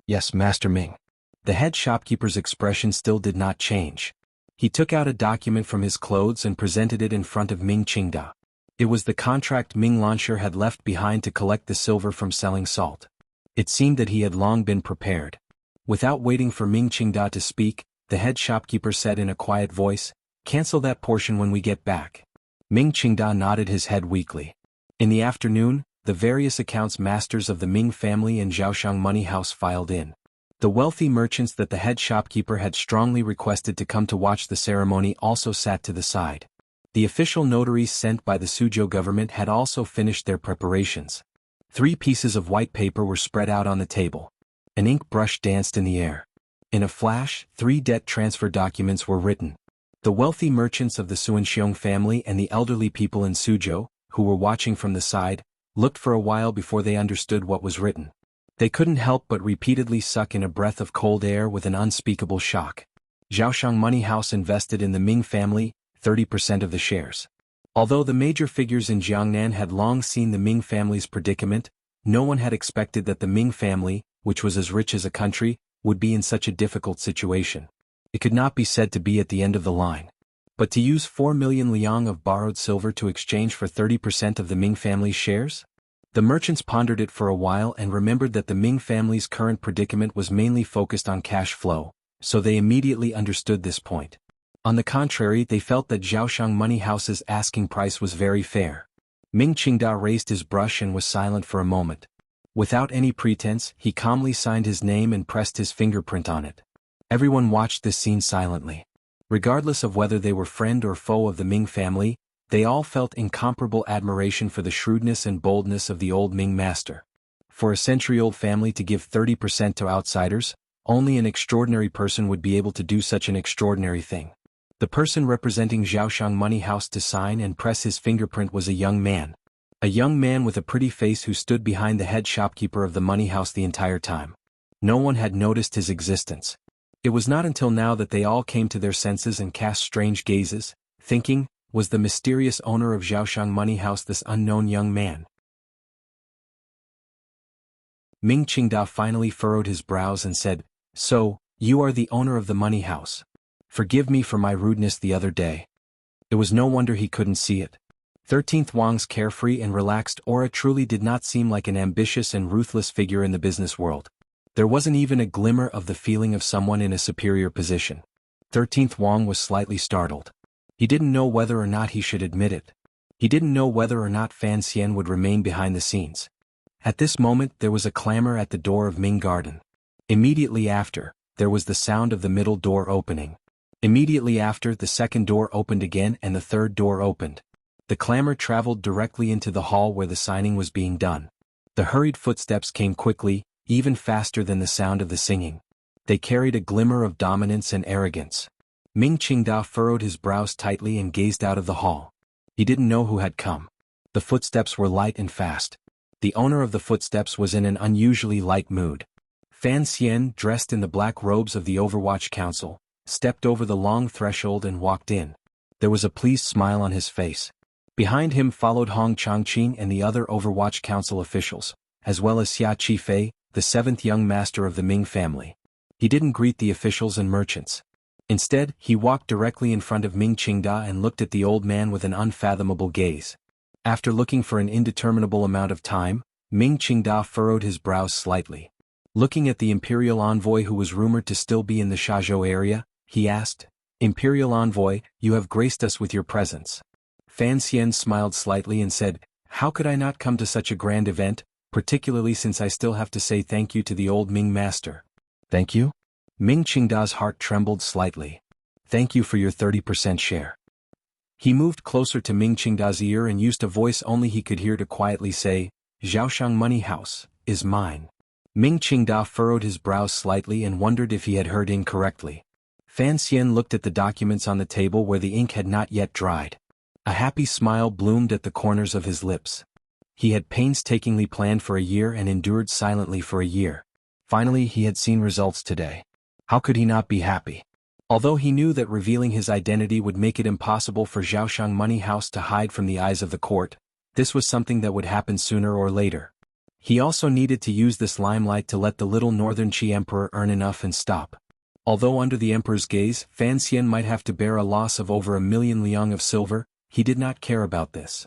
"Yes, Master Ming." The head shopkeeper's expression still did not change. He took out a document from his clothes and presented it in front of Ming Qingda. It was the contract Ming Lanshi had left behind to collect the silver from selling salt. It seemed that he had long been prepared. Without waiting for Ming Qingda to speak, the head shopkeeper said in a quiet voice, "Cancel that portion when we get back." Ming Qingda nodded his head weakly. In the afternoon, the various accounts masters of the Ming family and Zhaoshang Money House filed in. The wealthy merchants that the head shopkeeper had strongly requested to come to watch the ceremony also sat to the side. The official notaries sent by the Suzhou government had also finished their preparations. 3 pieces of white paper were spread out on the table. An ink brush danced in the air. In a flash, 3 debt transfer documents were written. The wealthy merchants of the Suanxiong family and the elderly people in Suzhou, who were watching from the side, looked for a while before they understood what was written. They couldn't help but repeatedly suck in a breath of cold air with an unspeakable shock. Zhaoshang Money House invested in the Ming family 30% of the shares. Although the major figures in Jiangnan had long seen the Ming family's predicament, no one had expected that the Ming family, which was as rich as a country, would be in such a difficult situation. It could not be said to be at the end of the line. But to use 4 million liang of borrowed silver to exchange for 30% of the Ming family's shares? The merchants pondered it for a while and remembered that the Ming family's current predicament was mainly focused on cash flow, so they immediately understood this point. On the contrary, they felt that Zhaoshang Money House's asking price was very fair. Ming Qingda raised his brush and was silent for a moment. Without any pretense, he calmly signed his name and pressed his fingerprint on it. Everyone watched this scene silently. Regardless of whether they were friend or foe of the Ming family, they all felt incomparable admiration for the shrewdness and boldness of the old Ming master. For a century-old family to give 30% to outsiders, only an extraordinary person would be able to do such an extraordinary thing. The person representing Zhaoshang Money House to sign and press his fingerprint was a young man. A young man with a pretty face who stood behind the head shopkeeper of the money house the entire time. No one had noticed his existence. It was not until now that they all came to their senses and cast strange gazes, thinking, was the mysterious owner of Zhaoshang Money House this unknown young man? Ming Qingda finally furrowed his brows and said, "So, you are the owner of the money house. Forgive me for my rudeness the other day." It was no wonder he couldn't see it. 13th Wang's carefree and relaxed aura truly did not seem like an ambitious and ruthless figure in the business world. There wasn't even a glimmer of the feeling of someone in a superior position. 13th Wang was slightly startled. He didn't know whether or not he should admit it. He didn't know whether or not Fan Xian would remain behind the scenes. At this moment there was a clamor at the door of Ming Garden. Immediately after, there was the sound of the middle door opening. Immediately after, the second door opened again and the third door opened. The clamor traveled directly into the hall where the signing was being done. The hurried footsteps came quickly, even faster than the sound of the singing. They carried a glimmer of dominance and arrogance. Ming Qingda furrowed his brows tightly and gazed out of the hall. He didn't know who had come. The footsteps were light and fast. The owner of the footsteps was in an unusually light mood. Fan Xian, dressed in the black robes of the Overwatch Council, stepped over the long threshold and walked in. There was a pleased smile on his face. Behind him followed Hong Chongqing and the other Overwatch Council officials, as well as Xia Qifei, the 7th young master of the Ming family. He didn't greet the officials and merchants. Instead, he walked directly in front of Ming Qingda and looked at the old man with an unfathomable gaze. After looking for an indeterminable amount of time, Ming Qingda furrowed his brows slightly. Looking at the imperial envoy who was rumored to still be in the Shazhou area, he asked, "Imperial envoy, you have graced us with your presence." Fan Xian smiled slightly and said, "How could I not come to such a grand event, particularly since I still have to say thank you to the old Ming master." "Thank you?" Ming Qingda's heart trembled slightly. "Thank you for your 30% share." He moved closer to Ming Qingda's ear and used a voice only he could hear to quietly say, "Zhaoshang Money House is mine." Ming Qingda furrowed his brows slightly and wondered if he had heard incorrectly. Fan Xian looked at the documents on the table where the ink had not yet dried. A happy smile bloomed at the corners of his lips. He had painstakingly planned for a year and endured silently for a year. Finally, he had seen results today. How could he not be happy? Although he knew that revealing his identity would make it impossible for Zhaoshang Money House to hide from the eyes of the court, this was something that would happen sooner or later. He also needed to use this limelight to let the little Northern Qi Emperor earn enough and stop. Although under the Emperor's gaze, Fan Xian might have to bear a loss of over 1,000,000 liang of silver, he did not care about this.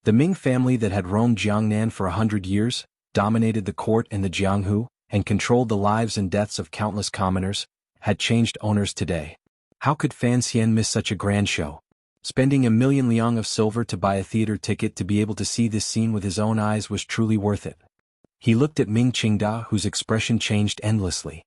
The Ming family that had roamed Jiangnan for 100 years, dominated the court and the Jianghu, and controlled the lives and deaths of countless commoners, had changed owners today. How could Fan Xian miss such a grand show? Spending 1,000,000 liang of silver to buy a theater ticket to be able to see this scene with his own eyes was truly worth it. He looked at Ming Qingda, whose expression changed endlessly.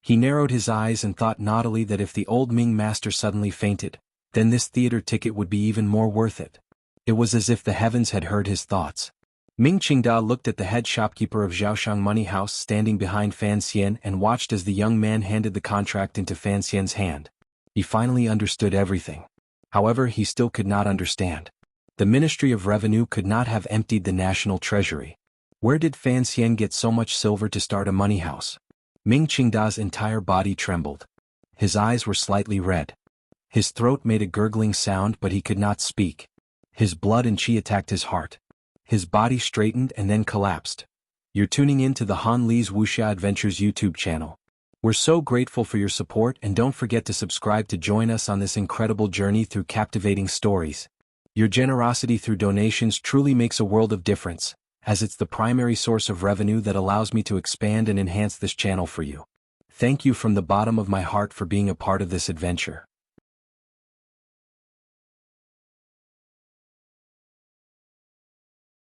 He narrowed his eyes and thought naughtily that if the old Ming master suddenly fainted, then this theater ticket would be even more worth it. It was as if the heavens had heard his thoughts. Ming Qingda looked at the head shopkeeper of Zhaoshang Money House standing behind Fan Xian and watched as the young man handed the contract into Fan Xian's hand. He finally understood everything. However, he still could not understand. The Ministry of Revenue could not have emptied the national treasury. Where did Fan Xian get so much silver to start a money house? Ming Qingda's entire body trembled. His eyes were slightly red. His throat made a gurgling sound, but he could not speak. His blood and qi attacked his heart. His body straightened and then collapsed. You're tuning in to the Han Li's Wuxia Adventures YouTube channel. We're so grateful for your support, and don't forget to subscribe to join us on this incredible journey through captivating stories. Your generosity through donations truly makes a world of difference, as it's the primary source of revenue that allows me to expand and enhance this channel for you. Thank you from the bottom of my heart for being a part of this adventure.